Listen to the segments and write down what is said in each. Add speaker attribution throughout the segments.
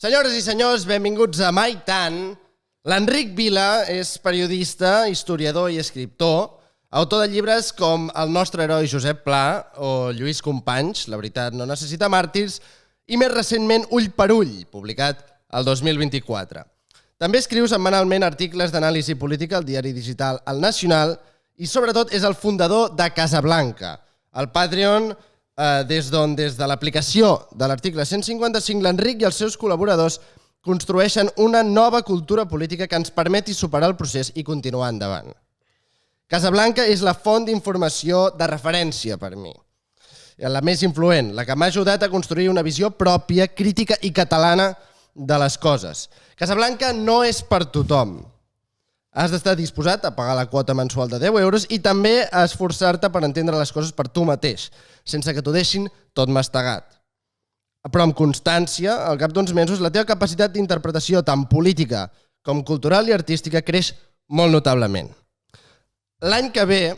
Speaker 1: Senyores i senyors, benvinguts a Mai Tant. L'Enric Vila és periodista, historiador i escriptor, autor de llibres com El nostre heroi Josep Pla o Lluís Companys, La veritat no necessita màrtirs, i més recentment Ull per Ull, publicat el 2024. També escriu setmanalment articles d'anàlisi política al diari digital El Nacional i sobretot és el fundador de Casablanca, el Patreon des d'on, des de l'aplicació de l'article 155, l'Enric i els seus col·laboradors construeixen una nova cultura política que ens permeti superar el procés i continuar endavant. Casablanca és la font d'informació de referència per mi, la més influent, la que m'ha ajudat a construir una visió pròpia, crítica i catalana de les coses. Casablanca no és per tothom. Has d'estar disposat a pagar la quota mensual de 10 euros i també a esforçar-te per entendre les coses per tu mateix, sense que t'ho deixin tot mastegat. Però amb constància, al cap d'uns mesos, la teva capacitat d'interpretació tant política com cultural i artística creix molt notablement. L'any que ve,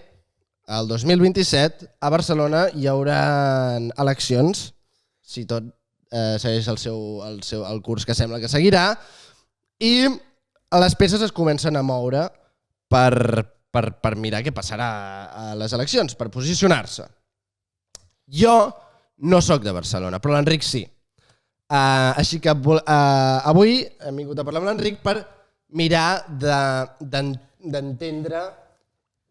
Speaker 1: el 2027, a Barcelona hi haurà eleccions, si tot segueix el curs que sembla que seguirà, i les peces es comencen a moure per mirar què passarà a les eleccions, per posicionar-se. Jo no sóc de Barcelona, però l'Enric sí. Així que avui hem vingut a parlar amb l'Enric per mirar d'entendre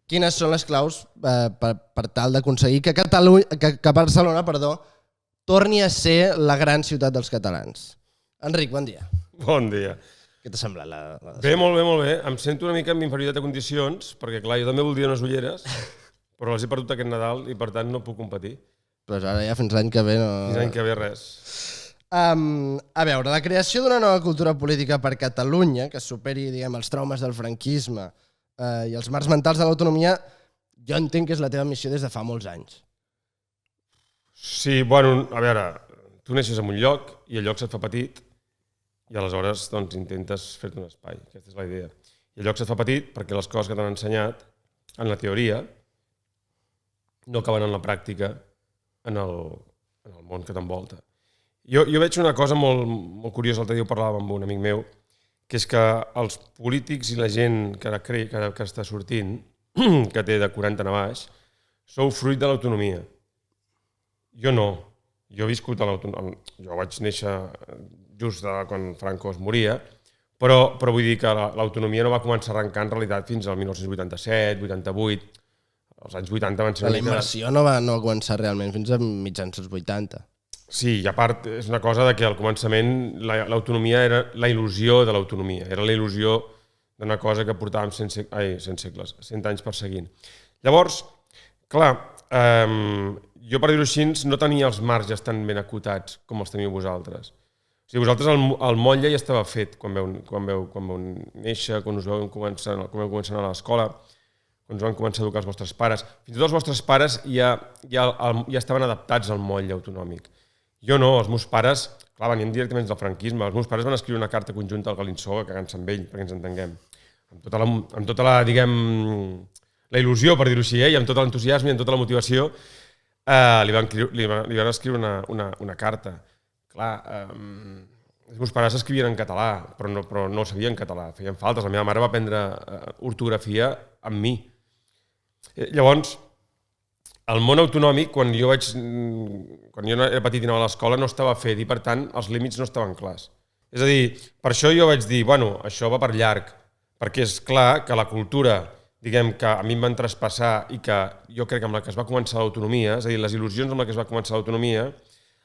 Speaker 1: quines són les claus per tal d'aconseguir que Barcelona torni a ser la gran ciutat dels catalans. Enric, bon dia.
Speaker 2: Bon dia.
Speaker 1: Què t'ha semblat?
Speaker 2: Bé, molt bé, molt bé. Em sento una mica amb inferioritat de condicions, perquè clar, jo també voldria unes ulleres, però les he perdut aquest Nadal i per tant no puc competir.
Speaker 1: Però ara ja fins l'any que ve no...
Speaker 2: Fins l'any que ve res.
Speaker 1: A veure, la creació d'una nova cultura política per Catalunya, que superi, diguem, els traumes del franquisme i els marcs mentals de l'autonomia, jo entenc que és la teva missió des de fa molts anys.
Speaker 2: Sí, bueno, a veure, tu neixes en un lloc i el lloc se't fa petit i aleshores doncs, intentes fer-te un espai. Aquesta és la idea. I el lloc se't fa petit perquè les coses que t'han ensenyat en la teoria no acaben en la pràctica en el món que t'envolta. Jo veig una cosa molt curiosa, l'altre dia ho parlàvem amb un amic meu, que és que els polítics i la gent que està sortint, que té de 40 a baix, sou fruit de l'autonomia. Jo no. Jo he viscut a l'autonomia. Jo vaig néixer just quan Franco es moria, però vull dir que l'autonomia no va començar a arrencar en realitat fins al 1987, 88. Els anys 80 van ser
Speaker 1: la immersió no va començar realment fins a mitjans dels 80.
Speaker 2: Sí, i a part és una cosa de que al començament l'autonomia era la il·lusió de l'autonomia, era la il·lusió d'una cosa que portàvem 100 anys perseguint. Llavors, clar, jo per dir-ho així no tenia els marges tan ben acotats com els teniu vosaltres. O sigui, vosaltres el motlle ja estava fet quan vau néixer, quan vau començar a anar a l'escola, quan us van començar a educar els vostres pares. Fins i tot els vostres pares ja estaven adaptats al motlle autonòmic. Jo no, els meus pares, clar, venien directament del franquisme. Els meus pares van escriure una carta conjunta al Galinsoga, cagant-se amb ell, perquè ens entenguem. Amb tota la, diguem, la il·lusió, per dir-ho així, i amb tot l'entusiasme i amb tota la motivació, li van escriure una carta. Clar, els meus pares escrivien en català, però no sabien català, feien faltes. La meva mare va aprendre ortografia amb mi. Llavors, el món autonòmic, quan jo era petit i anava a l'escola, no estava fet i, per tant, els límits no estaven clars. És a dir, per això jo vaig dir, bueno, això va per llarg, perquè és clar que la cultura, diguem, que a mi em van traspassar i que jo crec que amb la que es va començar l'autonomia, és a dir, les il·lusions amb la que es va començar l'autonomia,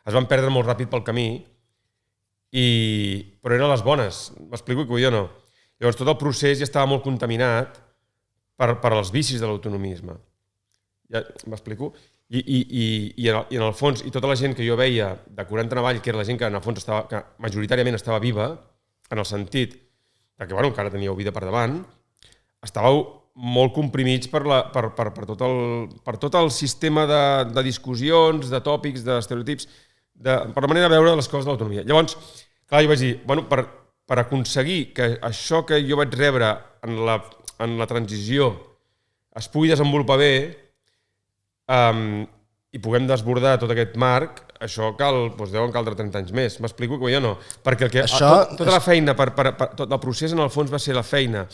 Speaker 2: es van perdre molt ràpid pel camí, però eren les bones, m'explico que vull dir o no. Llavors tot el procés ja estava molt contaminat per als vicis de l'autonomisme. Ja m'explico? I en el fons, i tota la gent que jo veia de 40 en avall, que era la gent que en el fons que majoritàriament estava viva, en el sentit que encara teníeu vida per davant, estàveu molt comprimits per tot el sistema de discussions, de tòpics, d'estereotips, per la manera de veure les coses de l'autonomia. Llavors, clar, jo vaig dir, per aconseguir que això que jo vaig rebre en la transició es pugui desenvolupar bé, i puguem desbordar tot aquest marc, això deuen caldre 30 anys més. M'explico que jo no. Perquè tota la feina, tot el procés en el fons va ser la feina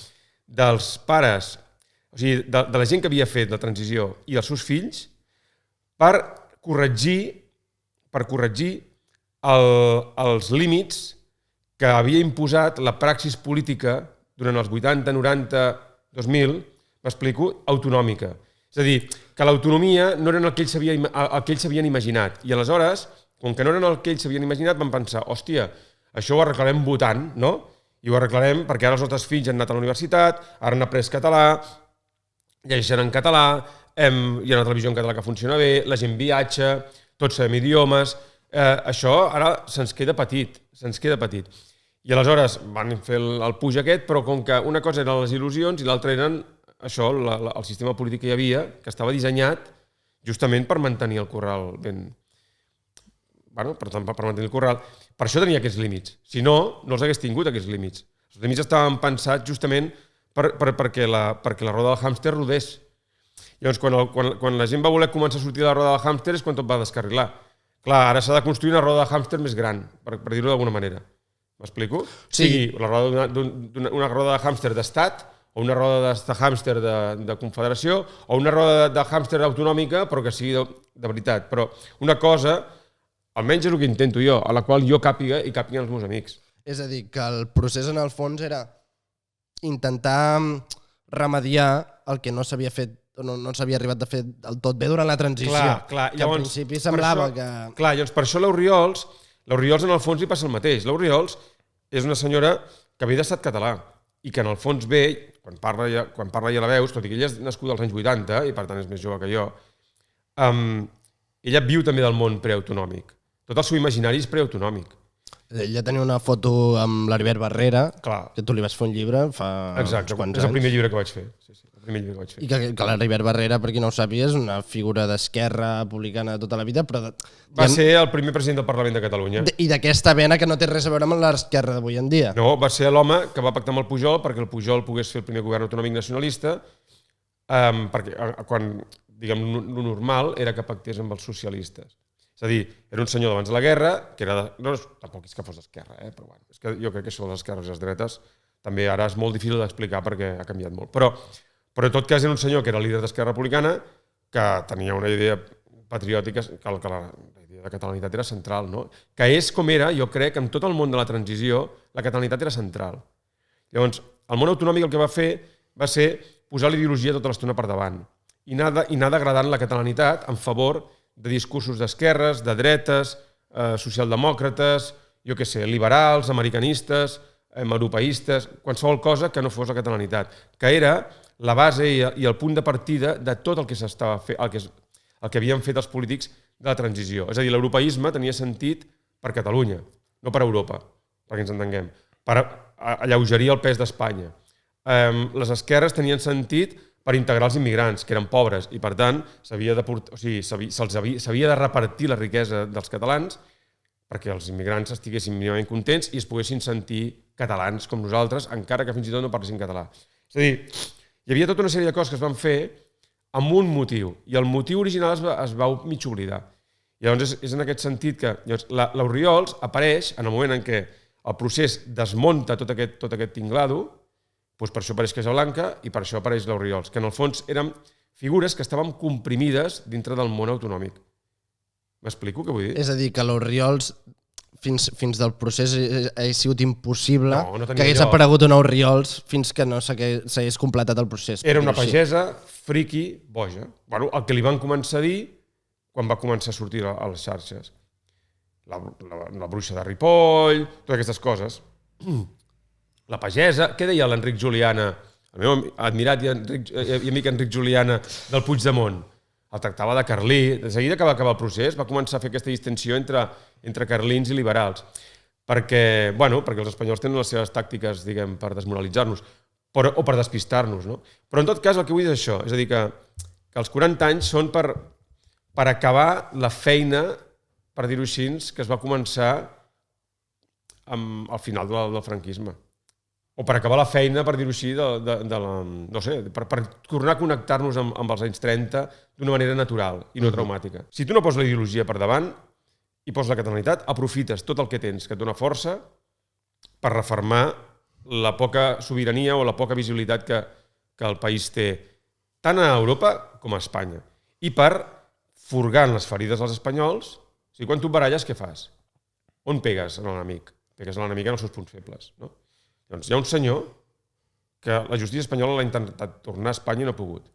Speaker 2: dels pares, o sigui, de la gent que havia fet la transició i els seus fills, per corregir els límits que havia imposat la praxis política durant els 80, 90, 2000, m'explico, autonòmica. És a dir, que l'autonomia no eren el que ells s'havien imaginat. I aleshores, com que no eren el que ells s'havien imaginat, van pensar, hòstia, això ho arreglarem votant, no? I ho arreglarem perquè ara els nostres fills han anat a la universitat, ara han après català, llegeixen en català, hi ha una televisió en català que funciona bé, la gent viatja, tots sabem idiomes, això ara se'ns queda petit. I aleshores van fer el puig aquest, però com que una cosa eren les il·lusions i l'altra eren això, el sistema polític que hi havia, que estava dissenyat justament per mantenir el corral ben... Bueno, per mantenir el corral. Per això tenia aquests límits. Si no, no els hagués tingut, aquests límits. Els límits estaven pensats justament perquè la roda del hàmster rodés. Llavors, quan la gent va voler començar a sortir de la roda del hàmster és quan tot va descarrilar. Clar, ara s'ha de construir una roda de hàmster més gran, per dir-ho d'alguna manera. M'explico?
Speaker 1: Sí.
Speaker 2: Sigui una roda de hàmster d'estat, o una roda de hàmster de confederació, o una roda de hàmster autonòmica, però que sigui de veritat. Però una cosa, almenys és el que intento jo, a la qual jo càpiga i càpiguen els meus amics.
Speaker 1: És a dir, que el procés en el fons era intentar remediar el que no s'havia fet, no s'havia arribat a fer del tot bé durant la transició.
Speaker 2: Clar.
Speaker 1: Que al principi semblava que...
Speaker 2: Clar, llavors per això l'Oriols en el fons li passa el mateix. L'Oriols és una senyora que ve d'estat català i que en el fons ve, quan parla ja la veus, tot i que ella és nascuda als anys 80 i per tant és més jove que jo, ella viu també del món preautonòmic. Tot el seu imaginari és preautonòmic.
Speaker 1: Ella tenia una foto amb l'Heribert Barrera,
Speaker 2: clar,
Speaker 1: que tu li vas fer un llibre fa uns quants anys.
Speaker 2: És el primer llibre que vaig fer. Sí, el primer llibre que vaig fer.
Speaker 1: I que l'Heribert Barrera, per qui no ho sàpiga, és una figura d'esquerra republicana tota la vida, però...
Speaker 2: Va ser el primer president del Parlament de Catalunya.
Speaker 1: I d'aquesta vena que no té res a veure amb l'esquerra d'avui en dia.
Speaker 2: No, va ser l'home que va pactar amb el Pujol perquè el Pujol pogués fer el primer govern autonòmic nacionalista, perquè quan, diguem, lo normal era que pactés amb els socialistes. És a dir, era un senyor d'abans de la guerra, que era no, tampoc és que fos d'esquerra, però bueno, és que jo crec que això de les esquerres i les dretes també ara és molt difícil d'explicar perquè ha canviat molt. Però en tot cas era un senyor que era líder d'Esquerra Republicana, que tenia una idea patriòtica, que la idea de catalanitat era central, no? Que és com era, jo crec, en tot el món de la transició, la catalanitat era central. Llavors, el món autonòmic el que va fer va ser posar l'ideologia tota l'estona per davant i anar degradant la catalanitat en favor de discursos d'esquerres, de dretes, socialdemòcrates, jo què sé, liberals, americanistes, europeistes, qualsevol cosa que no fos la catalanitat, que era la base i el punt de partida de tot el que s'estava fent, el que havien fet els polítics de la transició. És a dir, l'europeisme tenia sentit per Catalunya, no per Europa, perquè ens entenguem, per alleugerir el pes d'Espanya. Les esquerres tenien sentit per integrar els immigrants, que eren pobres, i per tant s'havia de repartir la riquesa dels catalans perquè els immigrants estiguessin mínimament contents i es poguessin sentir catalans com nosaltres, encara que fins i tot no parlessin català. És a dir, hi havia tota una sèrie de coses que es van fer amb un motiu, i el motiu original es va mig oblidar. I llavors és en aquest sentit que l'Oriols apareix en el moment en què el procés desmunta tot aquest tinglado. Doncs per això apareix Casablanca i per això apareix l'Oriols, que en el fons eren figures que estaven comprimides dintre del món autonòmic. M'explico què vull dir?
Speaker 1: És a dir, que l'Oriols, fins del procés, ha sigut impossible que hagués aparegut un Oriols fins que no s'hagués completat el procés.
Speaker 2: Era una pagesa friqui boja. Bueno, el que li van començar a dir quan va començar a sortir a les xarxes. La bruixa de Ripoll, totes aquestes coses. La pagesa, què deia l'Enric Juliana, el meu admirat i amic Enric Juliana del Puigdemont? El tractava de carlí. De seguida que va acabar el procés va començar a fer aquesta distinció entre carlins i liberals. Perquè els espanyols tenen les seves tàctiques, diguem, per desmoralitzar-nos o per despistar-nos, no? Però en tot cas el que vull dir és això, és a dir, que els 40 anys són per acabar la feina, per dir-ho així, que es va començar al final del franquisme. o per acabar la feina, per dir-ho així, no sé, per tornar a connectar-nos amb els anys 30 d'una manera natural i no traumàtica. Si tu no poses la ideologia per davant i poses la catalanitat, aprofites tot el que tens, que et dona força, per refermar la poca sobirania o la poca visibilitat que el país té, tant a Europa com a Espanya. I per furgar en les ferides als espanyols, o sigui, quan tu et baralles, què fas? On pegues a l'enemic? Pegues a l'enemic en els seus punts febles. No? Doncs hi ha un senyor que la justícia espanyola l'ha intentat tornar a Espanya i no ha pogut.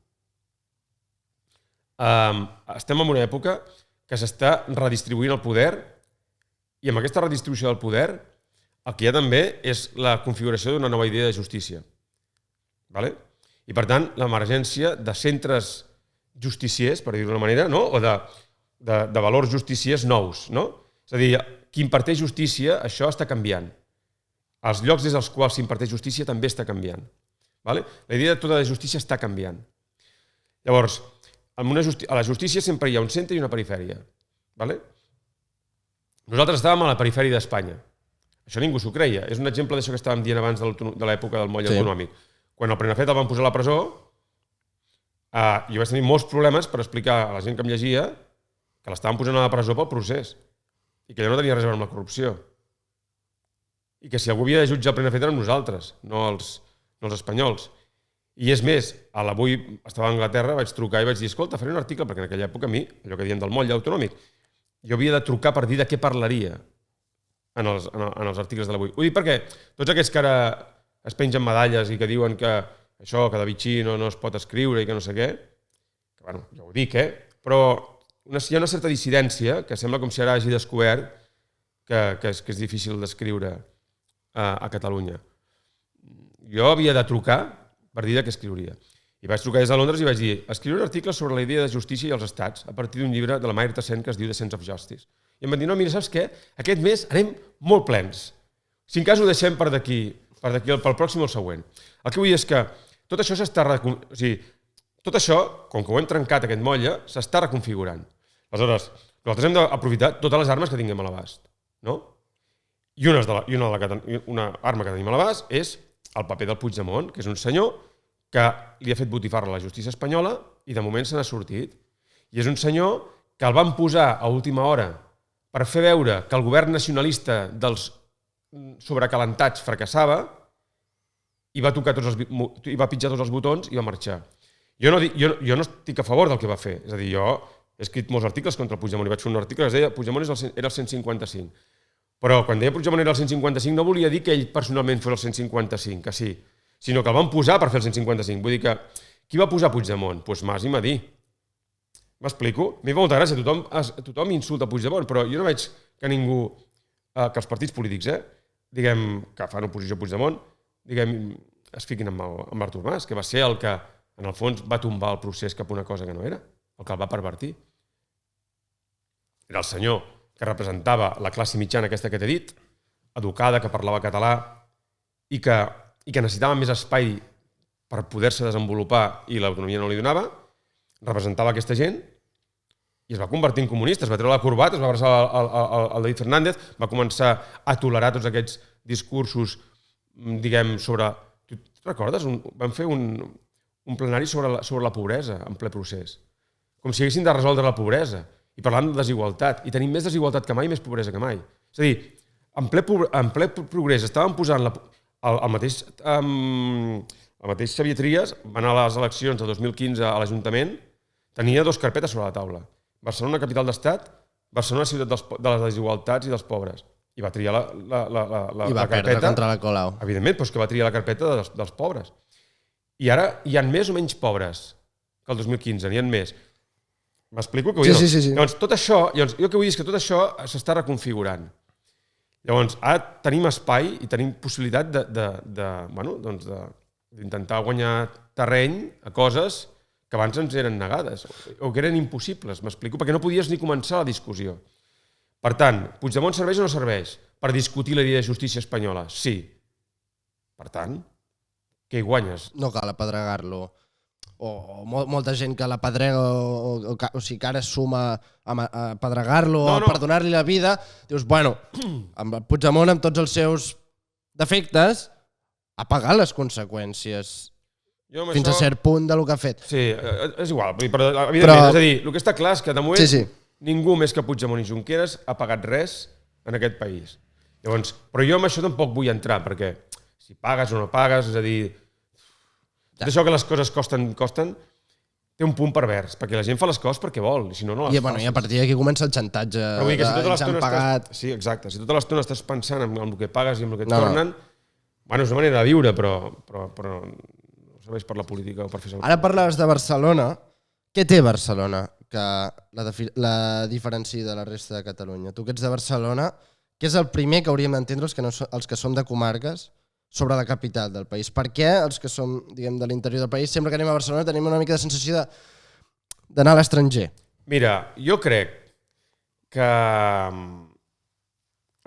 Speaker 2: Estem en una època que s'està redistribuint el poder i amb aquesta redistribució del poder el que hi ha també és la configuració d'una nova idea de justícia. Vale? I per tant, l'emergència de centres justiciers, per dir-ho d'una manera, no? O de valors justiciers nous. No? És a dir, qui imparteix justícia, això està canviant. Els llocs des dels quals s'imparteix justícia també està canviant. Vale? La idea de tota la justícia està canviant. Llavors, a la justícia sempre hi ha un centre i una perifèria. Vale? Nosaltres estàvem a la perifèria d'Espanya. Això ningú s'ho creia. És un exemple d'això que estàvem dient abans de l'època del moll autonòmic. Quan el Prenafeta el van posar a la presó, jo vaig tenir molts problemes per explicar a la gent que em llegia que l'estaven posant a la presó pel procés i que allò no tenia res a veure amb la corrupció. I que si algú havia de jutjar el Prenafeta érem nosaltres, no els espanyols. I és més, avui estava a Anglaterra, vaig trucar i vaig dir, escolta, faré un article, perquè en aquella època a mi, allò que diem del moll autonòmic, jo havia de trucar per dir de què parlaria en els articles de l'avui. Ho dic perquè tots aquests que ara es pengen medalles i que diuen que això, que de Vichy no es pot escriure i que no sé què, que bueno, ja ho dic, però hi ha una certa dissidència que sembla com si ara hagi descobert que és difícil d'escriure a Catalunya. Jo havia de trucar per dir de què escriuria. I vaig trucar des de Londres i vaig dir escriure un article sobre la idea de justícia i els estats a partir d'un llibre de la Mayr Tassent que es diu The Sense of Justice. I em van dir, no, mira, saps què? Aquest mes anem molt plens. Si en cas ho deixem per d'aquí, pel pròxim o el següent. El que vull dir és que tot això tot això, com que ho hem trencat aquest motlle, s'està reconfigurant. Aleshores, nosaltres hem d'aprofitar totes les armes que tinguem a l'abast. No? I una arma que tenim a l'abast és el paper del Puigdemont, que és un senyor que li ha fet botifarra a la justícia espanyola i de moment se n'ha sortit. I és un senyor que el van posar a última hora per fer veure que el govern nacionalista dels sobrecalentats fracassava i va pitjar tots els botons i va marxar. Jo no estic a favor del que va fer. És a dir, jo he escrit molts articles contra el Puigdemont i vaig fer un article que es deia Puigdemont era el 155. Però quan deia Puigdemont era el 155 no volia dir que ell personalment fos el 155, que sí, sinó que el van posar per fer el 155. Vull dir que qui va posar Puigdemont? Doncs Mas i Madí. M'explico? M'hi fa molta gràcia, tothom insulta Puigdemont, però jo no veig que ningú, que els partits polítics, diguem, que fan oposició a Puigdemont, diguem, es fiquin amb Artur Mas, que va ser el que, en el fons, va tombar el procés cap a una cosa que no era, el que el va pervertir. Era el senyor que representava la classe mitjana aquesta que t'he dit, educada, que parlava català i que necessitava més espai per poder-se desenvolupar i l'autonomia no li donava, representava aquesta gent i es va convertir en comunista, es va treure la corbata, es va abraçar al David Fernández, va començar a tolerar tots aquests discursos, diguem, sobre... Tu recordes? Van fer un plenari sobre la pobresa en ple procés. Com si haguessin de resoldre la pobresa. I parlant de desigualtat. I tenim més desigualtat que mai i més pobresa que mai. És a dir, en ple progrés estaven posant el mateix Xavier Trias, va anar a les eleccions de 2015 a l'Ajuntament, tenia 2 carpetes sobre la taula. Barcelona, capital d'estat, Barcelona, ciutat de les desigualtats i dels pobres. I va triar la carpeta...
Speaker 1: I va perdre contra la Colau.
Speaker 2: Evidentment, però és que va triar la carpeta dels pobres. I ara hi ha més o menys pobres que el 2015, n'hi ha més. M'explico què vull dir?
Speaker 1: Sí.
Speaker 2: Llavors, tot això, jo que vull dir és que tot això s'està reconfigurant. Llavors, ara tenim espai i tenim possibilitat d'intentar guanyar terreny a coses que abans ens eren negades o que eren impossibles, m'explico, perquè no podies ni començar la discussió. Per tant, Puigdemont serveix o no serveix per discutir la idea de justícia espanyola? Sí. Per tant, què hi guanyes?
Speaker 1: No cal apedregar-lo. O molta gent que l'apedrega o sigui, que ara es suma a apedregar-lo o a perdonar-li la vida, dius, bueno, amb el Puigdemont, amb tots els seus defectes, ha pagat les conseqüències fins a
Speaker 2: això...
Speaker 1: cert punt del que ha fet.
Speaker 2: Sí, és igual, però evidentment, és a dir, el que està clar és que de moment ningú més que Puigdemont i Junqueras ha pagat res en aquest país. Llavors, però jo amb això tampoc vull entrar, perquè si pagues o no pagues, és a dir, tot això que les coses costen, té un punt pervers, perquè la gent fa les coses perquè vol, i si no, no les facis.
Speaker 1: I a partir d'aquí comença el xantatge.
Speaker 2: Però vull dir que si tota l'estona sí, exacte, si tota l'estona estàs pensant en el que pagues i en el que et tornen, bueno, és una manera de viure, però no serveix per la política o per fer...
Speaker 1: Ara parlaves de Barcelona. Què té Barcelona que la diferencia de la resta de Catalunya? Tu que ets de Barcelona, què és el primer que hauríem d'entendre els que som de comarques sobre la capital del país? Per què els que som, diguem, de l'interior del país, sempre que anem a Barcelona tenim una mica de sensació d'anar a l'estranger?
Speaker 2: Mira, jo crec que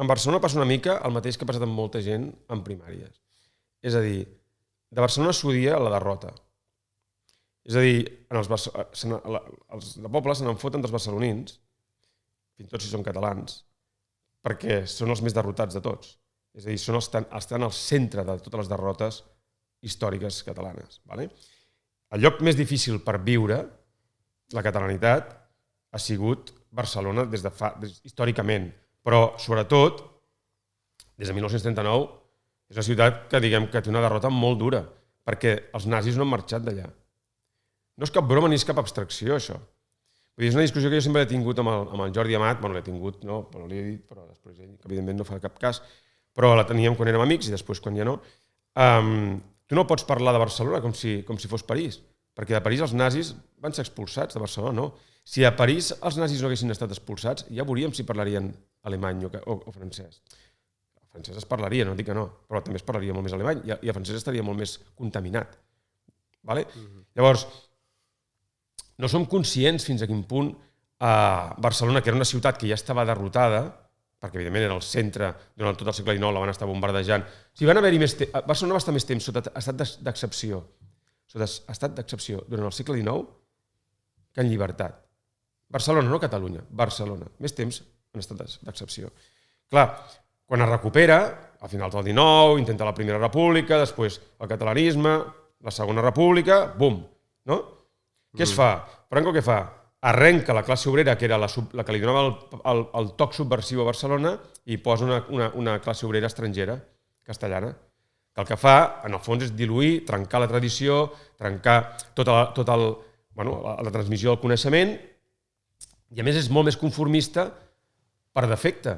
Speaker 2: en Barcelona passa una mica el mateix que ha passat amb molta gent en primàries. És a dir, de Barcelona s'odia la derrota. És a dir, els de poble se n'enfoten dels barcelonins, fins i tot si són catalans, perquè són els més derrotats de tots. És a dir, estan al centre de totes les derrotes històriques catalanes. El lloc més difícil per viure la catalanitat ha sigut Barcelona històricament, però sobretot des de 1939 és una ciutat que diguem que té una derrota molt dura, perquè els nazis no han marxat d'allà. No és cap broma ni és cap abstracció, això. Vull dir, és una discussió que jo sempre he tingut amb el Jordi Amat, bueno, l'he tingut, no, però l'he dit, però després ell, que evidentment no fa cap cas, però la teníem quan érem amics i després quan ja no. Tu no pots parlar de Barcelona com si fos París, perquè de París els nazis van ser expulsats, de Barcelona no. Si a París els nazis no haguessin estat expulsats, ja veuríem si parlarien alemany o francès. El francès es parlaria, no dic que no, però també es parlaria molt més alemany i el francès estaria molt més contaminat. Llavors, no som conscients fins a quin punt Barcelona, que era una ciutat que ja estava derrotada, perquè evidentment era el centre durant tot el segle XIX, la van estar bombardejant. Barcelona va estar més temps sota estat d'excepció durant el segle XIX que en llibertat. Barcelona, no Catalunya, Barcelona. Més temps en estat d'excepció. Clar, quan es recupera, a finals del XIX, intenta la Primera República, després el catalanisme, la Segona República, bum, no? Què es fa? Franco què fa? Arrenca la classe obrera, que era la que li donava el toc subversiu a Barcelona, i posa una classe obrera estrangera, castellana, que el que fa, en el fons, és diluir, trencar la tradició, trencar la transmissió del coneixement, i a més és molt més conformista per defecte,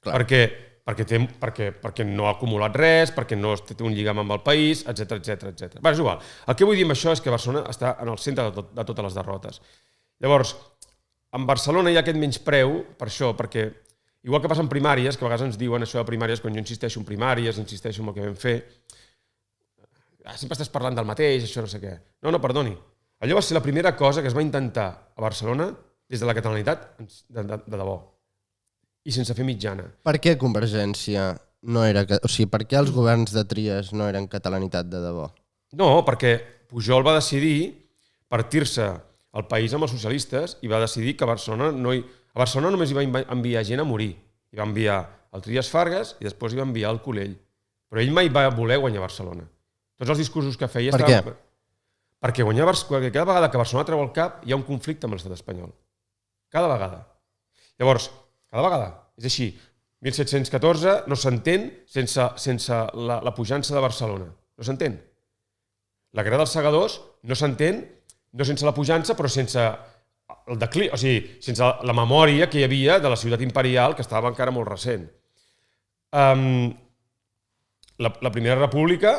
Speaker 2: perquè no ha acumulat res, perquè no té un lligam amb el país, etc. És igual. El que vull dir amb això és que Barcelona està en el centre de totes les derrotes. Llavors, en Barcelona hi ha aquest menyspreu per això, perquè igual que passa en primàries, que a vegades ens diuen això de primàries, quan jo insisteixo en primàries, insisteixo en el que vam fer, sempre estàs parlant del mateix, això no sé què. No, perdoni. Allò va ser la primera cosa que es va intentar a Barcelona des de la catalanitat de debò. I sense fer mitjana. Per
Speaker 1: què Convergència no era... O sigui, per què els governs de Trias no eren catalanitat de debò?
Speaker 2: No, perquè Pujol va decidir partir-se el país amb els socialistes i va decidir que a Barcelona només hi va enviar gent a morir. Hi va enviar el Trias Fargas i després hi va enviar el Colell. Però ell mai va voler guanyar Barcelona. Tots els discursos que feia...
Speaker 1: Per què?
Speaker 2: Perquè cada vegada que Barcelona treu el cap hi ha un conflicte amb l'estat espanyol. Cada vegada. Llavors, cada vegada. És així. 1714 no s'entén sense la pujança de Barcelona. No s'entén. La Guerra dels Segadors no s'entén no sense la pujança, però sense el declivi, o sigui, sense la memòria que hi havia de la ciutat imperial, que estava encara molt recent. La Primera República,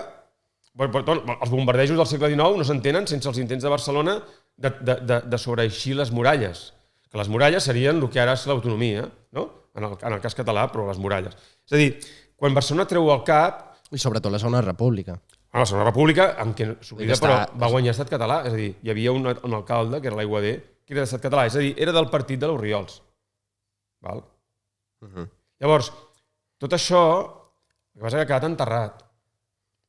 Speaker 2: els bombardejos del segle XIX no s'entenen sense els intents de Barcelona de sobreeixir les muralles, que les muralles serien el que ara és l'autonomia, no? En el cas català, però les muralles. És a dir, quan Barcelona treu el cap...
Speaker 1: I sobretot la Segona República.
Speaker 2: La Segona República, amb què s'oblida, però va guanyar estat català. És a dir, hi havia un alcalde, que era l'Aiguader, que era d'estat català. És a dir, era del partit de l'Orriols. Llavors, tot això, el que passa que ha quedat enterrat.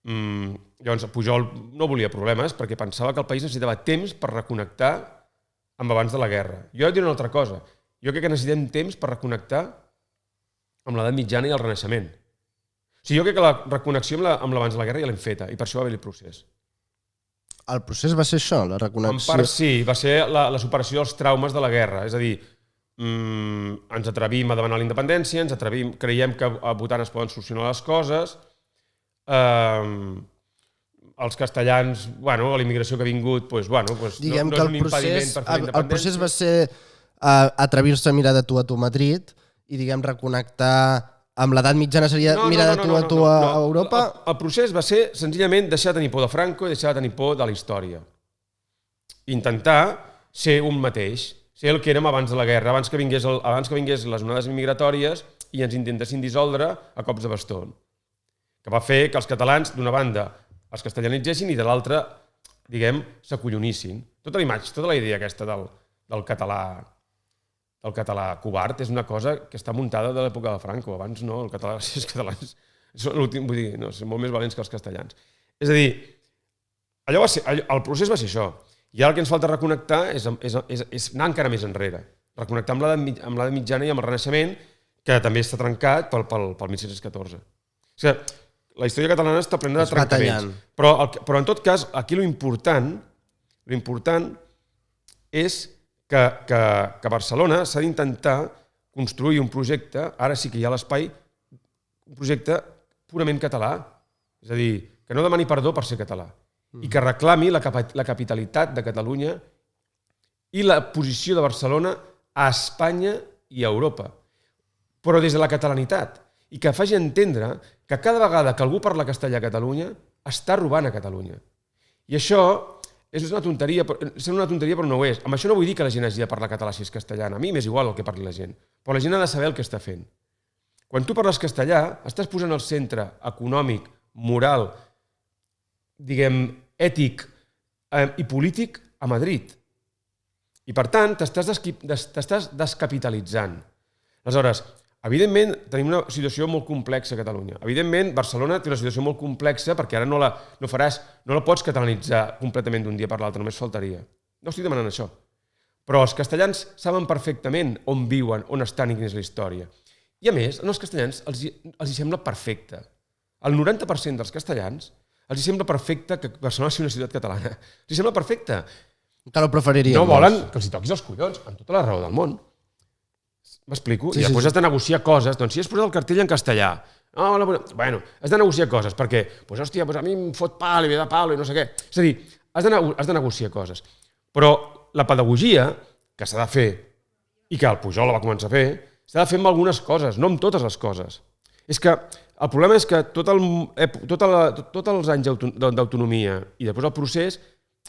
Speaker 2: Llavors, Pujol no volia problemes perquè pensava que el país necessitava temps per reconnectar amb abans de la guerra. Jo et diré una altra cosa. Jo crec que necessitem temps per reconnectar amb l'edat mitjana i el Renaixement. O sigui, jo crec que la reconnexió amb l'abans de la guerra ja l'hem feta, i per això va haver-hi el procés.
Speaker 1: El procés va ser això, la reconnexió?
Speaker 2: En part sí, va ser la superació dels traumes de la guerra. És a dir, ens atrevim a demanar la independència, creiem que votant es poden solucionar les coses, els castellans, bueno, la immigració que ha vingut, doncs, bueno, doncs no és un impediment per fer la independència.
Speaker 1: El procés va ser atrevir-se a mirar de tu a tu a Madrid i, diguem, reconnectar amb l'edat mitjana seria mirar de tu a tu a Europa?
Speaker 2: El procés va ser senzillament deixar de tenir por de Franco i deixar de tenir por de la història. Intentar ser un mateix, ser el que érem abans de la guerra, abans que vingués les onades migratòries i ens intentessin dissoldre a cops de bastó. Que va fer que els catalans, d'una banda, es castellanitzessin i de l'altra, diguem, s'acollonissin. Tota la imatge, tota la idea aquesta del català covard és una cosa que està muntada de l'època de Franco. Abans no, els catalans són l'últim, vull dir, no, són molt més valents que els castellans. És a dir, el procés va ser això. I ara el que ens falta reconnectar és anar encara més enrere. Reconnectar amb l'edat mitjana i amb el Renaixement, que també està trencat pel 1614. O sigui, la història catalana està plena de trencaments. Però en tot cas, aquí l'important és que Barcelona s'ha d'intentar construir un projecte, ara sí que hi ha l'espai, un projecte purament català. És a dir, que no demani perdó per ser català i que reclami la capitalitat de Catalunya i la posició de Barcelona a Espanya i a Europa, però des de la catalanitat, i que faci entendre que cada vegada que algú parla castellà a Catalunya està robant a Catalunya. I això és una tonteria, però no ho és. Amb això no vull dir que la gent hagi de parlar català si és castellana. A mi m'és igual el que parli la gent, però la gent ha de saber el que està fent. Quan tu parles castellà, estàs posant al centre econòmic, moral, diguem, ètic i polític a Madrid. I, per tant, t'estàs descapitalitzant. Aleshores, evidentment, tenim una situació molt complexa a Catalunya. Evidentment, Barcelona té una situació molt complexa perquè ara no la pots catalanitzar completament d'un dia per l'altre, només faltaria. No estic demanant això. Però els castellans saben perfectament on viuen, on estan i quina és la història. I a més, als castellans els hi sembla perfecte. El 90% dels castellans els hi sembla perfecte que Barcelona sigui una ciutat catalana. Els hi sembla perfecte.
Speaker 1: Encara ho preferiríem.
Speaker 2: No volen que els hi toquis els collons, amb tota la raó del món. M'explico? I després has de negociar coses. Doncs si has posat el cartell en castellà, bueno, has de negociar coses, perquè, hòstia, a mi em fot pal i ve de pal i no sé què. És a dir, has de negociar coses. Però la pedagogia que s'ha de fer, i que el Pujol la va començar a fer, s'ha de fer amb algunes coses, no amb totes les coses. És que el problema és que tots els anys d'autonomia i després el procés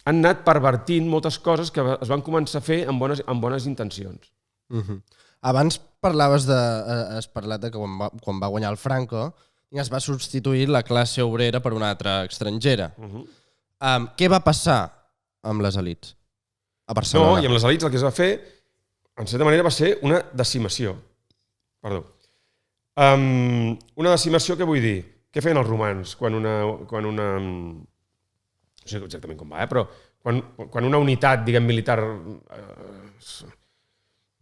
Speaker 2: han anat pervertint moltes coses que es van començar a fer amb bones intencions.
Speaker 1: Abans has parlat de que quan va guanyar el Franco es va substituir la classe obrera per una altra estrangera. Què va passar amb les elits a Barcelona?
Speaker 2: No, i amb les elits el que es va fer, en certa manera, va ser una decimació. Perdó. Una decimació, què vull dir? Què feien els romans quan una... No sé exactament com va, però quan una unitat, diguem, militar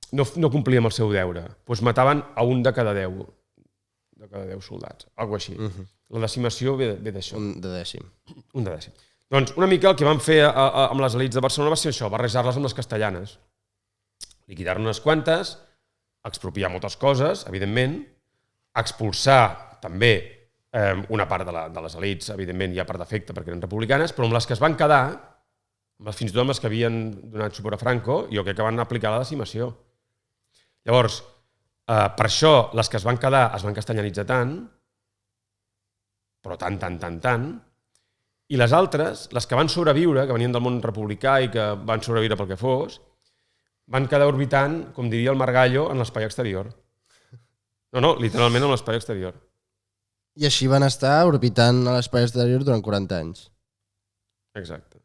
Speaker 2: no complia amb el seu deure, doncs mataven a un de cada 10 soldats, alguna cosa així. La decimació ve d'això.
Speaker 1: Un de dècim.
Speaker 2: Doncs una mica el que van fer amb les elits de Barcelona va ser això, barrejar-les amb les castellanes. Liquidar unes quantes, expropiar moltes coses, evidentment, expulsar també una part de les elits, evidentment, ja per defecte, perquè eren republicanes, però amb les que es van quedar, fins i tot amb les que havien donat suport a Franco, jo crec que van aplicar la decimació. Llavors, per això, les que es van quedar es van castellanitzar tant, però tant, i les altres, les que van sobreviure, que venien del món republicà i que van sobreviure pel que fos, van quedar orbitant, com diria el Margallo, en l'espai exterior. No, literalment en l'espai exterior.
Speaker 1: I així van estar orbitant a l'espai exterior durant 40 anys.
Speaker 2: Exacte.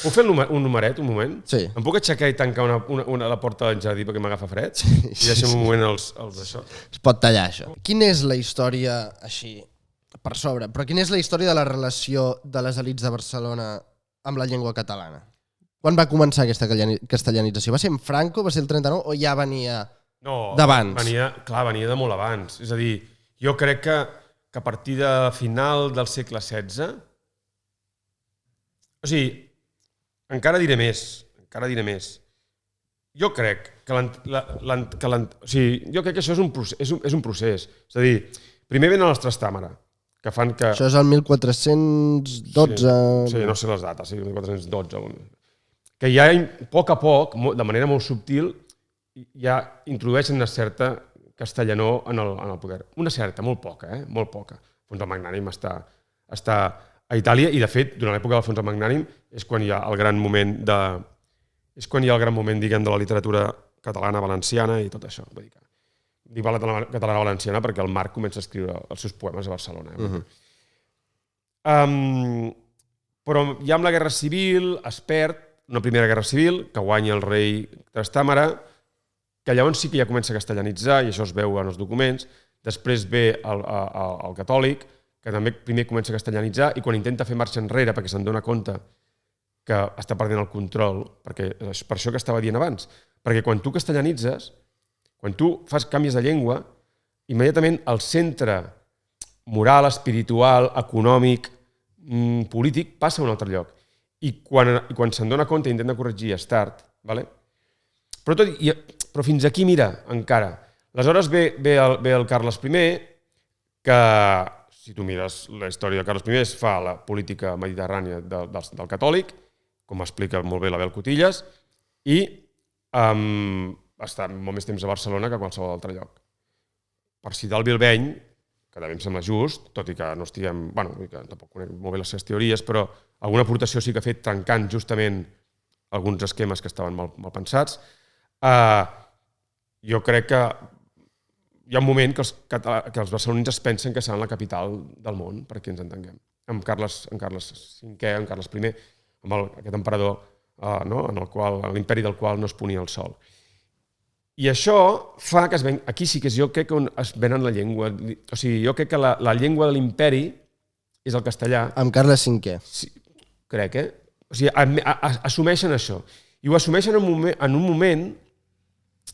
Speaker 2: Puc fer un numeret, un moment?
Speaker 1: Sí.
Speaker 2: Em puc aixecar i tancar la porta del jardí perquè m'agafa fred?
Speaker 1: Sí.
Speaker 2: I deixem un moment els d'això.
Speaker 1: Es pot tallar, això. Quina és la història, així, per sobre, però quina és la història de la relació de les elits de Barcelona amb la llengua catalana? Quan va començar aquesta castellanització? Va ser en Franco, va ser el 39, o ja venia d'abans?
Speaker 2: Venia de molt abans. És a dir, jo crec que que a partir de final del segle XVI... O sigui, encara diré més. Jo crec que això és un procés. És a dir, primer venen els Trastàmara, que fan que...
Speaker 1: Això és el 1412...
Speaker 2: Sí, no sé les dates, sí, 1412. Que ja, a poc, de manera molt subtil, ja introdueixen una certa castellanor en el poder. Una certa, molt poca, molt poca. Alfons el Magnànim està a Itàlia i, de fet, durant l'època d'Alfons el Magnànim és quan hi ha el gran moment diguem, de la literatura catalana, valenciana i tot això. Vull dir que dic catalana valenciana perquè el Marc comença a escriure els seus poemes a Barcelona. Però ja amb la Guerra Civil es perd una primera guerra civil que guanya el rei Trastàmara, que llavors sí que ja comença a castellanitzar, i això es veu en els documents. Després ve el catòlic, que també primer comença a castellanitzar, i quan intenta fer marxa enrere perquè se'n dona compte que està perdent el control, perquè és per això que estava dient abans, perquè quan tu castellanitzes, quan tu fas canvis de llengua, immediatament el centre moral, espiritual, econòmic, polític, passa a un altre lloc. I quan se'n dona compte i intenta corregir és tard. Vale? Però fins aquí, mira, encara. Aleshores ve el Carles I, que, si tu mires la història de Carles I, es fa la política mediterrània del catòlic, com explica molt bé l'Abel Cotillas, i està molt més temps a Barcelona que a qualsevol altre lloc. Per citar el Bilbeny, que també em sembla just, tot i que no estiguem... Bueno, que tampoc conec molt bé les seves teories, però alguna aportació sí que ha fet trencant justament alguns esquemes que estaven mal pensats. Jo crec que hi ha un moment que els barcelonins es pensen que seran la capital del món, perquè ens entenguem. Amb Carles V, amb Carles I, amb aquest emperador en l'imperi del qual no es ponia el sol. I això fa que aquí sí que jo crec que es venen la llengua. O sigui, jo crec que la llengua de l'imperi és el castellà.
Speaker 1: Amb Carles V.
Speaker 2: Sí, crec, O sigui, assumeixen això. I ho assumeixen en un moment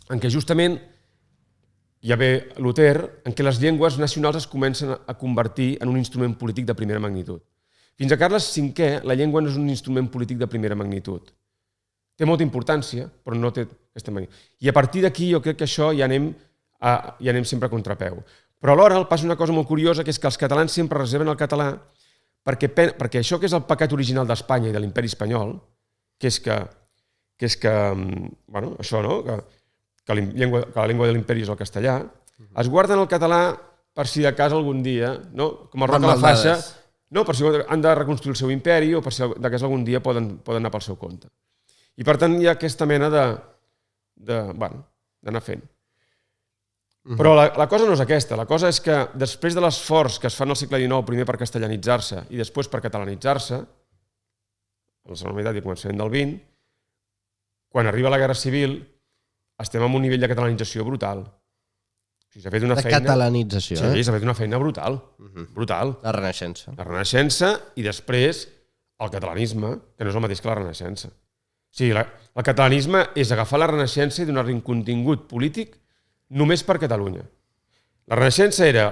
Speaker 2: en què justament hi ha Luter, en què les llengües nacionals es comencen a convertir en un instrument polític de primera magnitud. Fins a Carles V, la llengua no és un instrument polític de primera magnitud. Té molta importància, però no té aquesta magnitud. I a partir d'aquí jo crec que això ja anem sempre a contrapeu. Però alhora passa una cosa molt curiosa, que és que els catalans sempre reserven el català perquè això que és el pecat original d'Espanya i de l'imperi espanyol, que és que això, no? Que la llengua de l'imperi és el castellà, es guarden el català per si de cas algun dia, no? Com el Roc a la Faixa, no, per si han de reconstruir el seu imperi o per si de cas algun dia poden anar pel seu compte. I per tant hi ha aquesta mena d'anar fent. Però la cosa no és aquesta. La cosa és que després de l'esforç que es fa en el segle XIX, primer per castellanitzar-se i després per catalanitzar-se, a la segona meitat i començament del XX, quan arriba la Guerra Civil, estem en un nivell de catalanització brutal. S'ha fet una feina...
Speaker 1: De catalanització,
Speaker 2: Sí, s'ha fet una feina brutal. Brutal.
Speaker 1: La Renaixença.
Speaker 2: La Renaixença i després el catalanisme, que no és el mateix que la Renaixença. O sigui, el catalanisme és agafar la Renaixença i donar-li un contingut polític només per Catalunya. La Renaixença era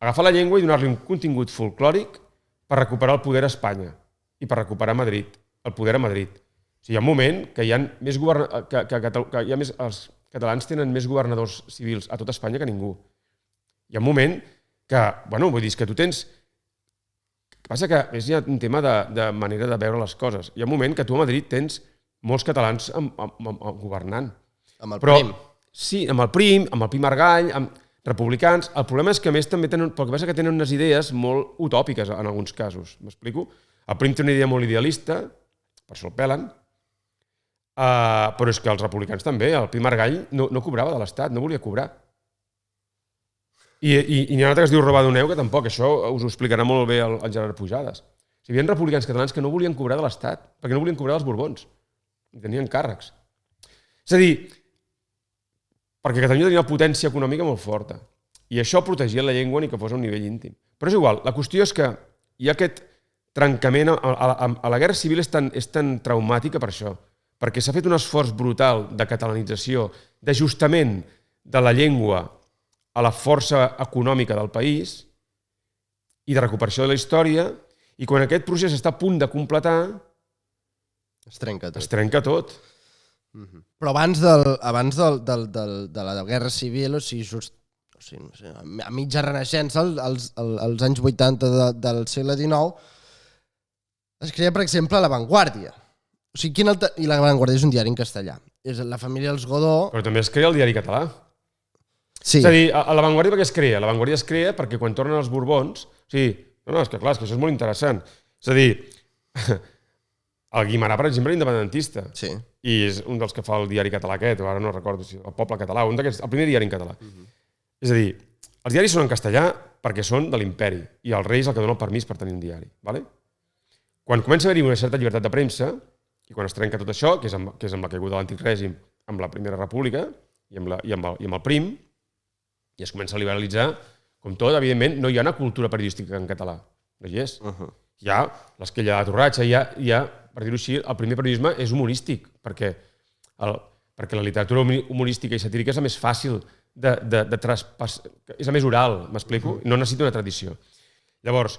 Speaker 2: agafar la llengua i donar-li un contingut folclòric per recuperar el poder a Espanya i per recuperar Madrid, el poder a Madrid. O sigui, hi ha un moment que hi ha més els catalans tenen més governadors civils a tot Espanya que ningú. Hi ha un moment que, vull dir, que tu tens... El que passa que és ja un tema de manera de veure les coses. Hi ha un moment que tu a Madrid tens molts catalans governant.
Speaker 1: Amb el Prim.
Speaker 2: Sí, amb el Prim Argall, amb republicans. El problema és que a més també tenen... Però el que passa és que tenen unes idees molt utòpiques en alguns casos. M'explico? El Prim té una idea molt idealista, per això el pelen, però és que els republicans també. El Prim Argall no cobrava de l'Estat, no volia cobrar. I n'hi ha un altre que es diu Robadoneu, que tampoc, això us ho explicarà molt bé el Gerard Pujades. Hi havia republicans catalans que no volien cobrar de l'Estat, perquè no volien cobrar dels Borbons. I tenien càrrecs. És a dir, perquè Catalunya tenia una potència econòmica molt forta. I això protegia la llengua ni que fos a un nivell íntim. Però és igual, la qüestió és que hi ha aquest trencament... A la Guerra Civil és tan traumàtica per això, perquè s'ha fet un esforç brutal de catalanització, d'ajustament de la llengua a la força econòmica del país, i de recuperació de la història, i quan aquest procés està a punt de completar,
Speaker 1: es trenca tot.
Speaker 2: Es trenca tot.
Speaker 1: Però abans de la Guerra Civil, o sigui, no sé, a mitja renaixença, als anys 80 del segle XIX, es crea, per exemple, La Vanguardia. O sigui, i La Vanguardia és un diari en castellà. És la família dels Godó...
Speaker 2: Però també es crea el diari català.
Speaker 1: Sí.
Speaker 2: És a dir, a La Vanguardia per què es crea? La Vanguardia es crea perquè quan tornen els Borbons... O sigui, és que clar, és que això és molt interessant. És a dir, el Guimarà, per exemple, era independentista.
Speaker 1: Sí.
Speaker 2: I és un dels que fa el diari català aquest, ara no recordo si el Poble Català, el primer diari en català. És a dir, els diaris són en castellà perquè són de l'imperi i el rei és el que dona el permís per tenir un diari. Vale? Quan comença a haver-hi una certa llibertat de premsa, i quan es trenca tot això, que és amb la caiguda de l'antic règim, amb la Primera República i amb el prim, i es comença a liberalitzar, com tot, evidentment, no hi ha una cultura periodística en català. No hi és. Hi ha l'esquella de Torratxa, hi ha, per dir-ho així, el primer periodisme és humorístic, perquè la literatura humorística i satírica és la més fàcil de traspassar, és la més oral, m'explico? No necessita una tradició. Llavors,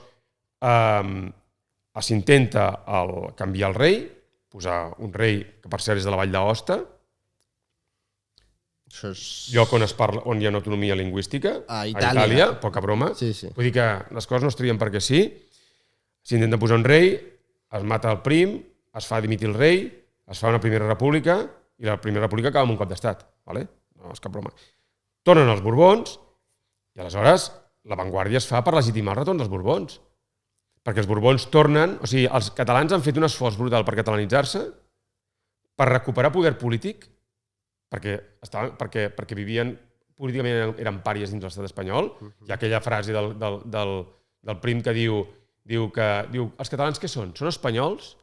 Speaker 2: s'intenta canviar el rei, posar un rei que per cert és de la Vall d'Aosta, lloc on hi ha una autonomia lingüística,
Speaker 1: a
Speaker 2: Itàlia, poca broma.
Speaker 1: Sí.
Speaker 2: Vull dir que les coses no es trien perquè sí, s'intenta posar un rei, es mata el prim, es fa dimitir el rei, es fa una primera república, i la primera república acaba amb un cop d'estat. Vale? No és cap broma. Tornen els Borbons, i aleshores la Vanguardia es fa per legitimar el retorn dels Borbons. Perquè els Borbons tornen... O sigui, els catalans han fet un esforç brutal per catalanitzar-se, per recuperar poder polític, perquè vivien políticament, eren pàries dins l'estat espanyol. Hi ha aquella frase del prim que diu els catalans què són? Són espanyols?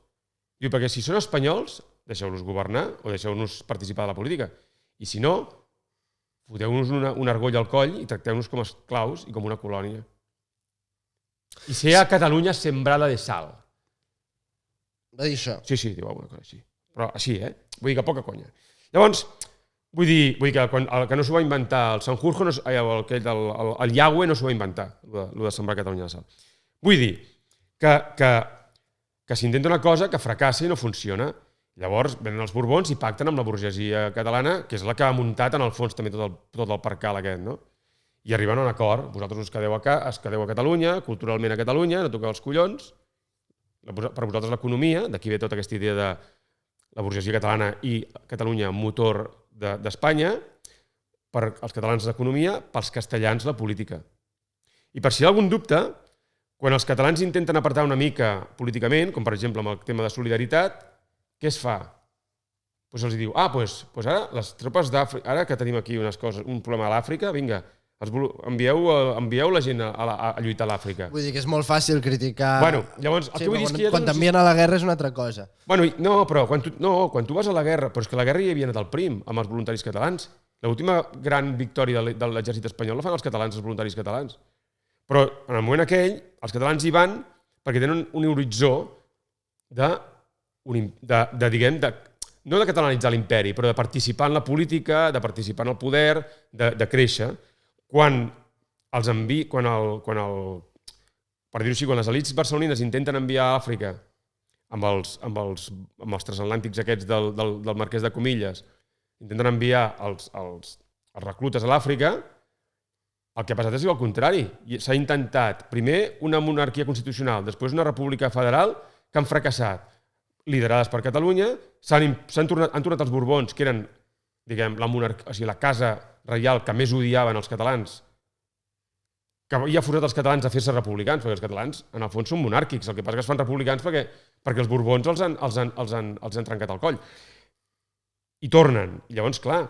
Speaker 2: Diu, perquè si són espanyols, deixeu-los governar o deixeu-nos participar de la política. I si no, foteu-nos un argoll al coll i tracteu-nos com a esclaus i com una colònia. I sea Catalunya sembrada de sal.
Speaker 1: Va dir això?
Speaker 2: Sí, diu alguna cosa així. Però així, Vull dir que poca conya. Llavors, vull dir que el que no s'ho va inventar el Sanjurjo, el Yahweh no s'ho va inventar, el de sembrar Catalunya de sal. Vull dir que s'intenta una cosa que fracassa i no funciona. Llavors venen els Borbons i pacten amb la burgesia catalana, que és la que ha muntat en el fons també tot el percal aquest, no? I arriben a un acord. Vosaltres us quedeu a Catalunya, culturalment a Catalunya, no toqueu els collons. Per vosaltres l'economia, d'aquí ve tota aquesta idea de la burgesia catalana i Catalunya motor d'Espanya, per als catalans l'economia, pels castellans la política. I per si hi ha algun dubte, quan els catalans intenten apretar una mica políticament, com per exemple amb el tema de solidaritat, què es fa? Doncs els diu, doncs ara les tropes d'Àfrica, ara que tenim aquí unes coses, un problema a l'Àfrica, vinga, envieu la gent a lluitar a l'Àfrica.
Speaker 1: Vull dir que és molt fàcil criticar...
Speaker 2: Llavors, el que vull dir és que...
Speaker 1: Quan t'envien a la guerra és una altra cosa.
Speaker 2: No, però quan tu vas a la guerra... Però és que la guerra hi havia anat al prim, amb els voluntaris catalans. L'última gran victòria de l'exèrcit espanyol la fan els catalans, els voluntaris catalans. Però en el moment aquell, els catalans hi van perquè tenen un horitzó no de catalanitzar l'imperi, però de participar en la política, de participar en el poder, de créixer. Quan les elits barcelonines intenten enviar a Àfrica amb els transatlàntics aquests del marquès de Comilles, intenten enviar els reclutes a l'Àfrica, el que ha passat és el contrari. S'ha intentat primer una monarquia constitucional, després una república federal, que han fracassat, liderades per Catalunya, han tornat els Borbons, que eren la casa reial que més odiaven els catalans, que ja ha forçat els catalans a fer-se republicans, perquè els catalans, en el fons, són monàrquics. El que passa és que es fan republicans perquè els Borbons els han trencat el coll. I tornen. I llavors, clar,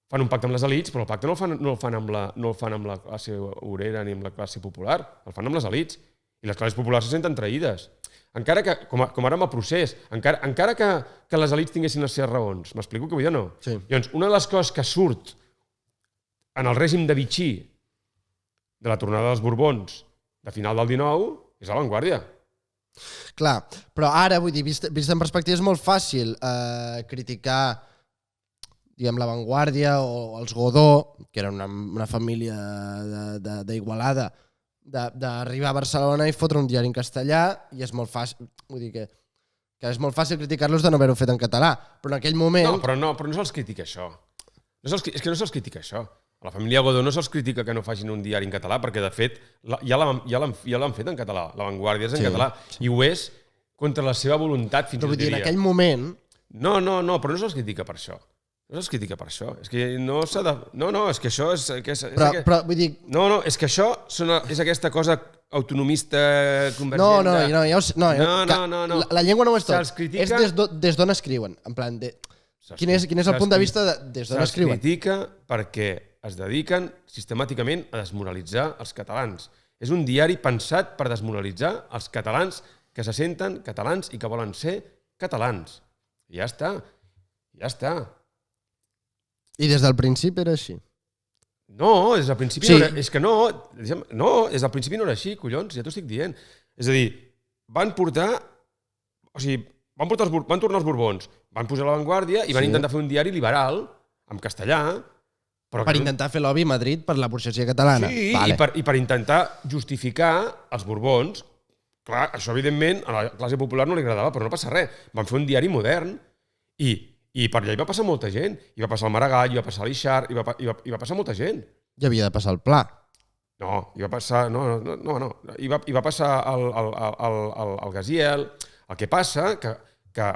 Speaker 2: fan un pacte amb les elits, però el pacte no el fan amb la classe obrera ni amb la classe popular, el fan amb les elits. I les classes populars se senten traïdes. Encara que, com ara amb el procés, encara que les elits tinguessin les seves raons. M'explico què vull dir o no?
Speaker 1: Sí.
Speaker 2: Llavors, una de les coses que surt en el règim de Vichy de la tornada dels Borbons de final del XIX és la Vanguardia.
Speaker 1: Clar, però ara, vull dir, vist en perspectiva és molt fàcil criticar la Vanguardia o els Godó, que eren una família d'Igualada d'arribar a Barcelona i fotre un diari en castellà, i és molt fàcil, vull dir que és molt fàcil criticar-los de no haver-ho fet en català, però en aquell moment...
Speaker 2: Però no se'ls critica això. És que no se'ls critica això. A la família Godó no se'ls critica que no facin un diari en català, perquè de fet ja l'han fet en català. La Vanguardia és en català. I ho és contra la seva voluntat, fins i tot diria.
Speaker 1: En aquell moment...
Speaker 2: No, però no se'ls critica per això. No se'ls critica per això. És que no s'ha de... No, és que això és...
Speaker 1: Però vull dir...
Speaker 2: No, és que això és aquesta cosa autonomista convergent...
Speaker 1: No. La llengua no ho és tot. És des d'on escriuen. En plan, quin és el punt de vista des d'on escriuen?
Speaker 2: Se'ls critica perquè es dediquen sistemàticament a desmoralitzar els catalans. És un diari pensat per desmoralitzar els catalans que se senten catalans i que volen ser catalans. I ja està.
Speaker 1: I des del principi era així?
Speaker 2: No, des del principi no era... És que no, des del principi no era així, collons, ja t'ho estic dient. És a dir, van tornar els Borbons, van posar La Vanguardia i van intentar fer un diari liberal, en castellà, però
Speaker 1: per intentar fer lobby a Madrid per la burgesia catalana.
Speaker 2: Sí, i per intentar justificar els Borbons. Clar, això evidentment a la classe popular no li agradava, però no passa res. Van fer un diari modern i per allà hi va passar molta gent. Hi va passar el Maragall, hi va passar l'Ixart, hi va passar molta gent.
Speaker 1: I havia de passar el Pla.
Speaker 2: No, hi va passar... No. Hi va passar el Gaziel. El que passa que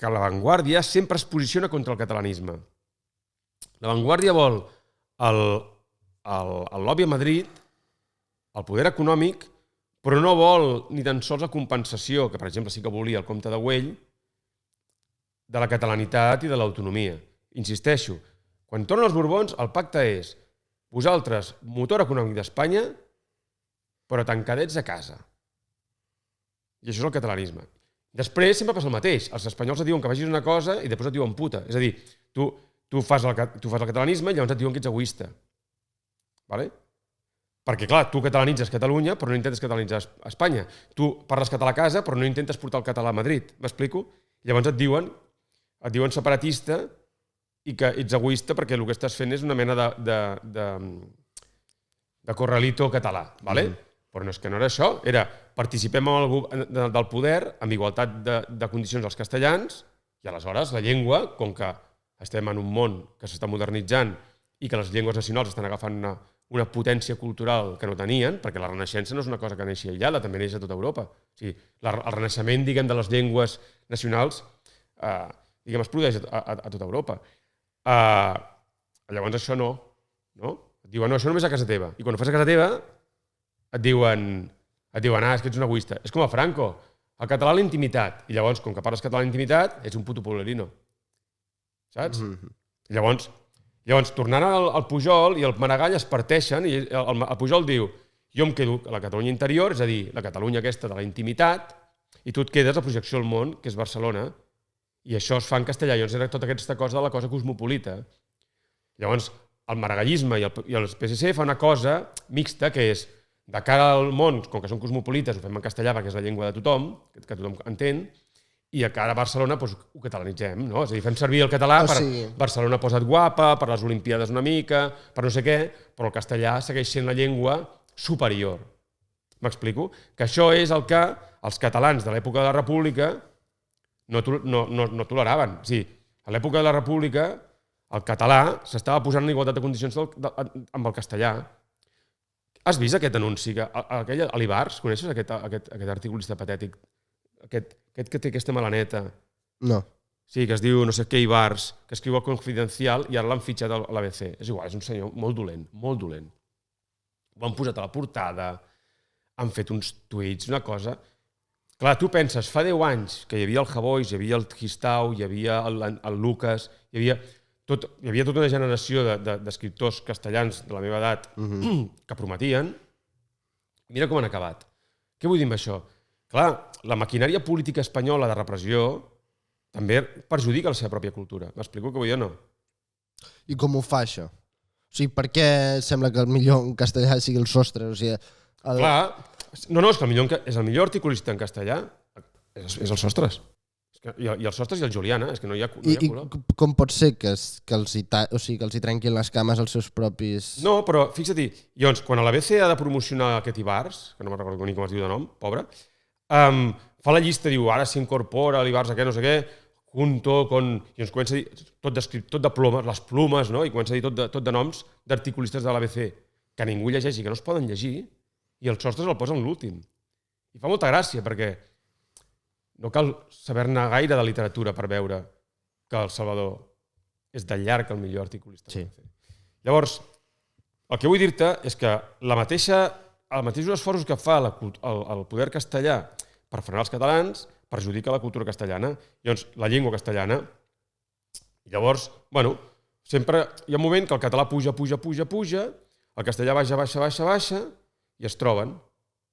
Speaker 2: La Vanguardia sempre es posiciona contra el catalanisme. La Vanguardia vol el lobby a Madrid, el poder econòmic, però no vol ni tan sols la compensació, que per exemple sí que volia el comte de Güell, de la catalanitat i de l'autonomia. Insisteixo, quan tornen els Borbons, el pacte és vosaltres, motor econòmic d'Espanya, però tancadets a casa. I això és el catalanisme. Després sempre passa el mateix. Els espanyols et diuen que vagis una cosa i després et diuen puta. És a dir, tu fas el catalanisme i llavors et diuen que ets egoista. Vale? Perquè, clar, tu catalanitzes Catalunya, però no intentes catalanitzar Espanya. Tu parles català a casa, però no intentes portar el català a Madrid. M'explico? Llavors et diuen separatista i que ets egoista perquè el que estàs fent és una mena de corralito català. Vale? Però no és que no era això. Era participem del poder amb igualtat de condicions als castellans i aleshores la llengua, com que estem en un món que s'està modernitzant i que les llengües nacionals estan agafant una potència cultural que no tenien, perquè la Renaixença no és una cosa que neixi aïllada, també neix a tota Europa. O sigui, el renaixement, diguem, de les llengües nacionals, diguem, es produeix a tota Europa. Llavors això no. Et diuen, no, això només a casa teva. I quan ho fas a casa teva, et diuen, és que ets un egoista. És com a Franco. El català a la intimitat. I llavors, com que parles català a la intimitat, ets un puto polerino. Saps? Llavors, tornant al Pujol i el Maragall es parteixen i el Pujol diu jo em quedo a la Catalunya interior, és a dir, la Catalunya aquesta de la intimitat, i tu et quedes a la projecció al món, que és Barcelona, i això es fa en castellà. Llavors era tota aquesta cosa de la cosa cosmopolita. Llavors, el maragallisme i el PSC fa una cosa mixta, que és de cara al món, com que són cosmopolites, ho fem en castellà perquè és la llengua de tothom, que tothom entén, i a cara a Barcelona ho catalanitzem, no? És a dir, fem servir el català per Barcelona posa't guapa, per les Olimpiades una mica, per no sé què, però el castellà segueix sent la llengua superior. M'explico? Que això és el que els catalans de l'època de la República no toleraven. O sigui, a l'època de la República el català s'estava posant en igualtat de condicions amb el castellà. Has vist aquest anunci? A l'Ibars, coneixes aquest articulista patètic? Aquest que té aquesta melaneta.
Speaker 1: No.
Speaker 2: Sí, que es diu no sé què Ibars, que escriu el Confidencial i ara l'han fitxat a l'ABC. És igual, és un senyor molt dolent, molt dolent. Ho han posat a la portada, han fet uns tuits, una cosa... Clar, tu penses, fa 10 anys que hi havia el Javois, hi havia el Gistau, hi havia el Lucas, hi havia tota una generació d'escriptors castellans de la meva edat que prometien. Mira com han acabat. Què vull dir amb això? Clar, la maquinària política espanyola de repressió també perjudica la seva pròpia cultura. M'explico què vull dir o no?
Speaker 1: I com ho fa, això? O sigui, per què sembla que el millor en castellà sigui el sostre? O sigui,
Speaker 2: Clar, no, és que és el millor articulista en castellà és el Sostres. I els Sostres i el Juliana, és que no hi ha
Speaker 1: I
Speaker 2: color.
Speaker 1: com pot ser que els hi trenquin les cames als seus propis...
Speaker 2: No, però fixa't-hi, llavors, quan a l'ABC ha de promocionar aquest Ibars, que no me'n recordo ni com es diu de nom, pobre, fa la llista, diu, ara s'incorpora l'Ibars aquest, no sé què, junto con... I ens comença a dir tot de plomes, les plumes, no? I comença a dir tot de noms d'articulistes de l'ABC, que ningú llegeixi, que no es poden llegir, i els Sostres el posen l'últim. I fa molta gràcia, perquè no cal saber-ne gaire de literatura per veure que el Salvador és de llarg el millor articulista.
Speaker 1: Sí.
Speaker 2: Llavors, el que vull dir-te és que els mateixos esforços que fa el poder castellà per frenar els catalans perjudica la cultura castellana. Llavors, la llengua castellana. Llavors, bueno, sempre hi ha un moment que el català puja, el castellà baixa, i es troben.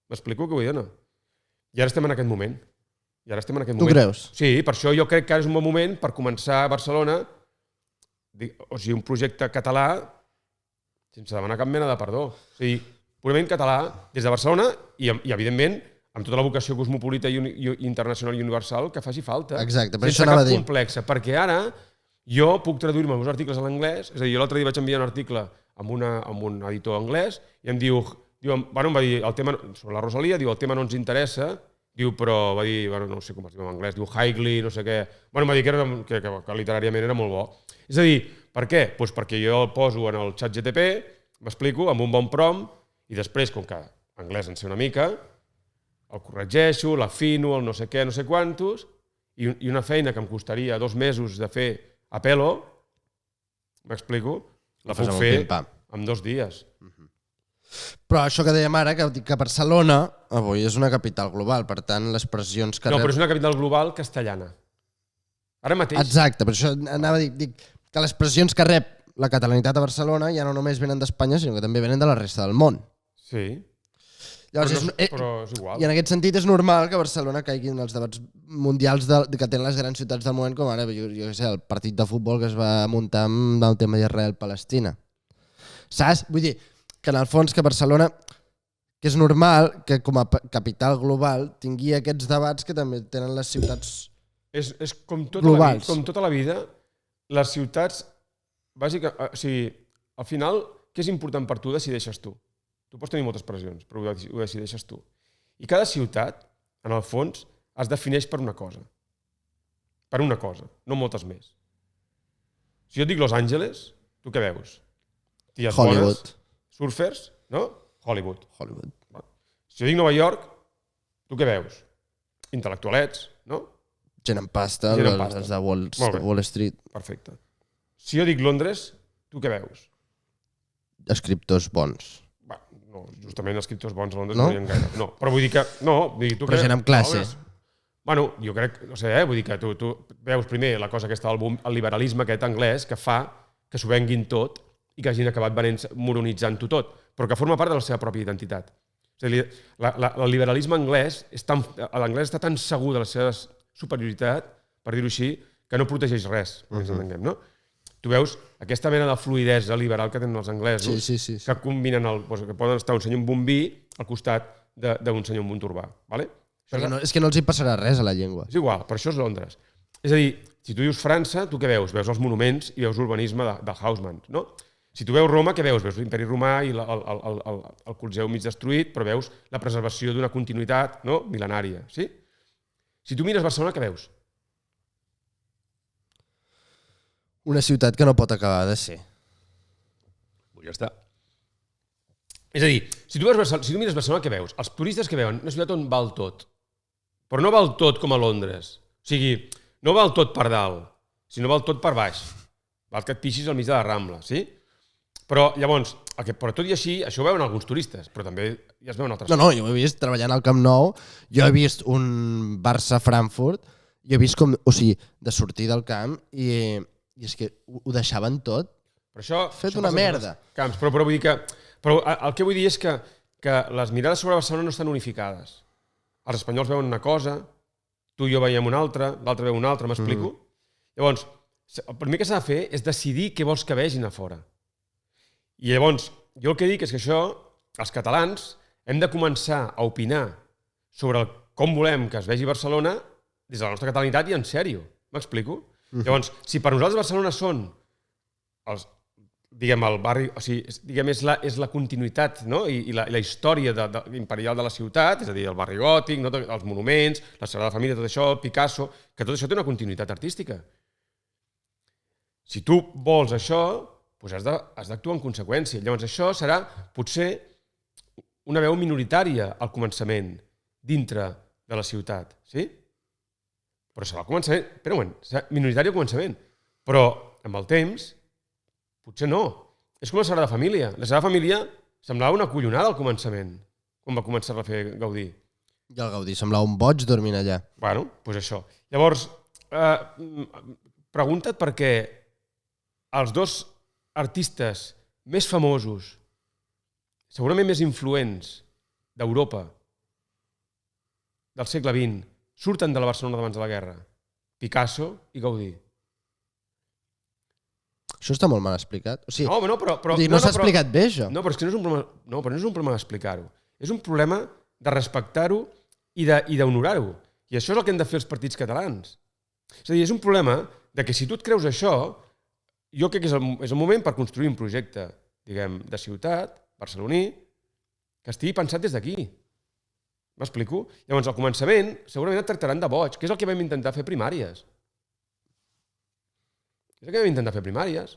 Speaker 2: M'explico què vull dir, no? I ara estem en aquest moment.
Speaker 1: Tu creus?
Speaker 2: Sí, per això jo crec que ara és un bon moment per començar a Barcelona, o sigui, un projecte català sense demanar cap mena de perdó. O sigui, purament català des de Barcelona i evidentment, amb tota la vocació cosmopolita i internacional i universal que faci falta.
Speaker 1: Exacte, per
Speaker 2: sense
Speaker 1: això anava a
Speaker 2: cap
Speaker 1: dir.
Speaker 2: complexa, perquè ara jo puc traduir-me els meus articles a l'anglès, és a dir, jo l'altre dia vaig enviar un article amb un editor anglès i em diu, bueno, em va dir, el tema, sobre la Rosalia, diu, el tema no ens interessa, diu, però va dir, bueno, no sé com es diu en anglès, diu Higley, no sé què, bueno, em va dir que literàriament era molt bo. És a dir, per què? Doncs perquè jo el poso en el xat GTP, m'explico, amb un bon prompt, i després, com que anglès en sé una mica, el corregeixo, l'afino, el no sé què, no sé quantos, i una feina que em costaria 2 mesos de fer a pelo, m'explico, la puc fer en 2 dies.
Speaker 1: Però això que dèiem ara, que Barcelona avui és una capital global, per tant, les pressions que
Speaker 2: No, però és una capital global castellana. Ara mateix.
Speaker 1: Exacte, per això anava a dir que les pressions que rep la catalanitat a Barcelona ja no només venen d'Espanya, sinó que també venen de la resta del món.
Speaker 2: Sí.
Speaker 1: Llavors,
Speaker 2: però és igual.
Speaker 1: I en aquest sentit és normal que Barcelona caigui en els debats mundials que tenen les grans ciutats del moment, com ara, jo què sé, el partit de futbol que es va muntar amb el tema d'Israel-Palestina. Saps? Vull dir que en el fons que Barcelona, que és normal que com a capital global tingui aquests debats que també tenen les ciutats
Speaker 2: és com tota
Speaker 1: globals.
Speaker 2: Com tota la vida, les ciutats, bàsicament, o sigui, al final, què és important per tu, decideixes tu. Tu pots tenir moltes pressions, però ho decideixes tu. I cada ciutat, en el fons, es defineix per una cosa. Per una cosa, no moltes més. Si jo et dic Los Angeles, tu què veus? Ties
Speaker 1: Hollywood.
Speaker 2: Bones, surfers, no? Hollywood.
Speaker 1: Hollywood.
Speaker 2: Si jo dic Nova York, tu què veus? Intel·lectualets, no?
Speaker 1: Gent amb pasta, els de Wall Street.
Speaker 2: Perfecte. Si jo dic Londres, tu què veus?
Speaker 1: Escriptors bons.
Speaker 2: No, justament escriptors bons a Londres no hi ha gaire. No, però vull dir que... No, vull dir, tu
Speaker 1: però gent amb classe.
Speaker 2: Bueno, jo crec, no sé, vull dir que tu veus primer la cosa aquesta, el liberalisme aquest anglès, que fa que s'ho venguin tot i que hagin acabat moronitzant-ho tot, però que forma part de la seva pròpia identitat. És a dir, el liberalisme anglès, l'anglès està tan segur de la seva superioritat, per dir-ho així, que no protegeix res, no? Tu veus aquesta mena de fluidesa liberal que tenen els anglesos,
Speaker 1: sí.
Speaker 2: que combinen, que poden estar un senyor amb un vi al costat d'un senyor amb un turbà. Vale?
Speaker 1: És que no els hi passarà res a la llengua.
Speaker 2: És igual, per això és Londres. És a dir, si tu dius França, tu què veus? Veus els monuments i veus l'urbanisme de Haussmann, no? Si tu veus Roma, què veus? Veus l'imperi romà i el Coliseu mig destruït, però veus la preservació d'una continuïtat mil·lenària. Sí? Si tu mires Barcelona, què veus?
Speaker 1: Una ciutat que no pot acabar de ser.
Speaker 2: Ja està. És a dir, si tu mires Barcelona, què veus? Els turistes que veuen una ciutat on val tot. Però no val tot com a Londres. O sigui, no val tot per dalt, sinó val tot per baix. Val que et pixis al mig de la Rambla, sí? Però, llavors, però tot i així, això ho veuen alguns turistes, però també ja es veuen altres.
Speaker 1: No, jo ho he vist treballant al Camp Nou, jo he vist un Barça-Frankfurt, jo he vist com, o sigui, de sortir del camp i és que ho deixaven tot.
Speaker 2: Per això,
Speaker 1: fet una merda.
Speaker 2: Camps, però vull dir que... Però el que vull dir és que les mirades sobre Barcelona no estan unificades. Els espanyols veuen una cosa, tu i jo veiem una altra, l'altre veu una altra, m'explico? Llavors, el primer que s'ha de fer és decidir què vols que vegin a fora. I llavors, jo el que dic és que això, els catalans, hem de començar a opinar sobre com volem que es vegi Barcelona des de la nostra catalanitat i en sèrio. M'explico? Llavors, si per nosaltres Barcelona són el barri, o sigui, és la continuïtat, no? I la història imperial de la ciutat, és a dir, el barri gòtic, no? Els monuments, la Sagrada Família, tot això, Picasso, que tot això té una continuïtat artística. Si tu vols això, doncs has d'actuar en conseqüència. Llavors això serà potser una veu minoritària al començament, dintre de la ciutat, sí? Però serà al començament, espera un moment, serà minoritari al començament, però amb el temps potser no. És com la Sagrada Família. La Sagrada Família semblava una collonada al començament, quan va començar a fer Gaudí.
Speaker 1: I el Gaudí semblava un boig dormint allà.
Speaker 2: Bueno, doncs això. Llavors, pregunta't per què els dos artistes més famosos, segurament més influents d'Europa del segle XX, surten de la Barcelona d'abans de la guerra. Picasso i Gaudí.
Speaker 1: Això està molt mal explicat. O sigui,
Speaker 2: no
Speaker 1: s'ha explicat bé, això.
Speaker 2: No, però és que no és un problema d'explicar-ho. És un problema de respectar-ho i d'honorar-ho. I això és el que hem de fer els partits catalans. És a dir, és un problema de que si tu et creus això, jo crec que és el moment per construir un projecte, diguem, de ciutat, barceloní, que estigui pensat des d'aquí. M'explico? Llavors, al començament, segurament et tractaran de boig, que és el que vam intentar fer primàries. És el que vam intentar fer primàries.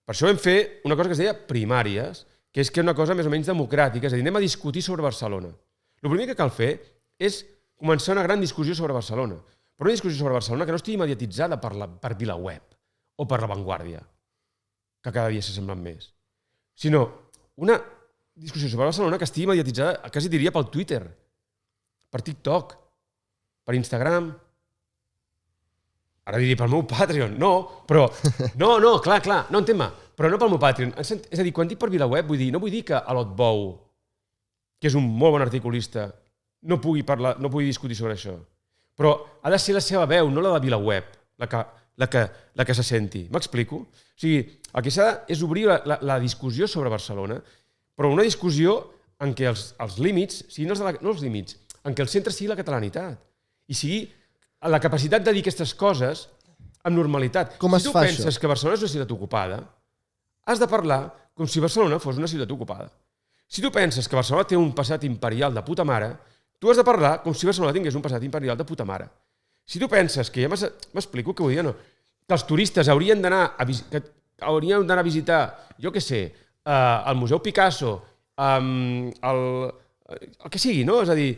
Speaker 2: Per això vam fer una cosa que es deia primàries, que és una cosa més o menys democràtica, és a dir, anem a discutir sobre Barcelona. El primer que cal fer és començar una gran discussió sobre Barcelona, però una discussió sobre Barcelona que no estigui mediatitzada per VilaWeb o per La Vanguardia, que cada dia s'assemblen més, sinó una discussió sobre Barcelona que estigui mediatitzada, quasi diria, pel Twitter, per TikTok, per Instagram. Ara diria pel meu Patreon. No, però... No, clar, no entén-me. Però no pel meu Patreon. És a dir, quan dic per VilaWeb, no vull dir que Alot Bou, que és un molt bon articulista, no pugui discutir sobre això. Però ha de ser la seva veu, no la de VilaWeb, la que se senti. M'explico? O sigui, el que s'ha és obrir la discussió sobre Barcelona, però una discussió en què els límits siguin no els límits, en què el centre sigui la catalanitat i sigui la capacitat de dir aquestes coses amb normalitat.
Speaker 1: Com es fa això?
Speaker 2: Si tu penses que Barcelona és una ciutat ocupada, has de parlar com si Barcelona fos una ciutat ocupada. Si tu penses que Barcelona té un passat imperial de puta mare, tu has de parlar com si Barcelona tingués un passat imperial de puta mare. Si tu penses que m'explico què vull dir, no? Que els turistes haurien d'anar a visitar, jo què sé, el Museu Picasso, el que sigui, no? És a dir,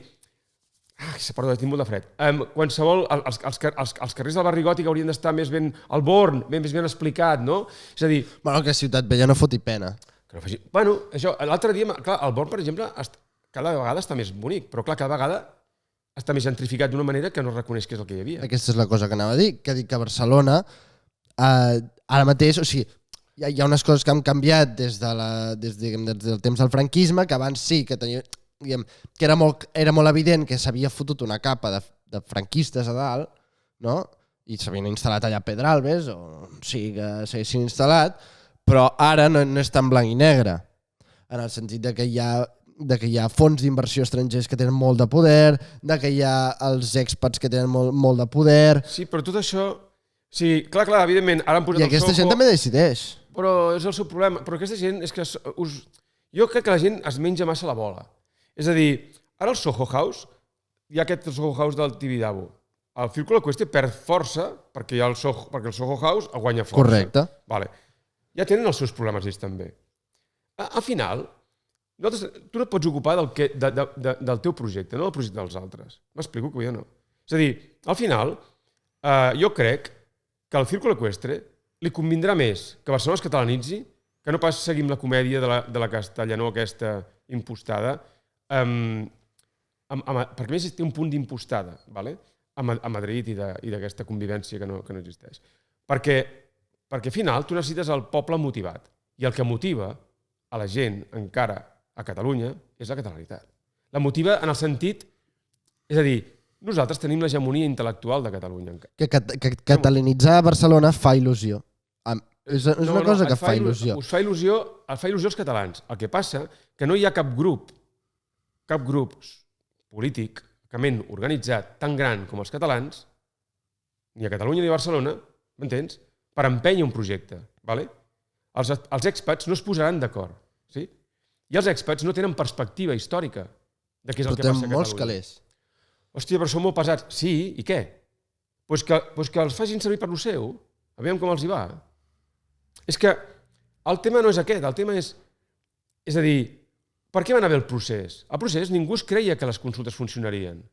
Speaker 2: perdó, tinc molt de fred. Qualsevol, els carrers del barri gòtic haurien d'estar més ben al Born, més ben explicat, no? És a dir...
Speaker 1: Bueno, que Ciutat Vella no foti pena.
Speaker 2: Bueno, això, l'altre dia, clar, el Born, per exemple, cada vegada està més bonic, però clar, cada vegada està més gentrificat d'una manera que no reconeix que és el que hi havia.
Speaker 1: Aquesta és la cosa que anava a dir, que dic que Barcelona, ara mateix, o sigui, hi ha unes coses que han canviat des del temps del franquisme, que abans sí que tenia... que era molt evident que s'havia fotut una capa de franquistes a dalt, no? I s'havien instal·lat allà Pedralbes, o sigui que s'haguessin instal·lat, però ara no és tan blanc i negre, en el sentit de que hi ha fons d'inversió estrangers que tenen molt de poder, de que hi ha els expats que tenen molt de poder...
Speaker 2: Sí, però tot això... Sí, clar, evidentment, ara han posat el Soho...
Speaker 1: I aquesta gent també decideix.
Speaker 2: Però és el seu problema. Però aquesta gent és que... Jo crec que la gent es menja massa la bola. És a dir, ara el Soho House, hi ha aquest Soho House del Tibidabo. El Círculo Ecuestre perd força perquè el Soho House guanya força.
Speaker 1: Correcte.
Speaker 2: Vale. Ja tenen els seus problemes ells també. Al final, tu no et pots ocupar del teu projecte, no del projecte dels altres. M'explico que jo no. És a dir, al final, jo crec que al Círculo Ecuestre li convindrà més que Barcelona es catalanitzi que no pas seguim la comèdia de la castellanor aquesta impostada, perquè a més té un punt d'impostada, ¿vale? A Madrid i d'aquesta convivència que no existeix. Perquè al final tu necessites el poble motivat i el que motiva a la gent encara a Catalunya és la catalanitat. La motiva en el sentit, és a dir, nosaltres tenim l'hegemonia intel·lectual de Catalunya.
Speaker 1: Que catalanitzar Barcelona fa il·lusió. És una cosa que fa il·lusió.
Speaker 2: Us fa il·lusió als catalans. El que passa que no hi ha cap grup polític organitzat tan gran com els catalans, ni a Catalunya ni a Barcelona, m'entens? Per empènyer un projecte. Vale? Els expats no es posaran d'acord. Sí? I els expats no tenen perspectiva històrica de què és el que passa a Catalunya.
Speaker 1: Però tenen molts calés.
Speaker 2: Hòstia, però són molt pesats. Sí, i què? Pues que els facin servir per lo seu. Aviam com els hi va. És que el tema no és aquest, el tema és... És a dir, per què va anar bé el procés? El procés ningú es creia que les consultes funcionarien.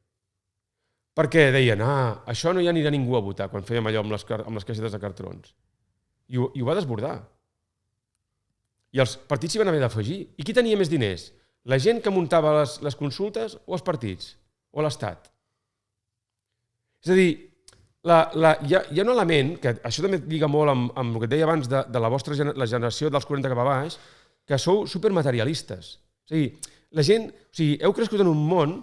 Speaker 2: Perquè deien, això no hi anirà ningú a votar quan fèiem allò amb les caixetes de cartrons. I ho va desbordar. I els partits s'hi van haver d'afegir. I qui tenia més diners? La gent que muntava les consultes o els partits? O l'Estat? És a dir, hi ha un element, que això també lliga molt amb el que et deia abans de la generació dels 40 cap a baix, que sou supermaterialistes. És a dir, la gent, heu crescut en un món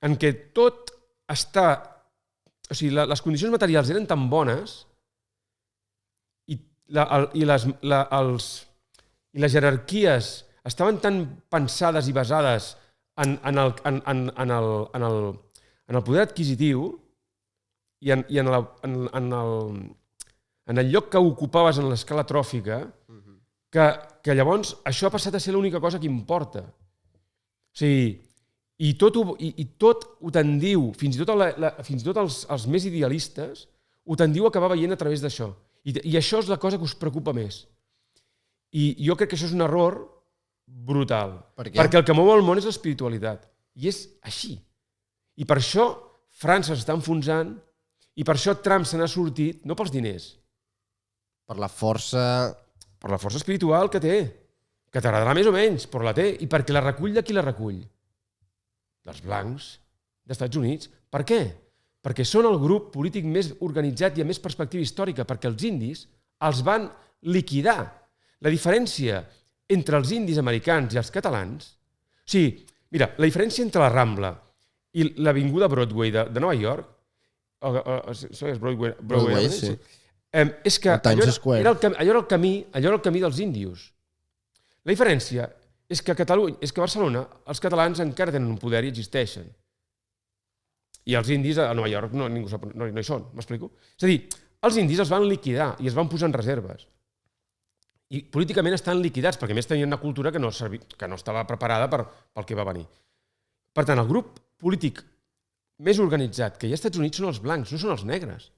Speaker 2: en què tot està... O sigui, les condicions materials eren tan bones i les jerarquies estaven tan pensades i basades en el poder adquisitiu i en el lloc que ocupaves en l'escala tròfica, que llavors això ha passat a ser l'única cosa que importa. O sigui, i tot ho tendiu, fins i tot els més idealistes, ho tendiu a acabar veient a través d'això. I això és la cosa que us preocupa més. I jo crec que això és un error brutal.
Speaker 1: Per què?
Speaker 2: Perquè el que mou el món és l'espiritualitat. I és així. I per això França s'està enfonsant i per això Trump se n'ha sortit, no pels diners.
Speaker 1: Per la força...
Speaker 2: Per la força espiritual que té. Que t'agradarà més o menys, però la té. I perquè la recull de qui la recull? Dels blancs d'Estats Units. Per què? Perquè són el grup polític més organitzat i amb més perspectiva històrica, perquè els indis els van liquidar. La diferència entre els indis americans i els catalans... O sigui, mira, la diferència entre la Rambla i l'avinguda Broadway de Nova York, això és Broadway, sí. És que allò era el camí dels índios. La diferència és que a Barcelona els catalans encara tenen un poder i existeixen. I els indis a Nova York no hi són, m'explico? És a dir, els indis els van liquidar i es van posar en reserves. I políticament estan liquidats, perquè a més tenien una cultura que no estava preparada pel que va venir. Per tant, el grup polític més organitzat que hi ha als Estats Units són els blancs, no són els negres.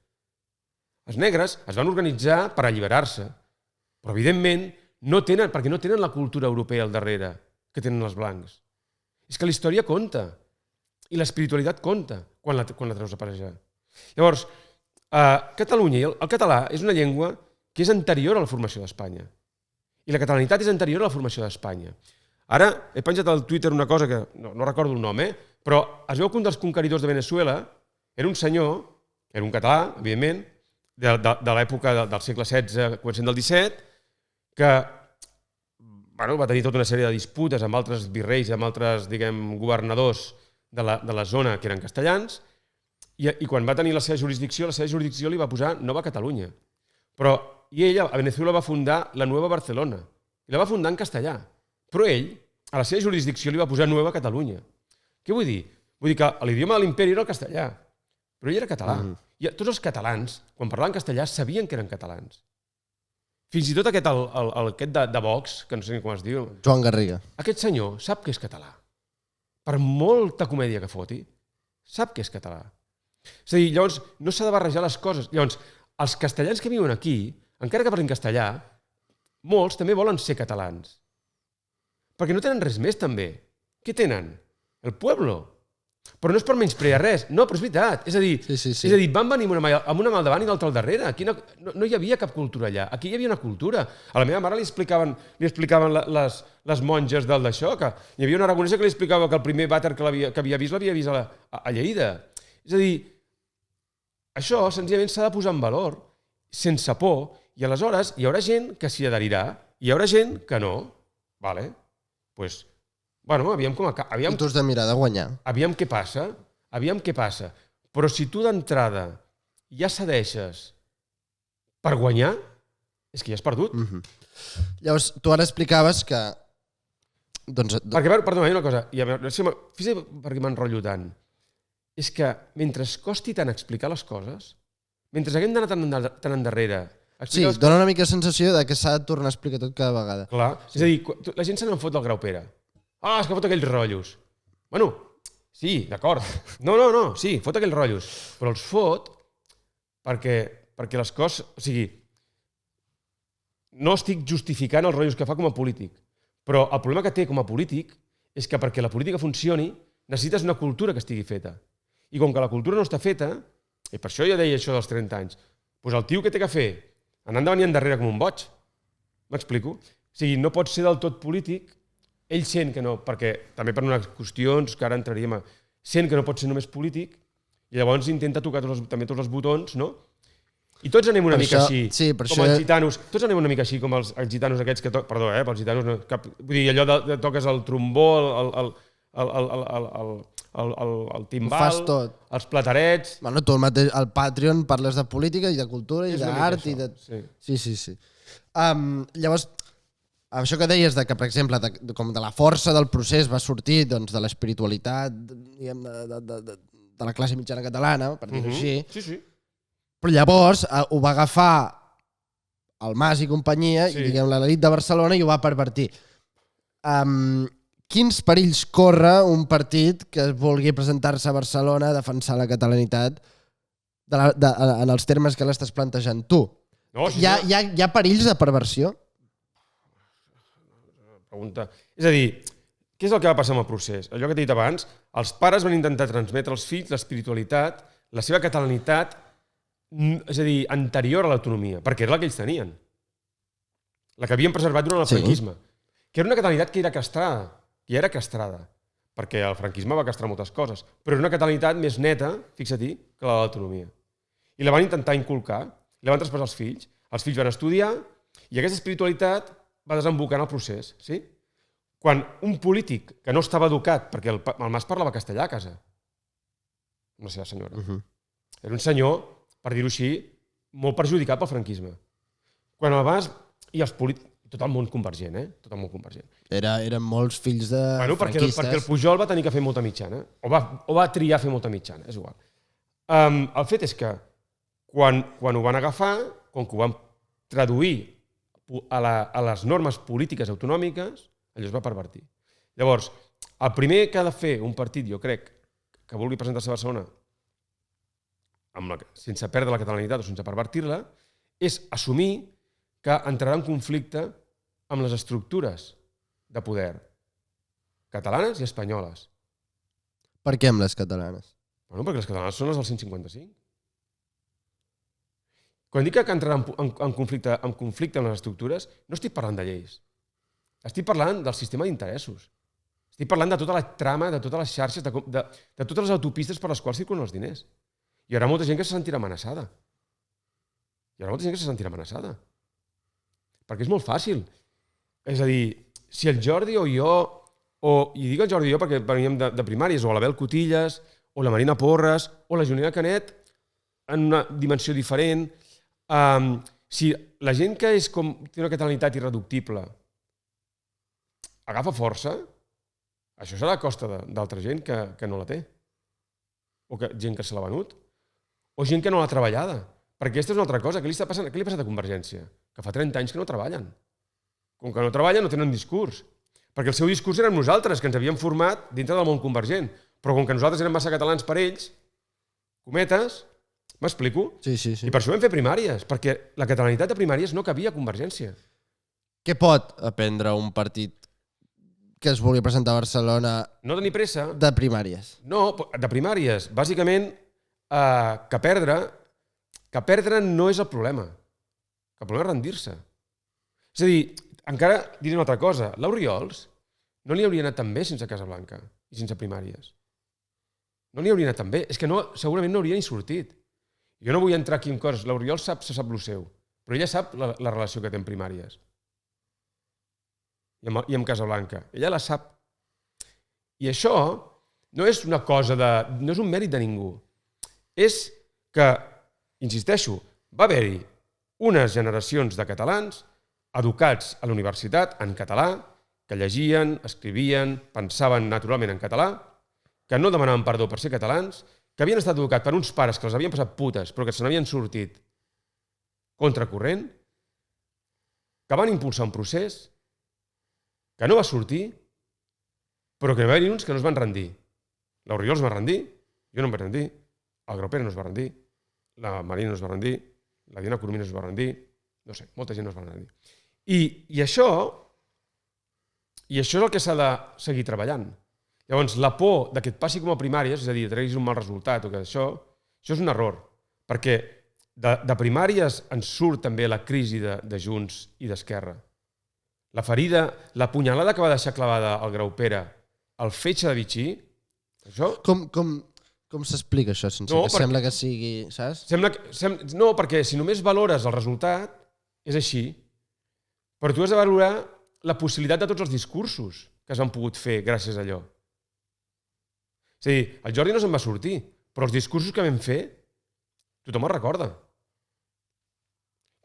Speaker 2: Els negres es van organitzar per alliberar-se, però evidentment perquè no tenen la cultura europea al darrere que tenen els blancs. És que la història compta i l'espiritualitat compta quan la treus a parejar. Llavors, a Catalunya el català és una llengua que és anterior a la formació d'Espanya. I la catalanitat és anterior a la formació d'Espanya. Ara he penjat al Twitter una cosa que no recordo el nom, però es veu que un dels conqueridors de Venezuela era un senyor, era un català, evidentment, de l'època del segle XVI, començant del XVII, que va tenir tota una sèrie de disputes amb altres virreis, amb altres, governadors de la zona que eren castellans, i quan va tenir la seva jurisdicció li va posar Nova Catalunya. I ell, a Venezuela, va fundar la Nueva Barcelona, i la va fundar en castellà. Però ell, a la seva jurisdicció, li va posar Nueva Catalunya. Què vull dir? Vull dir que l'idioma de l'imperi era el castellà, però ell era català. I tots els catalans, quan parlaven castellà, sabien que eren catalans. Fins i tot aquest de Vox, que no sé com es diu...
Speaker 1: Joan Garriga.
Speaker 2: Aquest senyor sap que és català. Per molta comèdia que foti, sap que és català. És a dir, llavors, no s'ha de barrejar les coses. Llavors, els castellans que viuen aquí, encara que parlin castellà, molts també volen ser catalans. Perquè no tenen res més, també. Què tenen? El pueblo. Però no és per menysprear res. No, però és veritat. És a dir, van venir amb una mà al davant i l'altra al darrere. Aquí no hi havia cap cultura allà. Aquí hi havia una cultura. A la meva mare li explicaven les monges d'això, que hi havia una aragonesa que li explicava que el primer vàter que havia vist a Lleida. És a dir, això senzillament s'ha de posar en valor, sense por, i aleshores hi haurà gent que s'hi adherirà, i hi haurà gent que no. Vale? Doncs, aviam com acaba.
Speaker 1: I tu has de mirar de guanyar.
Speaker 2: Aviam què passa. Però si tu d'entrada ja cedeixes per guanyar, és que ja has perdut.
Speaker 1: Llavors, tu ara explicaves que...
Speaker 2: Perquè, perdona, hi ha una cosa, fixa't perquè m'enrotllo tant. és que mentre es costi tant explicar les coses, mentre haguem d'anar tan endarrere...
Speaker 1: Sí, dona una mica sensació de que s'ha de tornar a explicar tot cada vegada.
Speaker 2: Clar, és a dir, la gent se n'en fot del Grau Pere. És que fot aquells rotllos. Bueno, sí, d'acord. No, sí, fot aquells rotllos. Però els fot perquè les coses... O sigui, no estic justificant els rotllos que fa com a polític, però el problema que té com a polític és que perquè la política funcioni necessites una cultura que estigui feta. I com que la cultura no està feta, i per això jo deia això dels 30 anys, doncs el tio que té que fer? Anar endavant i endarrere com un boig. M'explico? O sigui, no pot ser del tot polític, ell sent que no, perquè també per unes qüestions que ara entraríem a... Sent que no pot ser només polític, i llavors intenta tocar també tots els botons, no? I tots anem una mica així, com els gitanos. Tots anem una mica així, com els gitanos aquests que... Perdó, pels gitanos... Vull dir, allò de toques el trombó, el timbal, els platerets...
Speaker 1: Bueno, tu al Patreon parles de política i de cultura i d'art i de... Sí. Llavors, això que deies de que, per exemple, com de la força del procés va sortir doncs, de l'espiritualitat de la classe mitjana catalana, per dir-ho així,
Speaker 2: sí.
Speaker 1: Però llavors ho va agafar el Mas i companyia i diguem l'elit de Barcelona i ho va pervertir. Quins perills corre un partit que vulgui presentar-se a Barcelona a defensar la catalanitat en els termes que l'estàs plantejant tu? Hi ha perills de perversió?
Speaker 2: Pregunta. És a dir, què és el que va passar amb el procés? Allò que t'he dit abans, els pares van intentar transmetre als fills l'espiritualitat, la seva catalanitat, és a dir, anterior a l'autonomia, perquè era la que ells tenien. La que havien preservat durant el franquisme. Que era una catalanitat que era castrada, perquè el franquisme va castrar moltes coses, però era una catalanitat més neta, fixa-t'hi, que la de l'autonomia. I la van intentar inculcar, la van traspassar als fills van estudiar, i aquesta espiritualitat va desembocar en el procés, sí? Quan un polític que no estava educat, perquè el Mas parlava castellà a casa, amb la seva senyora, era un senyor, per dir-ho així, molt perjudicat pel franquisme. Quan el Mas i els polítics... Tot el món convergent, Tot el món convergent.
Speaker 1: Eren molts fills de franquistes. Perquè
Speaker 2: el Pujol va tenir que fer molta mitjana, o va triar fer molta mitjana, és igual. El fet és que quan ho van agafar, com que ho van traduir a les normes polítiques autonòmiques, allò es va pervertir. Llavors, el primer que ha de fer un partit, jo crec, que vulgui presentar-se a Barcelona sense perdre la catalanitat o sense pervertir-la, és assumir que entrarà en conflicte amb les estructures de poder catalanes i espanyoles.
Speaker 1: Per què amb les catalanes?
Speaker 2: Bueno, perquè les catalanes són les del 155. Quan dic que entrarà en conflicte amb les estructures, no estic parlant de lleis. Estic parlant del sistema d'interessos. Estic parlant de tota la trama, de totes les xarxes, de totes les autopistes per les quals circulen els diners. Hi haurà molta gent que se sentirà amenaçada. Perquè és molt fàcil. És a dir, si el Jordi o jo, i dic el Jordi i jo perquè veníem de primàries, o l'Abel Cotillas, o la Marina Porres, o la Juliana Canet, en una dimensió diferent, si la gent que té una catalanitat irreductible agafa força, això serà a costa d'altra gent que no la té. O gent que se l'ha venut. O gent que no l'ha treballada. Perquè aquesta és una altra cosa. Què li ha passat a Convergència? Que fa 30 anys que no treballen. Com que no treballen, no tenen discurs. Perquè el seu discurs érem nosaltres, que ens havíem format dintre del món convergent. Però com que nosaltres érem massa catalans per ells, cometes, m'explico?
Speaker 1: Sí.
Speaker 2: I per això vam fer primàries, perquè la catalanitat de primàries no cabia a Convergència.
Speaker 1: Què pot aprendre un partit que es vulgui presentar a Barcelona
Speaker 2: no tenir pressa
Speaker 1: de primàries?
Speaker 2: No, de primàries. Bàsicament, que perdre no és el problema. Que el problema és rendir-se. És a dir, encara diré una altra cosa. L'Oriols no li hauria anat tan bé sense Casablanca i sense primàries. No li hauria anat tan bé. És que segurament no hauria ni sortit. Jo no vull entrar aquí en coses. L'Oriol se sap el seu, però ella sap la relació que té amb primàries. I amb Casablanca. Ella la sap. I això no és una cosa no és un mèrit de ningú. És que, insisteixo, va haver-hi unes generacions de catalans educats a la universitat en català, que llegien, escrivien, pensaven naturalment en català, que no demanaven perdó per ser catalans que havien estat educats per uns pares que els havien passat putes, però que se n'havien sortit contracorrent, que van impulsar un procés que no va sortir, però que va haver-hi uns que no es van rendir. L'Oriol es va rendir, jo no em vaig rendir, el Graupera no es va rendir, la Marina no es va rendir, la Diana Coromina no es va rendir, no sé, molta gent no es va rendir. I això és el que s'ha de seguir treballant. Llavors, la por que et passi com a primàries, és a dir, que treguis un mal resultat o que això és un error, perquè de primàries ens surt també la crisi de Junts i d'Esquerra. La ferida, la punyalada que va deixar clavada el Graupera, el fetge de Vichy, això...
Speaker 1: Com s'explica això, sense que sembla que sigui, saps?
Speaker 2: No, perquè si només valores el resultat, és així. Però tu has de valorar la possibilitat de tots els discursos que s'han pogut fer gràcies a allò. És a dir, el Jordi no se'n va sortir, però els discursos que vam fer, tothom els recorda.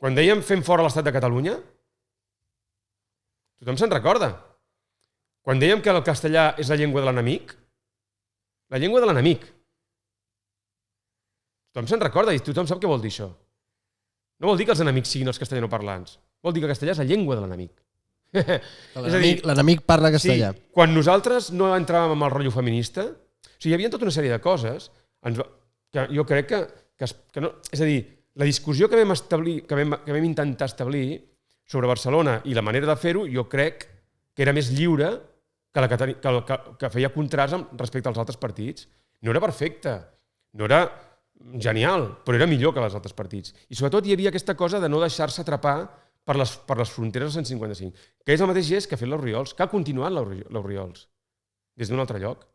Speaker 2: Quan dèiem fem fora l'estat de Catalunya, tothom se'n recorda. Quan dèiem que el castellà és la llengua de l'enemic, la llengua de l'enemic. Tothom se'n recorda i tothom sap què vol dir això. No vol dir que els enemics siguin els castellanoparlants. Vol dir que el castellà és la llengua de l'enemic.
Speaker 1: L'enemic parla castellà.
Speaker 2: Sí, quan nosaltres no entràvem amb el rotllo feminista, o sigui, hi havia tota una sèrie de coses que jo crec que no... És a dir, la discussió que vam intentar establir sobre Barcelona i la manera de fer-ho, jo crec que era més lliure que feia contrast respecte als altres partits. No era perfecte, no era genial, però era millor que els altres partits. I sobretot hi havia aquesta cosa de no deixar-se atrapar per les fronteres del 155, que és el mateix gest que ha fet l'Orriols, que ha continuat l'Orriols, des d'un altre lloc.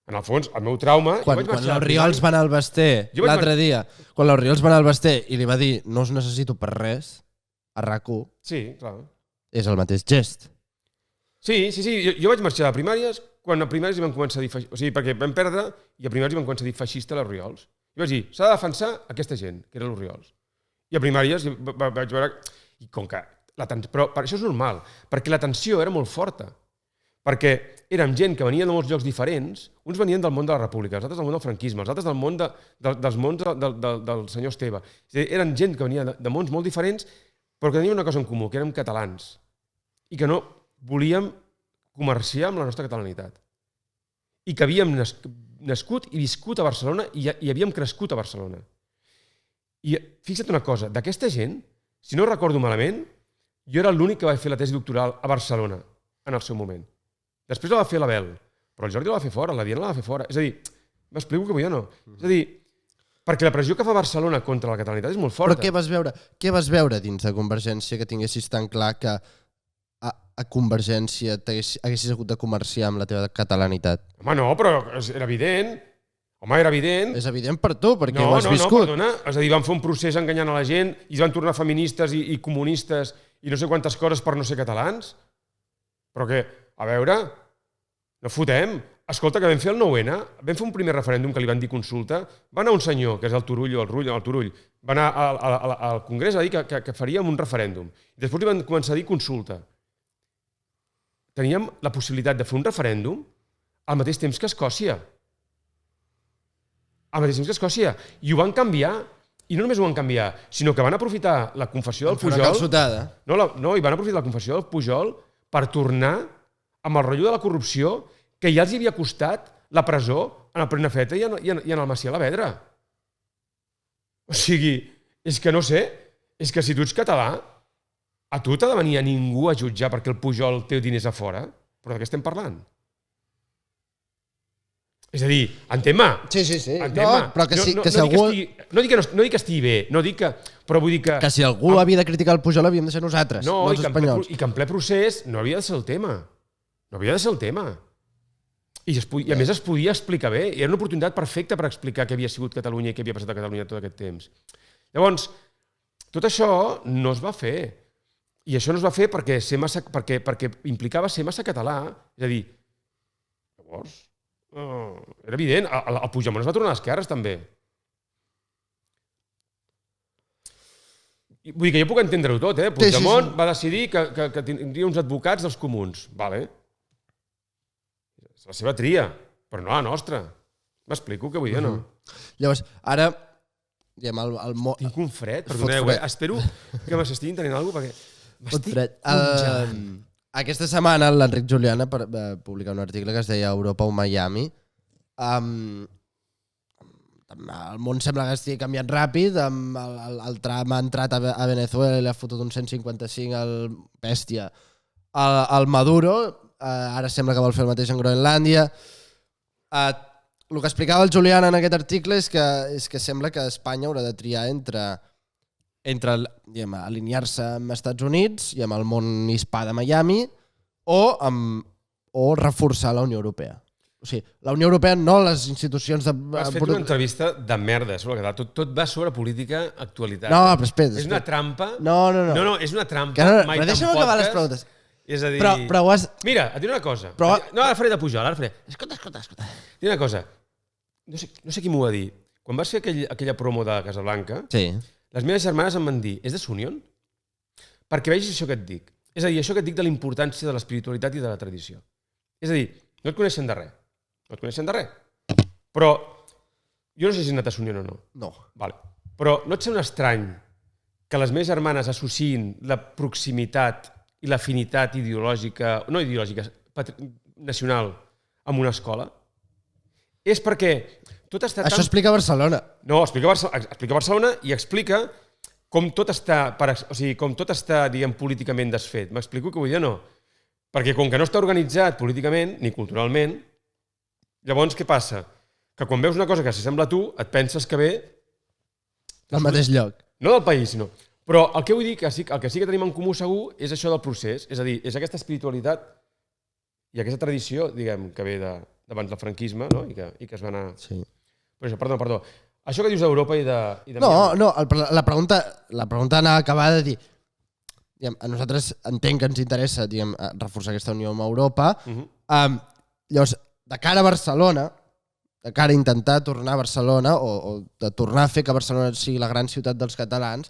Speaker 2: En el fons, el meu trauma...
Speaker 1: Quan l'Orriols va anar al Basté, l'altre dia, quan l'Orriols va anar al Basté i li va dir no us necessito per res, a RAC1,
Speaker 2: sí, clar.
Speaker 1: És el mateix gest.
Speaker 2: Sí, jo vaig marxar a primàries quan a primàries hi van començar a dir... O sigui, perquè vam perdre i a primàries hi van començar a dir feixista a l'Orriols. I vaig dir, s'ha de defensar aquesta gent, que era l'Orriols. I a primàries vaig veure... I com que... Però això és normal, perquè la tensió era molt forta. Perquè érem gent que venia de molts llocs diferents, uns venien del món de la República, els altres del món del franquisme, els altres del món dels mons del senyor Esteve. Eren gent que venia de mons molt diferents, però que tenien una cosa en comú, que érem catalans. I que no volíem comerciar amb la nostra catalanitat. I que havíem nascut i viscut a Barcelona i havíem crescut a Barcelona. I fixa't una cosa, d'aquesta gent, si no recordo malament, jo era l'únic que va fer la tesi doctoral a Barcelona en el seu moment. Després la va fer l'Abel, però el Jordi la va fer fora, la Diana la va fer fora. És a dir, m'explico que vull o no? És a dir, perquè la pressió que fa Barcelona contra la catalanitat és molt forta.
Speaker 1: Però què vas veure dins de Convergència que tinguessis tan clar que a Convergència haguessis hagut de comerciar amb la teva catalanitat?
Speaker 2: Home, no, però era evident. Home, era evident.
Speaker 1: És evident per tu, perquè ho has viscut.
Speaker 2: No, perdona. És a dir, van fer un procés enganyant a la gent i es van tornar feministes i comunistes i no sé quantes coses per no ser catalans. Però que, a veure, no fotem. Escolta, que vam fer el 9-N, vam fer un primer referèndum que li van dir consulta, va anar un senyor, que és el Turull, va anar al Congrés a dir que faríem un referèndum. I després li van començar a dir consulta. Teníem la possibilitat de fer un referèndum al mateix temps que Escòcia. Al mateix temps que Escòcia. I ho van canviar. I no només ho van canviar, sinó que van aprofitar la confessió del Pujol...
Speaker 1: Una calçotada.
Speaker 2: No, i van aprofitar la confessió del Pujol per tornar amb el rotllo de la corrupció que ja els havia costat la presó en el Prenafeta i en el Macià la Vedra. O sigui, és que no sé, és que si tu ets català, a tu t'ha de venir a ningú a jutjar perquè el Pujol té diners a fora? Però de què estem parlant? És a dir, entén-me.
Speaker 1: Sí. No, però que si algú...
Speaker 2: No dic que estigui bé, no dic que... Però vull dir que...
Speaker 1: Que si algú havia de criticar el Pujol havíem de ser nosaltres, no els espanyols.
Speaker 2: I que en ple procés no havia de ser el tema. No havia de ser el tema. I a més es podia explicar bé. I era una oportunitat perfecta per explicar què havia sigut Catalunya i què havia passat a Catalunya tot aquest temps. Llavors, tot això no es va fer. I això no es va fer perquè implicava ser massa català. És a dir, llavors... era evident, el Puigdemont es va tornar a l'esquerres també. Vull dir que jo puc entendre-ho tot, Puigdemont va decidir que tindria uns advocats dels comuns. Vale. És la seva tria, però no la nostra. M'explico què vull dir o no?
Speaker 1: Llavors, ara, diguem,
Speaker 2: Tinc un fred, perdoneu, espero que m'estigui entenent alguna cosa, perquè m'estic congelant.
Speaker 1: Aquesta setmana l'Enric Juliana va publicar un article que es deia Europa o Miami. El món sembla que estigui canviant ràpid, el Trump ha entrat a Venezuela i li ha fotut un 155 al bèstia al Maduro, ara sembla que vol fer el mateix en Groenlàndia. El que explicava el Julián en aquest article és que sembla que Espanya haurà de triar entre alinear-se amb els Estats Units i amb el món hispà de Miami o reforçar la Unió Europea. O sigui, la Unió Europea, no les institucions de...
Speaker 2: Has fet una entrevista de merda, tot va sobre política actualitat.
Speaker 1: No, però espera.
Speaker 2: És una trampa?
Speaker 1: No.
Speaker 2: No, és una trampa.
Speaker 1: Però deixa'm acabar les preguntes.
Speaker 2: És a dir...
Speaker 1: Però ho has...
Speaker 2: Mira, et diré una cosa. No, ara faré de Pujol, ara faré... Escolta. Diré una cosa. No sé qui m'ho va dir. Quan vas fer aquella promo de Casablanca,
Speaker 1: sí.
Speaker 2: Les meves germanes em van dir, és de Sunion? Perquè vegis això que et dic. És a dir, això que et dic de la importància de l'espiritualitat i de la tradició. És a dir, no et coneixen de res. Però jo no sé si has anat a Sunion o no.
Speaker 1: No.
Speaker 2: Vale. Però no et sembla estrany que les meves germanes associïn la proximitat i l'afinitat ideològica, no ideològica, nacional, amb una escola? És perquè tot està
Speaker 1: Això explica Barcelona.
Speaker 2: No, explica Barcelona i explica com tot està, diguem, políticament desfet. M'explico què vull dir o no? Perquè com que no està organitzat políticament ni culturalment, llavors què passa? Que quan veus una cosa que s'assembla a tu, et penses que ve...
Speaker 1: Del mateix lloc.
Speaker 2: No del país, sinó... Però el que vull dir, el que sí que tenim en comú segur, és això del procés. És a dir, és aquesta espiritualitat i aquesta tradició, diguem, que ve d'abans del franquisme, no? I que es va anar...
Speaker 1: Sí.
Speaker 2: Però això, perdó. Això que dius d'Europa i de...
Speaker 1: No, la pregunta anava a acabar de dir... Diguem, a nosaltres entenc que ens interessa reforçar aquesta unió amb Europa. Llavors, de cara a Barcelona, de cara a intentar tornar a Barcelona o de tornar a fer que Barcelona sigui la gran ciutat dels catalans,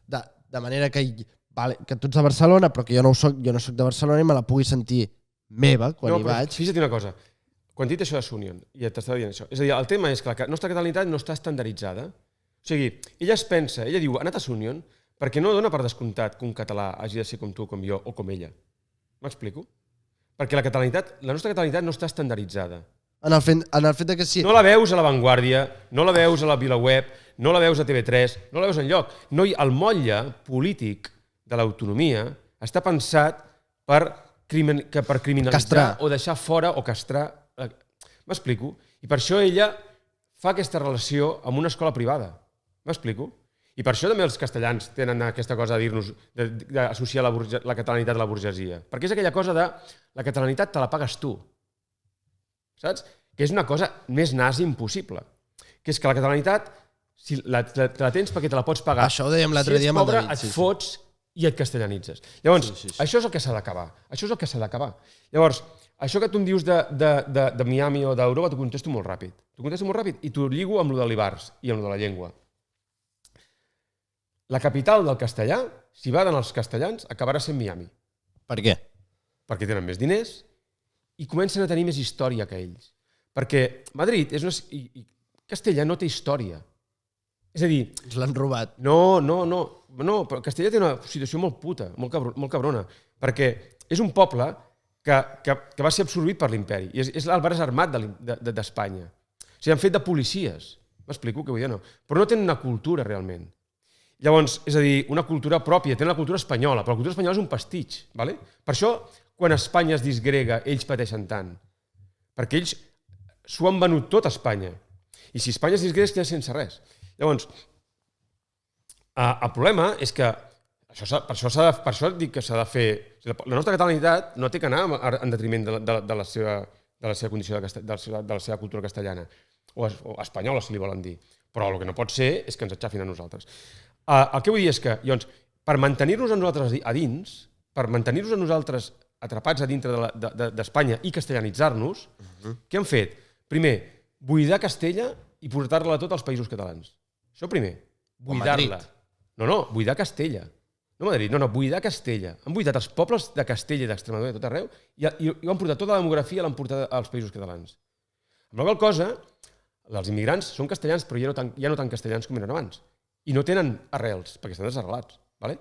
Speaker 1: de manera que tu ets de Barcelona però que jo no soc de Barcelona i me la pugui sentir meva quan hi vaig.
Speaker 2: Fixa't una cosa. Quan he dit això de Sunion, i t'estava dient això, és a dir, el tema és que la nostra catalanitat no està estandarditzada. O sigui, ella diu, ha anat a Sunion perquè no dona per descomptat que un català hagi de ser com tu, com jo o com ella. M'explico? Perquè la nostra catalanitat no està estandarditzada.
Speaker 1: En el fet que sí.
Speaker 2: No la veus a La Vanguardia, no la veus a la VilaWeb, no la veus a TV3, no la veus enlloc. El motlle polític de l'autonomia està pensat per criminalitzar
Speaker 1: castrar.
Speaker 2: O deixar fora o castrar. M'explico? I per això ella fa aquesta relació amb una escola privada. M'explico? I per això també els castellans tenen aquesta cosa de dir-nos, d'associar la catalanitat a la burgesia. Perquè és aquella cosa de la catalanitat te la pagues tu. Saps? Que és una cosa més nazi impossible. Que és que la catalanitat, si te la tens perquè te la pots pagar.
Speaker 1: Això ho dèiem l'altre dia amb el David.
Speaker 2: Si ets pobre, et fots i et castellanitzes. Llavors, això és el que s'ha d'acabar. Llavors, això que tu em dius de Miami o d'Europa, t'ho contesto molt ràpid. I t'ho lligo amb lo de l'Ibars i amb lo de la llengua. La capital del castellà, si va els castellans, acabarà sent Miami.
Speaker 1: Per què?
Speaker 2: Perquè tenen més diners i comencen a tenir més història que ells. Perquè Madrid i Castella no té història. És a dir...
Speaker 1: Ens l'han robat.
Speaker 2: No, però Castella té una situació molt puta, molt cabrona, perquè és un poble que va ser absorbit per l'imperi. És el braç armat d'Espanya. O sigui, han fet de policies. M'explico què vull dir, no? Però no tenen una cultura, realment. Llavors, és a dir, una cultura pròpia, tenen la cultura espanyola, però la cultura espanyola és un pastitx. ¿vale? Per això, quan Espanya es disgrega, ells pateixen tant. Perquè ells s'ho han venut tot a Espanya. I si Espanya es disgrega, es queda sense res. Llavors, el problema és que per això dic que s'ha de fer... La nostra catalanitat no té que anar en detriment de la seva condició, de la seva cultura castellana, o espanyola, si li volen dir. Però el que no pot ser és que ens aixafin a nosaltres. El que vull dir és que, llavors, per mantenir-nos a nosaltres a dins, per mantenir-nos a nosaltres atrapats a dintre d'Espanya i castellanitzar-nos, què han fet? Primer, buidar Castella i portar-la a tots els països catalans. Això primer, buidar-la. No, buidar Castella. No Madrid, buidar Castella. Han buidat els pobles de Castella i d'Extremadura de tot arreu i ho han portat, tota la demografia l'han portat als països catalans. Amb la qual cosa, els immigrants són castellans, però ja no tan castellans com eren abans. I no tenen arrels, perquè estan desarrelats. Vale?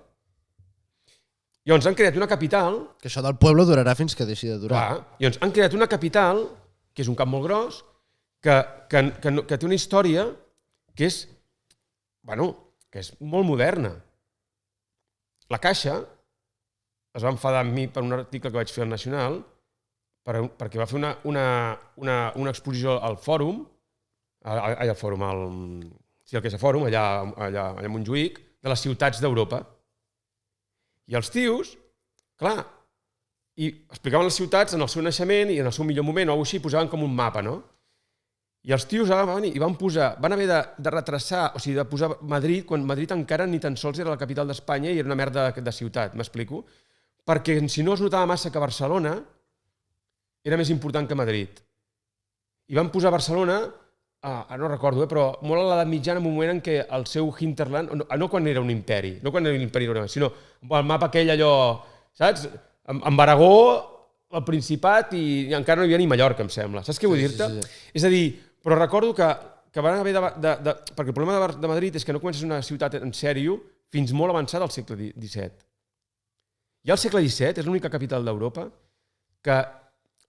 Speaker 2: Llavors han creat una capital...
Speaker 1: Que això del poble durarà fins que deixi de durar.
Speaker 2: Clar, llavors han creat una capital, que és un camp molt gros, que té una història que és, que és molt moderna. La Caixa es va enfadar amb mi per un article que vaig fer al Nacional perquè va fer una exposició al Fòrum, al CaixaFòrum, allà a Montjuïc, de les ciutats d'Europa. I els tios, clar, i explicaven les ciutats en el seu naixement i en el seu millor moment, o alguna cosa així, posaven com un mapa, no? I els tios van haver de retrasar, o sigui, de posar Madrid, quan Madrid encara ni tan sols era la capital d'Espanya i era una merda de ciutat, m'explico? Perquè si no es notava massa que Barcelona era més important que Madrid. I van posar Barcelona, no recordo, però molt a l'edat mitjana, en un moment en què el seu hinterland, no quan era un imperi, no quan era un imperi, sinó el mapa aquell allò, saps? Amb Aragó, el Principat i encara no hi havia ni Mallorca, em sembla. Saps què vull dir-te? Sí. És a dir, però recordo que van haver perquè el problema de Madrid és que no comença una ciutat en sèrio fins molt avançada al segle XVII. I al segle XVII és l'única capital d'Europa que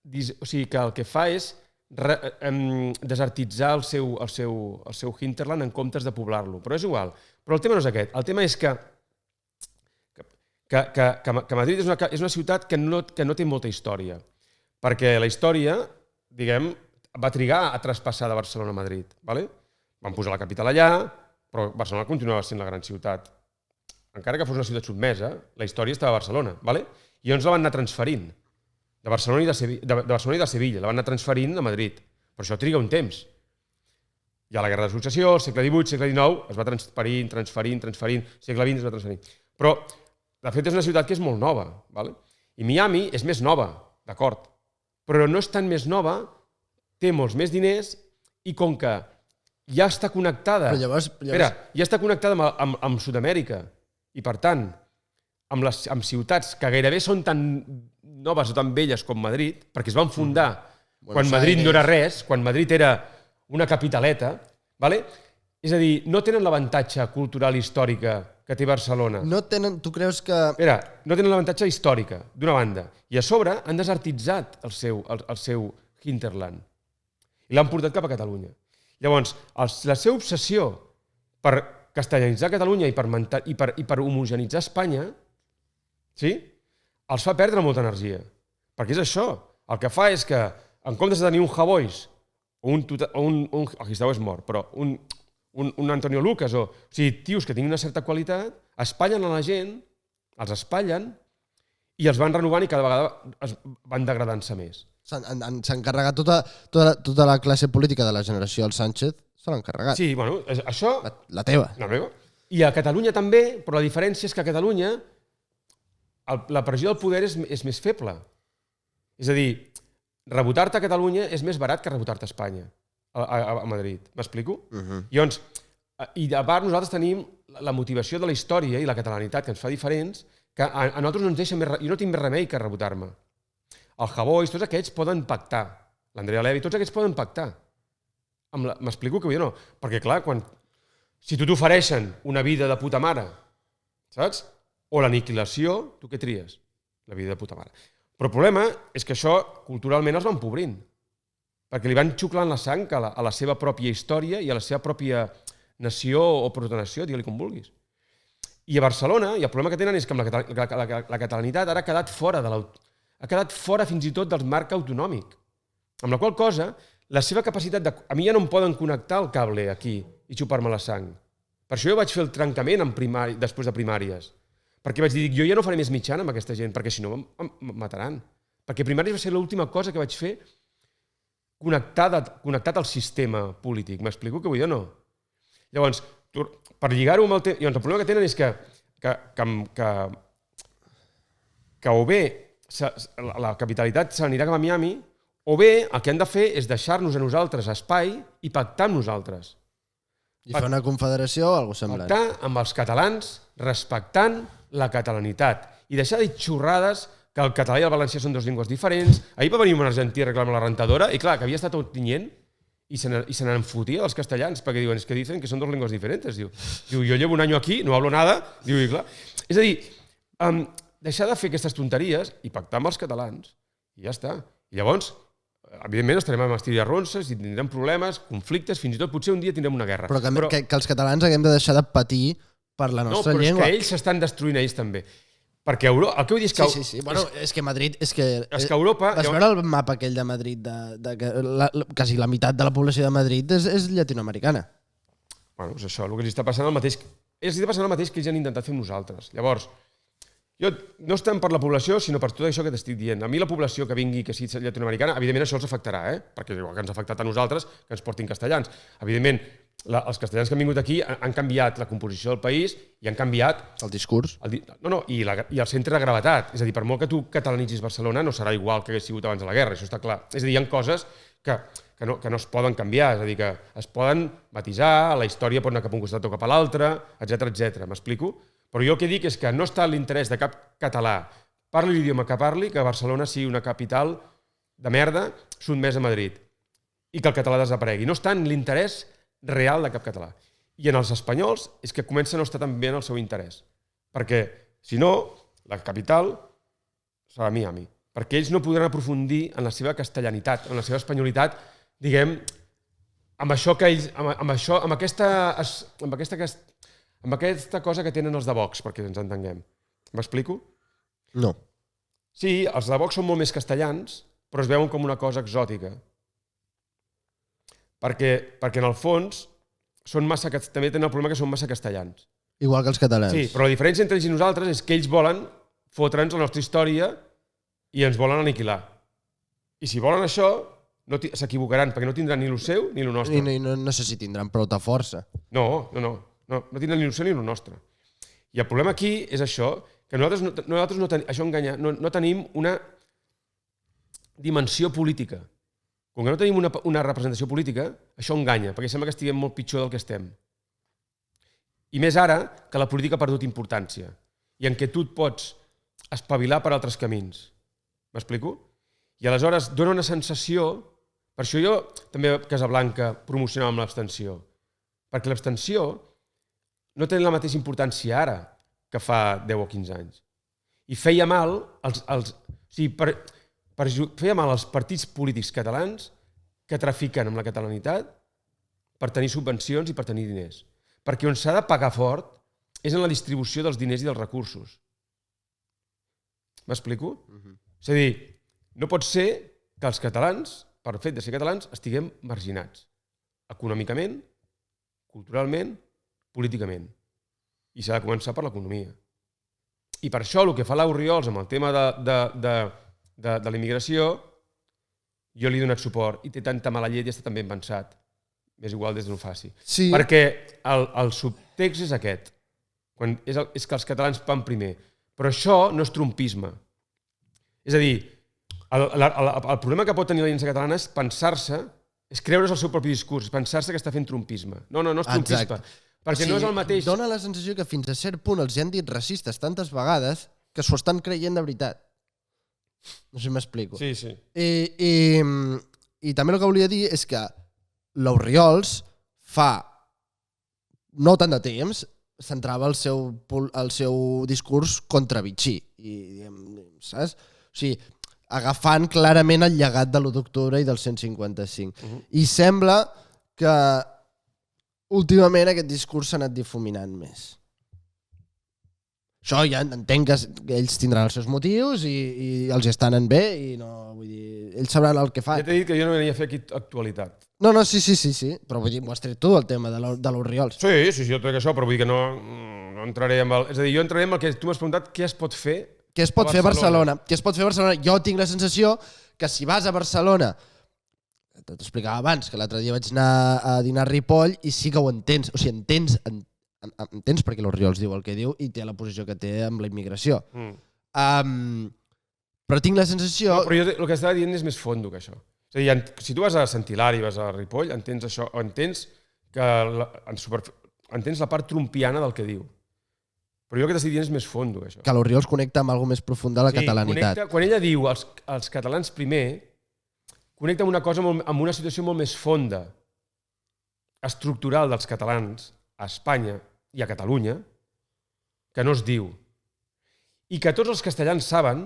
Speaker 2: el que fa és desertitzar el seu hinterland en comptes de poblar-lo. Però és igual. Però el tema no és aquest. El tema és que Madrid és una ciutat que no té molta història. Perquè la història, diguem, va trigar a traspassar de Barcelona a Madrid. Van posar la capital allà, però Barcelona continuava sent la gran ciutat. Encara que fos una ciutat sotmesa, la història estava a Barcelona. I llavors la van anar transferint. De Barcelona i de Sevilla, la van anar transferint a Madrid. Per això triga un temps. Hi ha la Guerra de Successió, el segle XVIII, segle XIX, es va transferint, segle XX es va transferint. Però, de fet, és una ciutat que és molt nova. I Miami és més nova, d'acord. Però no és tan més nova, té molts més diners i com que ja està connectada... Espera, ja està connectada amb Sud-amèrica i, per tant, amb ciutats que gairebé són tan noves o tan velles com Madrid, perquè es van fundar quan Madrid no era res, quan Madrid era una capitaleta, és a dir, no tenen l'avantatge cultural històrica que té Barcelona.
Speaker 1: No tenen, tu creus que...
Speaker 2: No tenen l'avantatge històrica, d'una banda, i a sobre han desertitzat el seu hinterland i l'han portat cap a Catalunya. Llavors, la seva obsessió per castellanitzar Catalunya i per homogenitzar Espanya, sí? Els fa perdre molta energia. Perquè és això. El que fa és que, en comptes de tenir un Javois, o el Gistau és mort, però un Antonio Lucas, o sigui, tios que tinguin una certa qualitat, espatllen a la gent, els espatllen, i els van renovant i cada vegada es van degradant-se més.
Speaker 1: S'han carregat tota la classe política de la generació del Sánchez, se l'han carregat.
Speaker 2: Sí, bueno, això...
Speaker 1: La teva.
Speaker 2: La meva. I a Catalunya també, però la diferència és que a Catalunya la pressió del poder és més feble. És a dir, rebotar-te a Catalunya és més barat que rebotar-te a Espanya, a Madrid. M'explico? I a part nosaltres tenim la motivació de la història i la catalanitat que ens fa diferents, que a nosaltres no ens deixa més... Jo no tinc més remei que rebotar-me. El Javois, tots aquests poden pactar. L'Andrea Levy, tots aquests poden pactar. M'explico que vull dir no? Perquè clar, si tu t'ofereixen una vida de puta mare, saps? O l'aniquilació, tu què tries? La vida de puta mare. Però el problema és que això culturalment els va empobrint, perquè li van xuclant la sang a la seva pròpia història i a la seva pròpia nació o protonació, digue-li com vulguis. I a Barcelona, i el problema que tenen és que la catalanitat ara ha quedat fora fins i tot del marc autonòmic, amb la qual cosa la seva capacitat de... A mi ja no em poden connectar el cable aquí i xupar-me la sang. Per això jo vaig fer el trencament després de primàries. Perquè vaig dir, jo ja no faré més mitjana amb aquesta gent, perquè si no em mataran. Perquè primàries va ser l'última cosa que vaig fer connectat al sistema polític. M'explico què vull dir o no? Llavors, per lligar-ho amb el tema... Llavors, el problema que tenen és que o bé la capitalitat se n'anirà cap a Miami, o bé el que han de fer és deixar-nos a nosaltres espai i pactar amb nosaltres.
Speaker 1: I fer una confederació o alguna cosa semblant.
Speaker 2: Pactar amb els catalans respectant la catalanitat i deixar de dir xorrades que el català i el valencià són dues llengües diferents. Ahir va venir un argentí a reclamar la rentadora i clar, que havia estat tinyent i se n'enfotia dels castellans, perquè diuen, que dicen que són dos llengües diferents. Diu, jo llevo un any aquí, no hablo nada. Diu, i clar. És a dir, deixar de fer aquestes tonteries i pactar amb els catalans, i ja està. I llavors, evidentment, estarem amb estir i arronses i tindrem problemes, conflictes, fins i tot potser un dia tindrem una guerra.
Speaker 1: Però que els catalans haguem de deixar de patir per la nostra llengua.
Speaker 2: No, però és que ells s'estan destruint ells també. Perquè el que vull dir és que...
Speaker 1: Sí. Bueno, és que Madrid... És que
Speaker 2: Europa...
Speaker 1: Vas veure el mapa aquell de Madrid, quasi la meitat de la població de Madrid és llatinoamericana.
Speaker 2: Bueno, és això, el que els està passant el mateix... Els està passant el mateix que ells han intentat fer amb nosaltres. Llavors, jo no estem per la població, sinó per tot això que t'estic dient. A mi la població que vingui, que sigui llatinoamericana, evidentment això els afectarà, perquè igual que ens ha afectat a nosaltres, que ens portin castellans. Evidentment, els castellans que han vingut aquí han canviat la composició del país i han canviat...
Speaker 1: El discurs.
Speaker 2: I el centre de gravetat. És a dir, per molt que tu catalanitzis Barcelona, no serà igual que hagués sigut abans de la guerra, això està clar. És a dir, hi ha coses que no es poden canviar, és a dir, que es poden matisar, la història pot anar cap a un costat o cap a l'altre, etc. M'explico? Però jo el que dic és que no està a l'interès de cap català, parli l'idioma que parli, que Barcelona sigui una capital de merda sotmesa a Madrid i que el català desaparegui. No està en l'interès real de cap català. I en els espanyols és que comença a no estar tan bé en el seu interès. Perquè, si no, la capital serà Miami. Perquè ells no podran aprofundir en la seva castellanitat, en la seva espanyolitat, diguem, amb això que ells... amb aquesta cosa que tenen els de Vox, perquè ens entenguem. M'explico?
Speaker 1: No.
Speaker 2: Sí, els de Vox són molt més castellans, però es veuen com una cosa exòtica. Perquè en el fons també tenen el problema que són massa castellans.
Speaker 1: Igual que els catalans.
Speaker 2: Sí, però la diferència entre ells i nosaltres és que ells volen fotre'ns la nostra història i ens volen aniquilar. I si volen això, s'equivocaran, perquè no tindran ni el seu ni el nostre.
Speaker 1: No sé si tindran prou de força.
Speaker 2: No tindran ni el seu ni el nostre. I el problema aquí és això, que nosaltres no tenim una dimensió política. Com que no tenim una representació política, això enganya, perquè sembla que estiguem molt pitjor del que estem. I més ara que la política ha perdut importància i en què tu et pots espavilar per altres camins. M'explico? I aleshores dona una sensació... Per això jo també a Casablanca promocionava amb l'abstenció. Perquè l'abstenció no té la mateixa importància ara que fa 10 o 15 anys. I feia mal feia mal als partits polítics catalans que trafiquen amb la catalanitat per tenir subvencions i per tenir diners. Perquè on s'ha de pagar fort és en la distribució dels diners i dels recursos. M'explico? És a dir, no pot ser que els catalans, per fet de ser catalans, estiguem marginats. Econòmicament, culturalment, políticament. I s'ha de començar per l'economia. I per això el que fa l'Orriols amb el tema de la immigració, jo li he donat suport i té tanta mala llet i està tan ben pensat. És igual des d'on ho faci.
Speaker 1: Sí.
Speaker 2: Perquè el subtext és aquest. És que els catalans van primer. Però això no és trumpisme. És a dir, el problema que pot tenir l'Agència Catalana és pensar-se, és creure's el seu propi discurs, pensar-se que està fent trumpisme. No és trumpisme.
Speaker 1: Exacte.
Speaker 2: Perquè no és el mateix.
Speaker 1: Dóna la sensació que fins a cert punt els hi han dit racistes tantes vegades que s'ho estan creient de veritat. No sé si m'explico.
Speaker 2: Sí.
Speaker 1: I també el que volia dir és que l'Orriols fa no tant de temps centrava el seu discurs contra Vichy. Saps? O sigui, agafant clarament el llegat de l'1 d'octubre i del 155. I sembla que últimament aquest discurs s'ha anat difuminant més. Això ja entenc que ells tindran els seus motius i els estan en bé i no, vull dir, ells sabran el que fan.
Speaker 2: Ja t'he dit que jo no venia a fer aquí actualitat.
Speaker 1: No, sí, però vull dir, m'ho has tret tu, el tema de l'Orriols.
Speaker 2: Sí, jo trec això, però vull dir que no entraré amb el... És a dir, jo entraré amb el que tu m'has preguntat què es pot fer
Speaker 1: Què es pot fer a Barcelona? Què es pot fer a Barcelona? Jo tinc la sensació que si vas a Barcelona, t'ho explicava abans, que l'altre dia vaig anar a dinar a Ripoll i sí que ho entens. O sigui, entens perquè l'Orriols diu el que diu i té la posició que té amb la immigració. Però tinc la sensació...
Speaker 2: No, però jo el que estava dient és més fondo que això. És a dir, si tu vas a Sant Hilari, vas a Ripoll, entens això, entens la part trumpiana del que diu. Però jo el que t'estic dient és més fondo, això.
Speaker 1: Que l'Orriols connecta amb alguna més profunda de la catalanitat.
Speaker 2: Connecta, quan ella diu els catalans primer, connecta amb una cosa, amb una situació molt més fonda estructural dels catalans a Espanya i a Catalunya que no es diu i que tots els castellans saben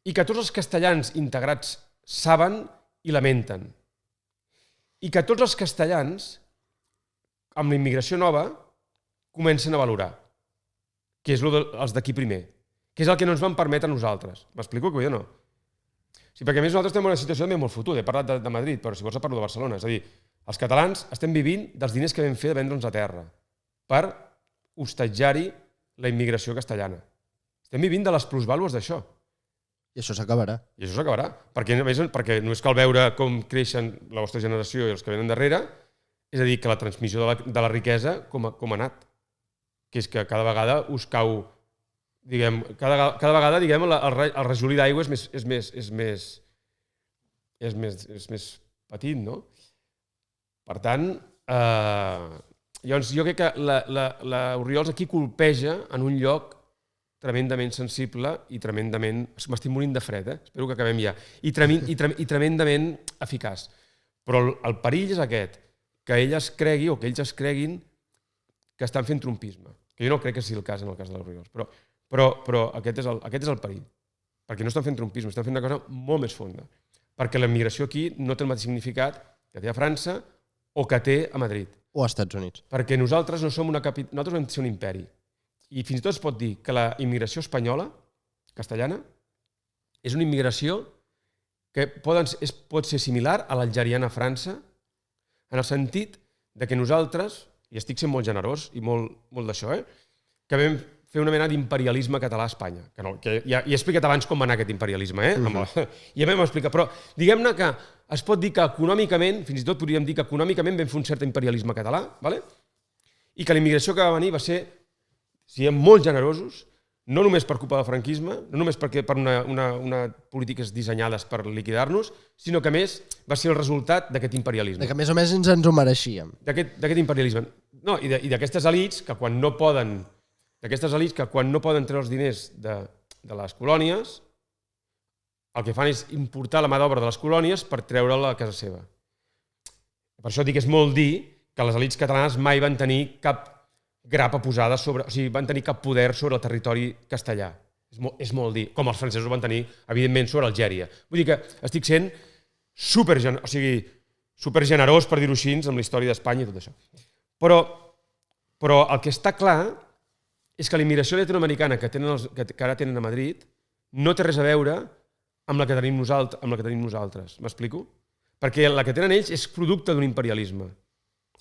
Speaker 2: i que tots els castellans integrats saben i lamenten i que tots els castellans amb la immigració nova comencen a valorar, que és els d'aquí primer, que és el que no ens van permetre a nosaltres. M'explico que vull dir o no? Sí, perquè a més nosaltres tenim una situació també molt fotuda. He parlat de Madrid, però si vols parlo de Barcelona. És a dir, els catalans estem vivint dels diners que vam fer de vendre'ns a terra per hostatjar-hi la immigració castellana. Estem vivint de les plusvàlues d'això.
Speaker 1: I això s'acabarà.
Speaker 2: I això s'acabarà. Perquè només cal veure com creixen la vostra generació i els que venen darrere, és a dir, que la transmissió de la riquesa com ha anat. Que és que cada vegada us cau, diguem, cada vegada, diguem, el rajolí d'aigua és més petit, no? Per tant, llavors jo crec que l'Oriols aquí colpeja en un lloc tremendament sensible i tremendament... M'estic morint de fred, espero que acabem ja. I tremendament eficaç. Però el perill és aquest, que ell es cregui o que ells es creguin que estan fent trumpisme. Que jo no crec que sigui el cas en el cas de l'Oriols. Però aquest és el perill. Perquè no estan fent trumpisme, estan fent una cosa molt més fonda. Perquè la immigració aquí no té el mateix significat que té a França o que té a Madrid.
Speaker 1: O als Estats Units.
Speaker 2: Perquè nosaltres no som nosaltres vam ser un imperi. I fins i tot es pot dir que la immigració espanyola, castellana, és una immigració que pot ser similar a l'algeriana a França, en el sentit de que nosaltres, i estic sent molt generós i molt d'això, que vam fer una mena d'imperialisme català a Espanya. Que ja he explicat abans com va anar aquest imperialisme, ja vam explicar, però diguem-ne que es pot dir que econòmicament, fins i tot podríem dir que econòmicament vam fer un cert imperialisme català, i que la immigració que va venir va ser, siguem molt generosos, no només per culpa del franquisme, no només per una polítiques dissenyades per liquidar-nos, sinó que a més va ser el resultat d'aquest imperialisme.
Speaker 1: Que més o menys ens ho mereixíem.
Speaker 2: D'aquest imperialisme. No, i d'aquestes elits que quan no poden treure els diners de les colònies, el que fan és importar la mà d'obra de les colònies per treure-la a casa seva. Per això dic que és molt dir que les elits catalanes mai van tenir cap grapa posada sobre... O sigui, van tenir cap poder sobre el territori castellà. És molt dir. Com els francesos van tenir, evidentment, sobre Algèria. Vull dir que estic sent supergenerós, per dir-ho així, amb la història d'Espanya i tot això. Però el que està clar és que la immigració llatinoamericana que ara tenen a Madrid no té res a veure amb la que tenim nosaltres. M'explico? Perquè la que tenen ells és producte d'un imperialisme.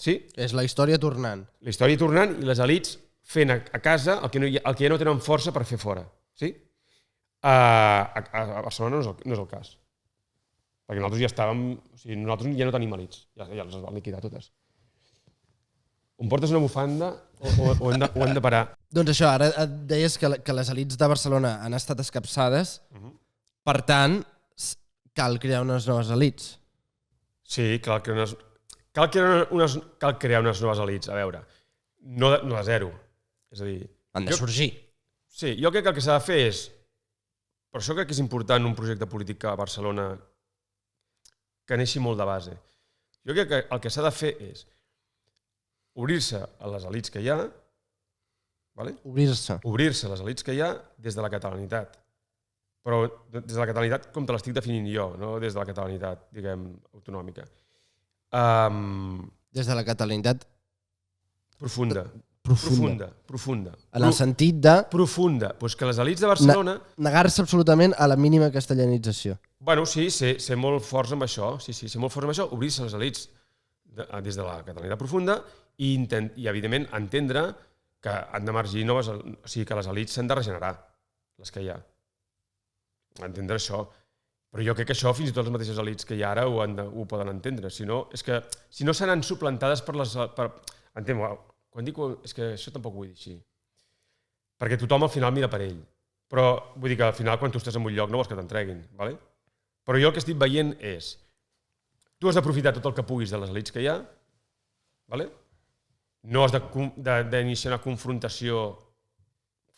Speaker 2: Sí?
Speaker 1: És la història tornant.
Speaker 2: La història tornant i les elits fent a casa el que ja no tenen força per fer fora. Sí? A Barcelona no és el cas. Perquè nosaltres ja estàvem... O sigui, nosaltres ja no tenim elits. Ja les van liquidar totes. Em portes una bufanda o hem de parar?
Speaker 1: Doncs això, ara et deies que les elits de Barcelona han estat escapçades, per tant, cal crear unes noves elits.
Speaker 2: Sí, cal crear unes noves elits, a veure, no de zero. És a dir...
Speaker 1: Han de sorgir.
Speaker 2: Sí, jo crec que el que s'ha de fer és... Per això crec que és important un projecte polític a Barcelona que neixi molt de base. Jo crec que el que s'ha de fer és obrir-se a les elits que hi ha,
Speaker 1: obrir-se
Speaker 2: a les elits que hi ha des de la catalanitat. Però des de la catalanitat com te l'estic definint jo, no des de la catalanitat, diguem, autonòmica.
Speaker 1: Des de la catalanitat
Speaker 2: profunda.
Speaker 1: En el sentit de...
Speaker 2: Profunda. Doncs que les elits de Barcelona...
Speaker 1: Negar-se absolutament a la mínima castellanització.
Speaker 2: Bueno, sí, ser molt forts amb això. Sí, ser molt forts amb això, obrir-se a les elits des de la catalanitat profunda i evidentment, entendre que han d'emergir noves... O sigui, que les elits s'han de regenerar, les que hi ha. Entendre això. Però jo crec que això, fins i tot les mateixes elits que hi ha ara ho poden entendre. Si no seran suplantades per les... Entenc, quan dic... És que això tampoc ho vull dir així. Perquè tothom al final mira per ell. Però vull dir que al final quan tu estàs en un lloc no vols que t'entreguin. Però jo el que estic veient és... Tu has d'aprofitar tot el que puguis de les elits que hi ha. No has d'iniciar una confrontació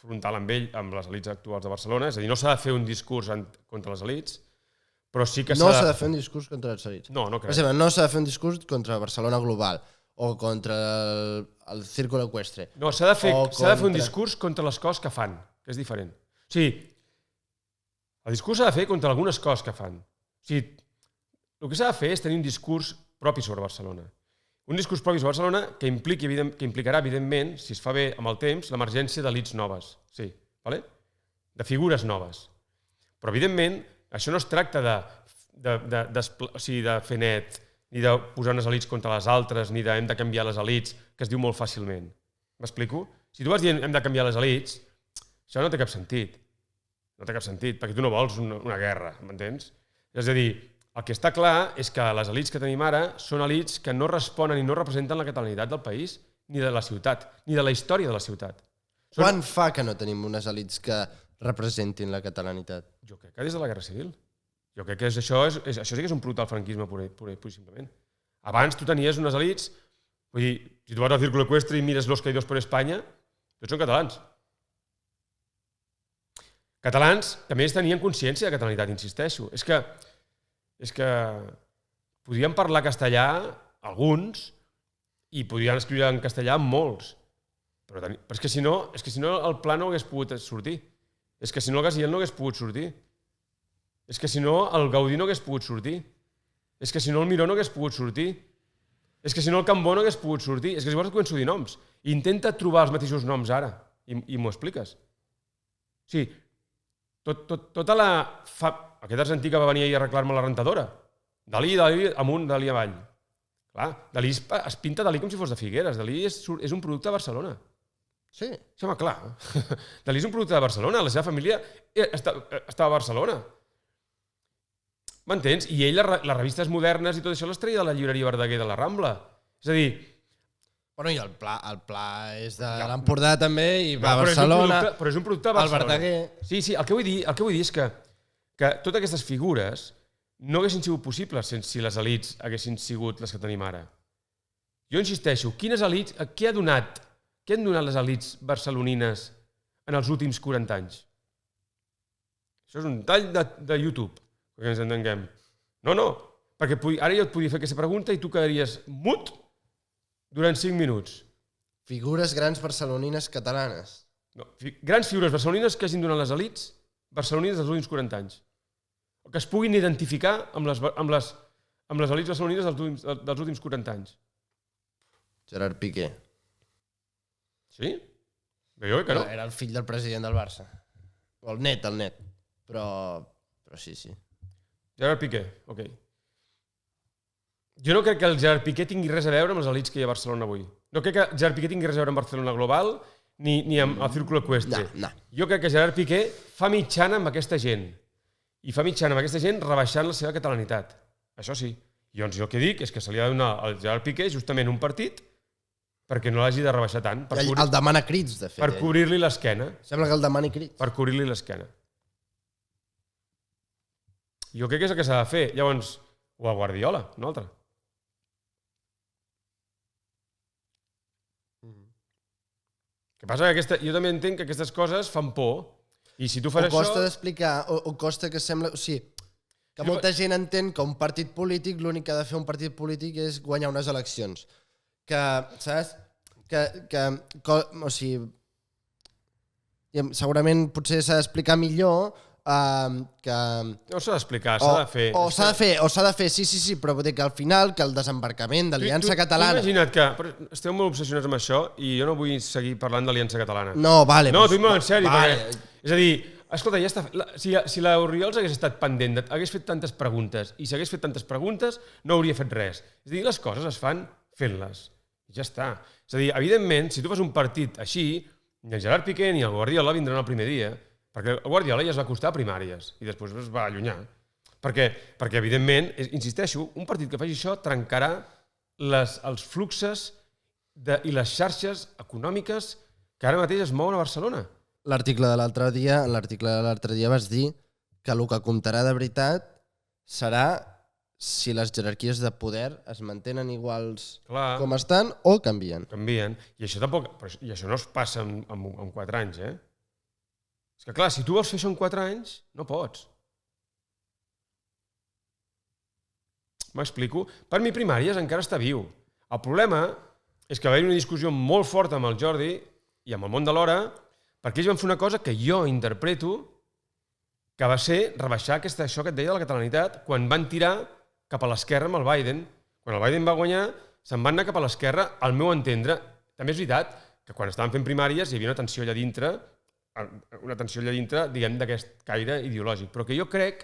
Speaker 2: frontal amb les elits actuals de Barcelona. És a dir, no s'ha de fer un discurs contra les elits, però sí que
Speaker 1: no s'ha de fer un discurs contra els elits.
Speaker 2: No, no
Speaker 1: Per
Speaker 2: crec.
Speaker 1: exemple, no s'ha de fer un discurs contra Barcelona Global o contra el Círculo Ecuestre.
Speaker 2: No, s'ha de fer un
Speaker 1: contra-
Speaker 2: discurs contra les coses que fan, que és diferent. O sigui, el discurs s'ha de fer contra algunes coses que fan. O sigui, el que s'ha de fer és tenir un discurs propi sobre Barcelona. Un discurs propi sobre Barcelona que implicarà, evidentment, si es fa bé amb el temps, l'emergència d'elits noves. Sí, vale? De figures noves. Però, evidentment, això no es tracta o sigui, de fer net, ni de posar unes elits contra les altres, ni de hem de canviar les elits, que es diu molt fàcilment. M'explico? Si tu vas dient hem de canviar les elits, això no té cap sentit. No té cap sentit, perquè tu no vols una guerra, m'entens? És a dir, el que està clar és que les elits que tenim ara són elits que no responen i no representen la catalanitat del país, ni de la ciutat, ni de la història de la ciutat.
Speaker 1: Quan fa que no tenim unes elits que representin la catalanitat?
Speaker 2: Jo crec que des de la Guerra Civil. Jo crec que això sí que és un producte del franquisme, pur i simplement. Abans tu tenies unes elits, vull dir, si tu vas al Círculo Ecuestre i mires Los Caídos por España, tots són catalans. Catalans que a més tenien consciència de catalanitat, insisteixo. És que podien parlar castellà alguns i podien escriure en castellà molts. Però és que si no el Pla no hagués pogut sortir. És que si no el Gaziel no hagués pogut sortir. És que si no el Gaudí no hagués pogut sortir. És que si no el Miró no hagués pogut sortir. És que si no el Cambó no hagués pogut sortir. És que llavors et començo a dir noms. Intenta trobar els mateixos noms ara i m'ho expliques. O sigui, tota la... Aquest argentí que va venir ahir a arreglar-me la rentadora. Dalí amunt, Dalí avall. Clar, Dalí es pinta Dalí com si fos de Figueres. Dalí és un producte de Barcelona.
Speaker 1: Sí.
Speaker 2: Sí, home, clar. Dalí és un producte de Barcelona. La seva família estava a Barcelona. M'entens? I ell, les revistes modernes i tot això les treia de la llibreria Verdaguer de la Rambla. És a dir...
Speaker 1: Bueno, i el Pla és de l'Empordà també i va a Barcelona.
Speaker 2: Però és un producte de Barcelona.
Speaker 1: El Verdaguer.
Speaker 2: Sí, el que vull dir és que totes aquestes figures no haguessin sigut possibles si les elits haguessin sigut les que tenim ara. Jo insisteixo, quines elits, què han donat les elits barcelonines en els últims 40 anys? Això és un tall de YouTube, perquè ens entenguem. No, perquè ara jo et podria fer aquesta pregunta i tu quedaries mut durant 5 minuts.
Speaker 1: Figures grans barcelonines catalanes.
Speaker 2: No, grans figures barcelonines que hagin donat les elits barcelonines dels últims 40 anys. O que es puguin identificar amb les elits barcelonines dels últims 40 anys.
Speaker 1: Gerard Piqué.
Speaker 2: Sí? Jo crec que no.
Speaker 1: Era el fill del president del Barça. O el net. Però sí.
Speaker 2: Gerard Piqué, ok. Jo no crec que el Gerard Piqué tingui res a veure amb les elits que hi ha a Barcelona avui. No crec que Gerard Piqué tingui res a veure amb Barcelona Global ni amb el Círculo Ecuestre.
Speaker 1: No.
Speaker 2: Jo crec que Gerard Piqué fa mitjana amb aquesta gent. I fa mitjana amb aquesta gent rebaixant la seva catalanitat. Això sí. I jo el que dic és que se li ha de donar al Gerard Piqué justament un partit perquè no l'hagi de rebaixar tant.
Speaker 1: El demana crits, de fet.
Speaker 2: Per cobrir-li l'esquena.
Speaker 1: Sembla que el demani crits.
Speaker 2: Per cobrir-li l'esquena. Jo crec que és el que s'ha de fer. Llavors, o el Guardiola, un altre. El que passa que jo també entenc que aquestes coses fan por. I si tu fas això...
Speaker 1: O costa d'explicar, o costa que sembla... O sigui, que molta gent entén que un partit polític, l'únic que ha de fer un partit polític és guanyar unes eleccions. Que, saps? O sigui, segurament potser s'ha d'explicar millor que...
Speaker 2: No s'ha d'explicar, s'ha de fer.
Speaker 1: O s'ha de fer, sí, però vull dir que al final, que el desembarcament d'Aliança Catalana...
Speaker 2: Tu imagina't que... Esteu molt obsessionats amb això i jo no vull seguir parlant d'Aliança Catalana.
Speaker 1: No, vale.
Speaker 2: No, t'ho dic molt en sèrio, perquè... És a dir, escolta, ja està... Si l'Oriols hagués estat pendent, hagués fet tantes preguntes i s'hagués fet tantes preguntes, no hauria fet res. És a dir, les coses es fan fent-les. I ja està. És a dir, evidentment, si tu fas un partit així, ni el Gerard Piqué ni el Guardiola vindran el primer dia, perquè el Guardiola ja es va costar a primàries i després es va allunyar. Perquè evidentment, insisteixo, un partit que faci això trencarà els fluxes i les xarxes econòmiques que ara mateix es mouen a Barcelona.
Speaker 1: L'article de l'altre dia vas dir que el que comptarà de veritat serà si les jerarquies de poder es mantenen iguals com estan o canvien.
Speaker 2: Canvien. I això no es passa en 4 anys, eh? És que clar, si tu vols fer això en 4 anys, no pots. M'explico? Per mi primàries encara està viu. El problema és que va haver una discussió molt forta amb el Jordi i amb el món de l'hora perquè ells van fer una cosa que jo interpreto que va ser rebaixar això que et deia de la catalanitat quan van tirar cap a l'esquerra amb el Biden. Quan el Biden va guanyar, se'n van anar cap a l'esquerra, al meu entendre. També és veritat que quan estaven fent primàries hi havia una tensió allà dintre, diguem, d'aquest caire ideològic. Però que jo crec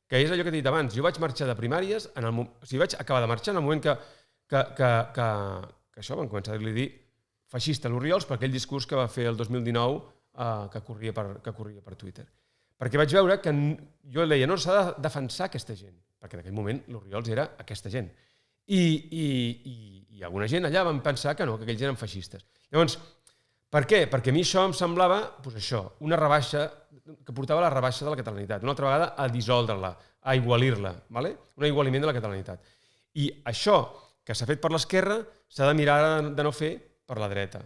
Speaker 2: que és allò que t'he dit abans. Jo vaig marxar de primàries, vaig acabar de marxar en el moment que això van començar a dir feixista a l'Oriols per aquell discurs que va fer el 2019 que corria per Twitter. Perquè vaig veure que jo deia, no, s'ha de defensar aquesta gent, perquè en aquell moment l'Oriols era aquesta gent. I alguna gent allà van pensar que no, que aquells eren feixistes. Llavors, per què? Perquè a mi això em semblava, una rebaixa, que portava a la rebaixa de la catalanitat, una altra vegada a dissoldre-la, a igualir-la, un aigualiment de la catalanitat. I això que s'ha fet per l'esquerra s'ha de mirar de no fer per la dreta.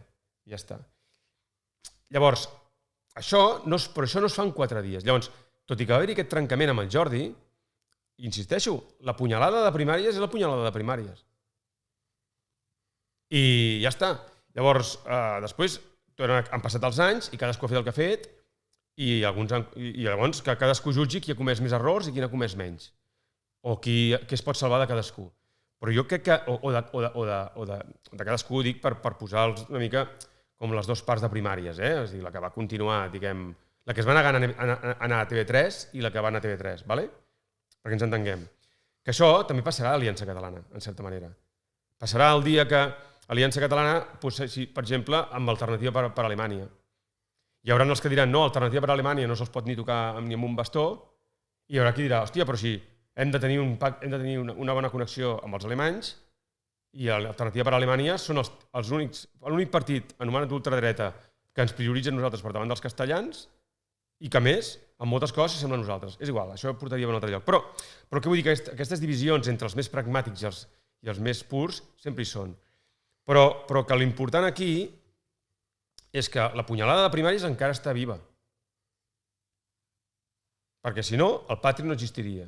Speaker 2: I ja està. Llavors, però això no es fa en 4 dies. Llavors, tot i que va haver-hi aquest trencament amb el Jordi, insisteixo, la punyalada de primàries és la punyalada de primàries. I ja està. Llavors, després han passat els anys i cadascú ha fet el que ha fet i llavors que cadascú jutgi qui ha comès més errors i qui n'ha comès menys. O qui es pot salvar de cadascú. Però jo crec que, o de cadascú, dic, per posar una mica com les dues parts de primàries, és a dir, la que va continuar, diguem, la que es va negar a anar a TV3 i la que va anar a TV3, perquè ens entenguem. Que això també passarà a l'Aliança Catalana, en certa manera. Passarà el dia que Aliança Catalana, per exemple, amb alternativa per Alemanya. Hi haurà els que diran, no, alternativa per Alemanya no se'ls pot ni tocar ni amb un bastó, i hi haurà qui dirà, hòstia, però si hem de tenir una bona connexió amb els alemanys i l'alternativa per Alemanya són l'únic partit anomenat d'ultradreta que ens prioritza nosaltres per davant dels castellans i que, més, en moltes coses s'assembla a nosaltres. És igual, això portaria a un altre lloc. Però què vull dir? Que aquestes divisions entre els més pragmàtics i els més purs sempre hi són. Però que l'important aquí és que la punyalada de primàries encara està viva. Perquè si no, el Patri no existiria.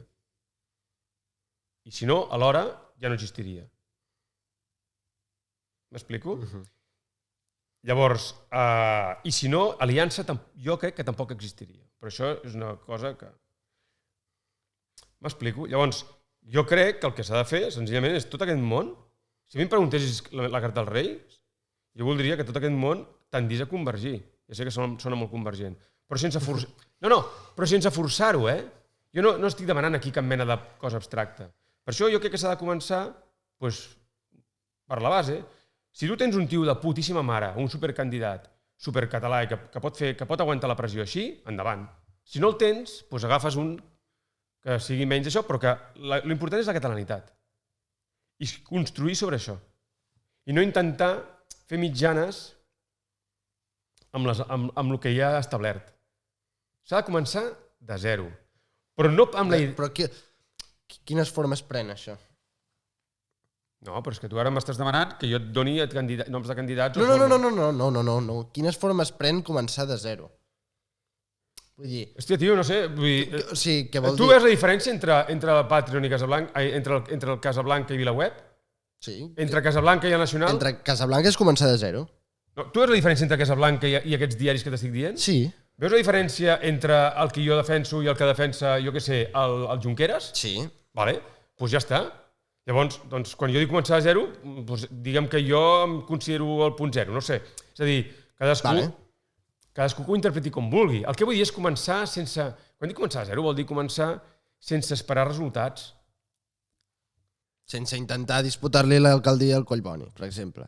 Speaker 2: I si no, alhora ja no existiria. M'explico? Llavors, i si no, Aliança jo crec que tampoc existiria. Però això és una cosa que... M'explico? Llavors, jo crec que el que s'ha de fer, senzillament, és tot aquest món. Si a mi em preguntessis la carta dels Reis, jo voldria que tot aquest món tendís a convergir. Ja sé que sona molt convergent. Però sense forçar... però sense forçar-ho, Jo no estic demanant aquí cap mena de cosa abstracta. Per això jo crec que s'ha de començar per la base. Si tu tens un tio de putíssima mare, un supercandidat, supercatalà, que pot aguantar la pressió així, endavant. Si no el tens, doncs agafes un que sigui menys això, però que l'important és la catalanitat. I construir sobre això. I no intentar fer mitjanes amb el que ja ha establert. S'ha de començar de zero. Però no amb la idea...
Speaker 1: Però quines formes pren això?
Speaker 2: No, però és que tu ara m'estàs demanant que jo et doni noms de candidats...
Speaker 1: No. Quines formes pren començar de zero? Vull dir...
Speaker 2: Hòstia, tio, no sé...
Speaker 1: Sí, què vol dir?
Speaker 2: Tu veus la diferència entre Patreon i Casablanca, entre el Casablanca i VilaWeb?
Speaker 1: Sí.
Speaker 2: Entre Casablanca i el Nacional?
Speaker 1: Entre Casablanca és començar de zero.
Speaker 2: No, tu veus la diferència entre Casablanca i aquests diaris que t'estic dient?
Speaker 1: Sí.
Speaker 2: Veus la diferència entre el que jo defenso i el que defensa, jo què sé, el Junqueras?
Speaker 1: Sí.
Speaker 2: Vale, doncs ja està. Llavors, quan jo dic començar de zero, diguem que jo em considero el punt zero, no sé. És a dir, cadascú que ho interpreti com vulgui. El que vull dir és començar sense... Quan dic començar de zero vol dir començar sense esperar resultats.
Speaker 1: Sense intentar disputar-li l'alcaldia al Collboni, per exemple.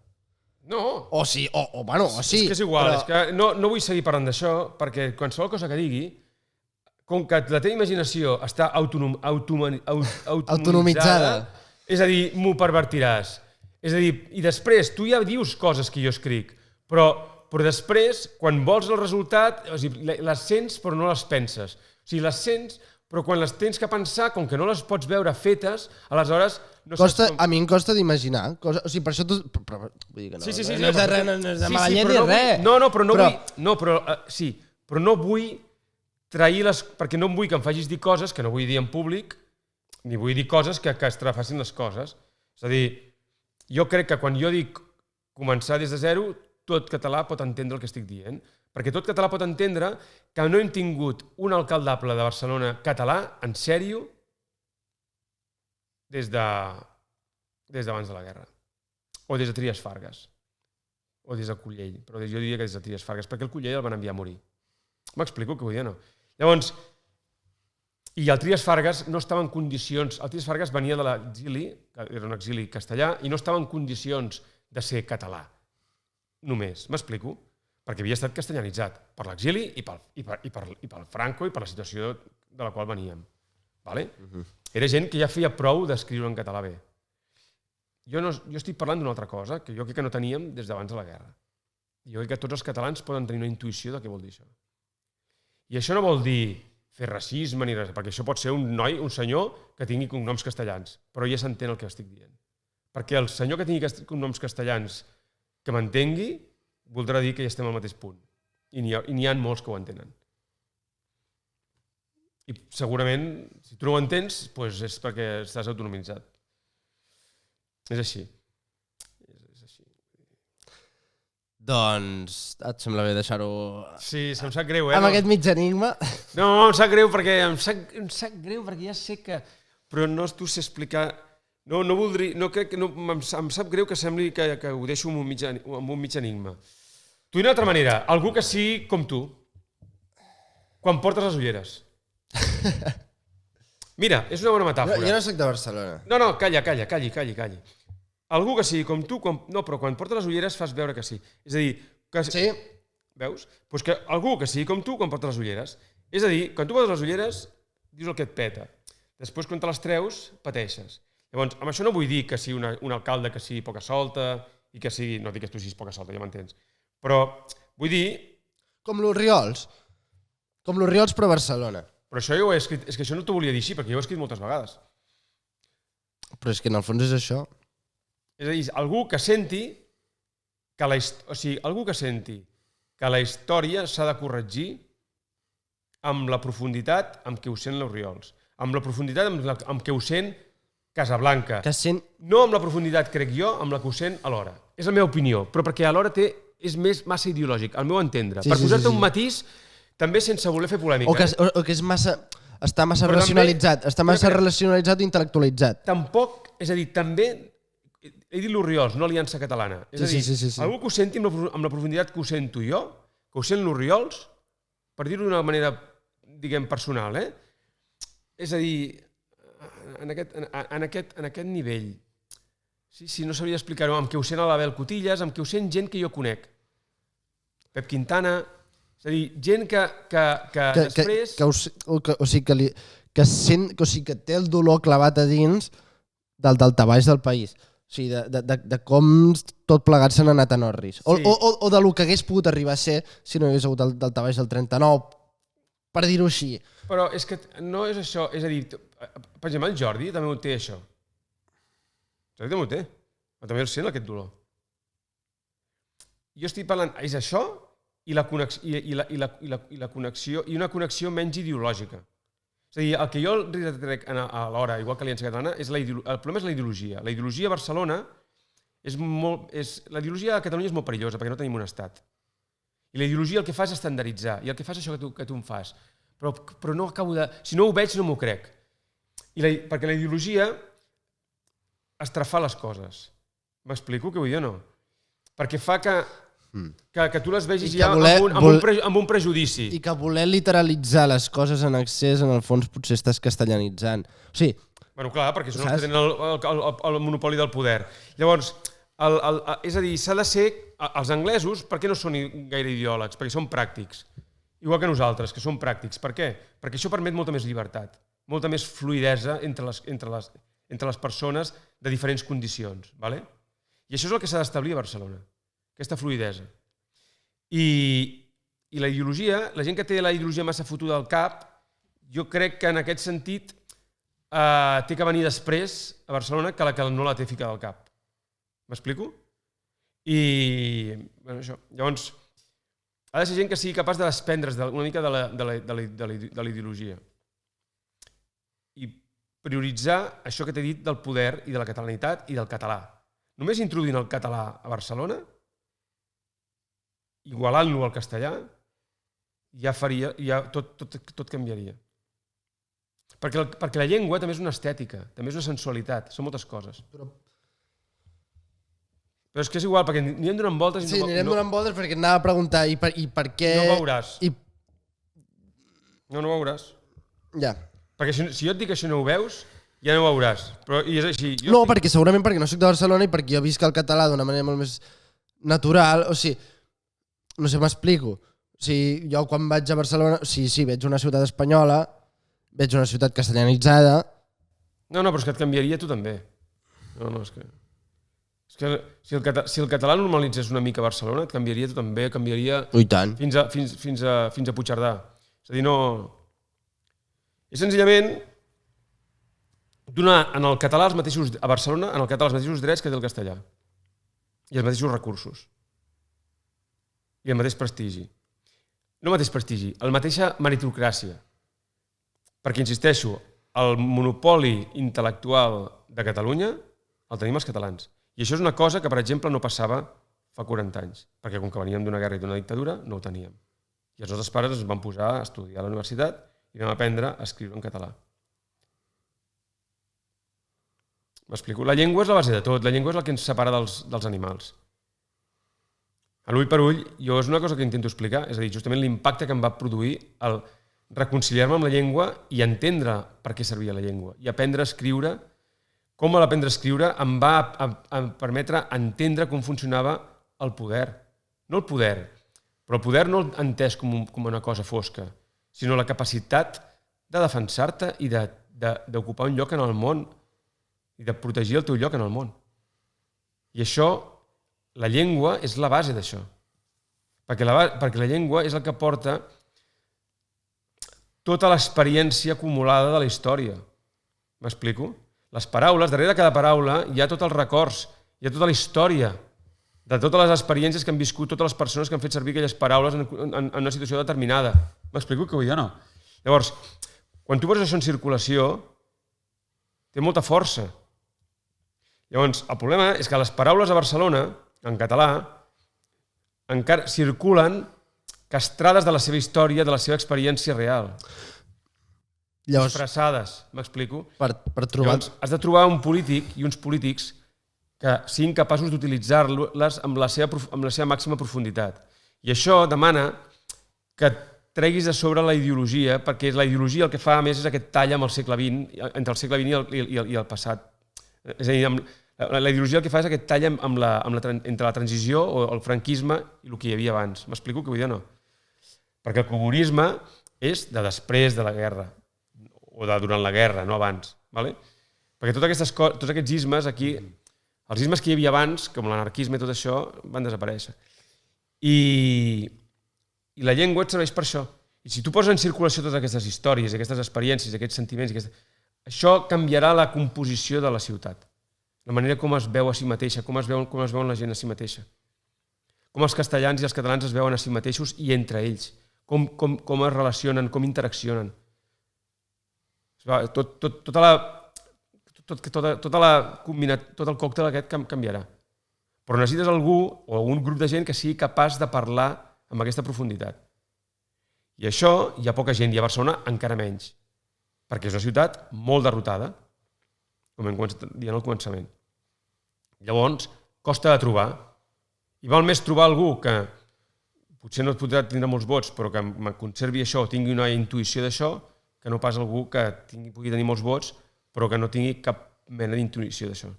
Speaker 2: No.
Speaker 1: O sí, o sí.
Speaker 2: És que és igual, és que no vull seguir parlant d'això, perquè qualsevol cosa que digui, com que la teva imaginació està autonomitzada, és a dir, m'ho pervertiràs. És a dir, i després, tu ja dius coses que jo escric, però després, quan vols el resultat, les sents però no les penses. O sigui, les sents, però quan les tens que pensar, com que no les pots veure fetes, aleshores...
Speaker 1: A mi em costa d'imaginar. O sigui, per això tu... Vull dir que no.
Speaker 2: Sí.
Speaker 1: No és de mala llet ni res.
Speaker 2: Però no vull trair les... Perquè no em vull que em facis dir coses que no vull dir en públic ni vull dir coses que estrafacin les coses. És a dir, jo crec que quan jo dic començar des de zero, tot català pot entendre el que estic dient. Perquè tot català pot entendre que no hem tingut un alcaldable de Barcelona català, en sèrio, des d'abans de la guerra. O des de Trias Fargas. O des de Cullell. Però jo diria que des de Trias Fargas, perquè el Cullell el van enviar a morir. M'explico què vull dir, no? Llavors, i el Trias Fargas no estava en condicions... El Trias Fargas venia de l'exili, que era un exili castellà, i no estava en condicions de ser català. Només. M'explico? Perquè havia estat castellanitzat per l'exili i pel Franco i per la situació de la qual veníem. Vale? Era gent que ja feia prou d'escriure en català bé. Jo estic parlant d'una altra cosa que jo crec que no teníem des d'abans de la guerra. Jo crec que tots els catalans poden tenir una intuïció de què vol dir això. I això no vol dir fer racisme ni res, perquè això pot ser un noi, un senyor que tingui cognoms castellans, però ja s'entén el que estic dient. Perquè el senyor que tingui cognoms castellans que m'entengui voldrà dir que ja estem al mateix punt. I n'hi ha molts que ho entenen. I segurament, si tu no ho entens, doncs és perquè estàs autonomitzat. És així. És així.
Speaker 1: Doncs et sembla bé deixar-ho...
Speaker 2: Sí, em sap greu,
Speaker 1: amb aquest mig enigma.
Speaker 2: No, em sap greu perquè ja sé que... Però no t'ho sé explicar... No voldria... No crec que... Em sap greu que sembli que ho deixo amb un mig enigma. Tu d'una altra manera, algú que sigui com tu, quan portes les ulleres. Mira, és una bona metàfora.
Speaker 1: Jo no soc de Barcelona.
Speaker 2: No, calli. Algú que sigui com tu, no, però quan portes les ulleres fas veure que sí. És a dir...
Speaker 1: Sí.
Speaker 2: Veus? Doncs que algú que sigui com tu quan portes les ulleres. És a dir, quan tu portes les ulleres, dius el que et peta. Després, quan te les treus, pateixes. Llavors, amb això no vull dir que sigui un alcalde que sigui poca solta i que sigui... No dic que tu siguis poca solta, ja m'entens. Però vull dir...
Speaker 1: Com l'Orriols. Com l'Orriols, però a Barcelona.
Speaker 2: Però això jo ho he escrit... És que això no t'ho volia dir així, perquè jo ho he escrit moltes vegades.
Speaker 1: Però és que en el fons és això.
Speaker 2: És a dir, algú que senti que la història s'ha de corregir amb la profunditat amb què ho sent l'Orriols. Amb la profunditat amb què ho sent Casablanca. No amb la profunditat, crec jo, amb la que ho sent alhora. És la meva opinió, però perquè alhora és massa ideològic, al meu entendre. Per posar-te un matís, també sense voler fer polèmica.
Speaker 1: O que és massa... Està massa racionalitzat. Està massa racionalitzat i intel·lectualitzat.
Speaker 2: Tampoc, és a dir, també... He dit l'Orriols, no Aliança Catalana. És a dir, algú que ho senti amb la profunditat que ho sento jo, que ho sent l'Orriols, per dir-ho d'una manera, diguem, personal, És a dir, en aquest nivell, sí, no sabria explicar-ho, amb què ho sent a l'Abel Cotillas, amb què ho sent gent que jo conec. Pep Quintana, és a dir, gent que després...
Speaker 1: O sigui, que té el dolor clavat a dins del daltabaix del país. O sigui, de com tot plegat s'han anat en orris. O de lo que hagués pogut arribar a ser si no hi hagués hagut el daltabaix del 39, per dir-ho així.
Speaker 2: Però és que no és això, és a dir, per exemple, el Jordi també ho té, això. El Jordi també ho té, però també el sent, aquest dolor. Jo estic parlant, és això i la connexió, i una connexió menys ideològica. És a dir, el que jo trec alhora, igual que l'Aliança Catalana, el problema és la ideologia. La ideologia a Barcelona la ideologia a Catalunya és molt perillosa perquè no tenim un estat. I la ideologia el que fa és estandarditzar, i el que fa és això que tu em fas. Però no acabo de... Si no ho veig, no m'ho crec. Perquè la ideologia estrafar les coses. M'explico què vull dir o no? Perquè fa que tu les vegis ja amb un prejudici.
Speaker 1: I que voler literalitzar les coses en excés, en el fons, potser estàs castellanitzant. O sigui...
Speaker 2: Bueno, clar, perquè són els que tenen el monopoli del poder. Llavors, és a dir, s'ha de ser... Els anglesos, per què no són gaire ideòlegs? Perquè són pràctics. Igual que nosaltres, que som pràctics. Per què? Perquè això permet molta més llibertat, molta més fluidesa entre les persones de diferents condicions. I això és el que s'ha d'establir a Barcelona, aquesta fluidesa. I la ideologia, la gent que té la ideologia massa fotuda al cap, jo crec que en aquest sentit té que venir després a Barcelona que la que no la té ficada al cap. M'explico? I això. Llavors, ha de ser gent que sigui capaç de desprendre's una mica de la ideologia. I prioritzar això que t'he dit del poder i de la catalanitat i del català. Només introduint el català a Barcelona, igualant-lo al castellà, ja tot canviaria. Perquè la llengua també és una estètica, també és una sensualitat, són moltes coses. Però és que és igual, perquè anirem donant voltes...
Speaker 1: Sí, anirem donant voltes perquè et anava a preguntar i per què...
Speaker 2: No veuràs. No veuràs.
Speaker 1: Ja.
Speaker 2: Perquè si jo et dic que això no ho veus, ja no ho veuràs. Però és així.
Speaker 1: No, perquè segurament perquè no soc de Barcelona i perquè jo visc el català d'una manera molt més natural. O sigui, no sé, m'explico. O sigui, jo quan vaig a Barcelona, sí, veig una ciutat espanyola, veig una ciutat castellanitzada...
Speaker 2: No, però és que et canviaria tu també. No, és que si el català normalitzés una mica a Barcelona, et canviaria tu també, canviaria...
Speaker 1: I tant.
Speaker 2: Fins a Puigcerdà. És a dir, no... És senzillament donar a Barcelona en el català els mateixos drets que té el castellà. I els mateixos recursos. I el mateix prestigi. No el mateix prestigi, la mateixa meritocràcia. Perquè, insisteixo, el monopoli intel·lectual de Catalunya el tenim els catalans. I això és una cosa que, per exemple, no passava fa 40 anys. Perquè com que veníem d'una guerra i d'una dictadura, no ho teníem. I els nostres pares ens van posar a estudiar a la universitat i vam aprendre a escriure en català. M'explico? La llengua és la base de tot. La llengua és el que ens separa dels animals. A l'ull per ull, jo és una cosa que intento explicar, és a dir, justament l'impacte que em va produir el reconciliar-me amb la llengua i entendre per què servia la llengua. I aprendre a escriure, com l'aprendre a escriure em va permetre entendre com funcionava el poder. No el poder, però el poder no entès com una cosa fosca, sinó la capacitat de defensar-te i d'ocupar un lloc en el món i de protegir el teu lloc en el món. I això, la llengua és la base d'això. Perquè la llengua és el que porta tota l'experiència acumulada de la història. M'explico? Les paraules, darrere de cada paraula hi ha tots els records, hi ha tota la història de totes les experiències que han viscut totes les persones que han fet servir aquelles paraules en una situació determinada. M'explico que vull dir o no? Llavors, quan tu poses això en circulació, té molta força. Llavors, el problema és que les paraules a Barcelona, en català, encara circulen castrades de la seva història, de la seva experiència real. Llavors, expressades, m'explico?
Speaker 1: Per trobar...
Speaker 2: Llavors, has de trobar un polític i uns polítics que siguin capaços d'utilitzar-les amb la seva màxima profunditat. I això demana que treguis de sobre la ideologia, perquè la ideologia el que fa, a més, és aquest tall amb el segle XX, entre el segle XX i el passat. És a dir, la ideologia el que fa és aquest tall entre la transició o el franquisme i el que hi havia abans. M'explico què vull dir o no? Perquè el comunisme és de després de la guerra, o de durant la guerra, no abans. Perquè tots aquests ismes aquí, els ismes que hi havia abans, com l'anarquisme i tot això, van desaparèixer. I la llengua et serveix per això. I si tu poses en circulació totes aquestes històries, aquestes experiències, aquests sentiments, això canviarà la composició de la ciutat. La manera com es veu a si mateixa, com es veuen la gent a si mateixa. Com els castellans i els catalans es veuen a si mateixos i entre ells. Com es relacionen, com interaccionen. Tot el còctel aquest canviarà. Però necessites algú o algun grup de gent que sigui capaç de parlar amb aquesta profunditat. I això hi ha poca gent, i a Barcelona encara menys, perquè és una ciutat molt derrotada, com hem dit al començament. Llavors, costa de trobar. I val més trobar algú que potser no podrà tindre molts vots, però que conservi això, tingui una intuïció d'això, que no pas algú que pugui tenir molts vots, però que no tingui cap mena d'intuïció d'això.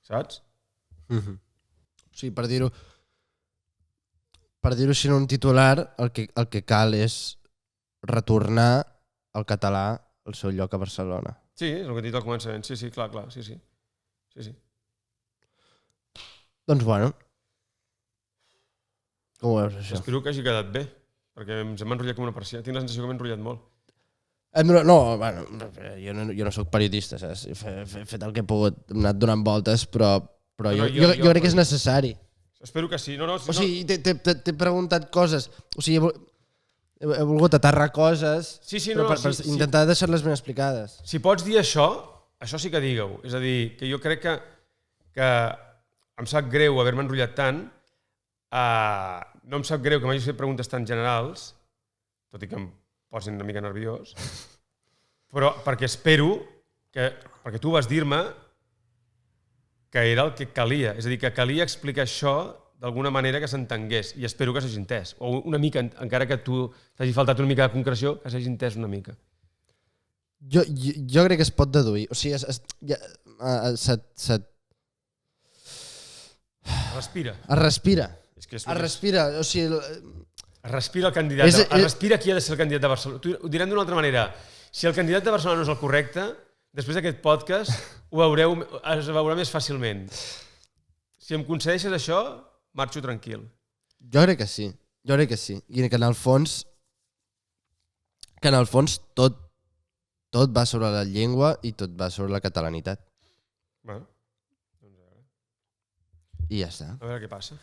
Speaker 2: Saps?
Speaker 1: Sí, per dir-ho així en un titular, el que cal és retornar el català al seu lloc a Barcelona.
Speaker 2: Sí, és el que he dit al començament. Sí, clar, sí.
Speaker 1: Doncs bueno. Com ho veus, això?
Speaker 2: Espero que hagi quedat bé, perquè ens hem enrotllat com una persiana. Tinc la sensació que m'he enrotllat molt.
Speaker 1: No, bueno, jo no soc periodista, saps? He fet el que he pogut, he anat donant voltes, però jo crec que és necessari.
Speaker 2: Espero que sí.
Speaker 1: O sigui, t'he preguntat coses. O sigui, he volgut aterrar coses per intentar deixar-les ben explicades.
Speaker 2: Si pots dir això sí que digue-ho. És a dir, que jo crec que em sap greu haver-me enrotllat tant, no em sap greu que m'hagis fet preguntes tan generals, tot i que em posin una mica nerviós, però perquè espero perquè tu vas dir-me que era el que calia. És a dir, que calia explicar això d'alguna manera que s'entengués, i espero que s'hagi entès. O una mica, encara que tu t'hagi faltat una mica de concreció, que s'hagi entès una mica.
Speaker 1: Jo crec que es pot deduir. O sigui,
Speaker 2: Respira.
Speaker 1: Es respira.
Speaker 2: Es
Speaker 1: respira. O sigui...
Speaker 2: Es respira el candidat. Es respira qui ha de ser el candidat de Barcelona. Ho direm d'una altra manera. Si el candidat de Barcelona no és el correcte, després d'aquest podcast es veurà més fàcilment. Si em concedeixes això, marxo tranquil.
Speaker 1: Jo crec que sí. I que en el fons tot va sobre la llengua i tot va sobre la catalanitat.
Speaker 2: Bueno, doncs a veure.
Speaker 1: I ja està.
Speaker 2: A veure què passa.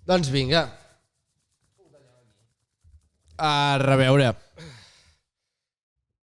Speaker 1: Doncs vinga. A reveure.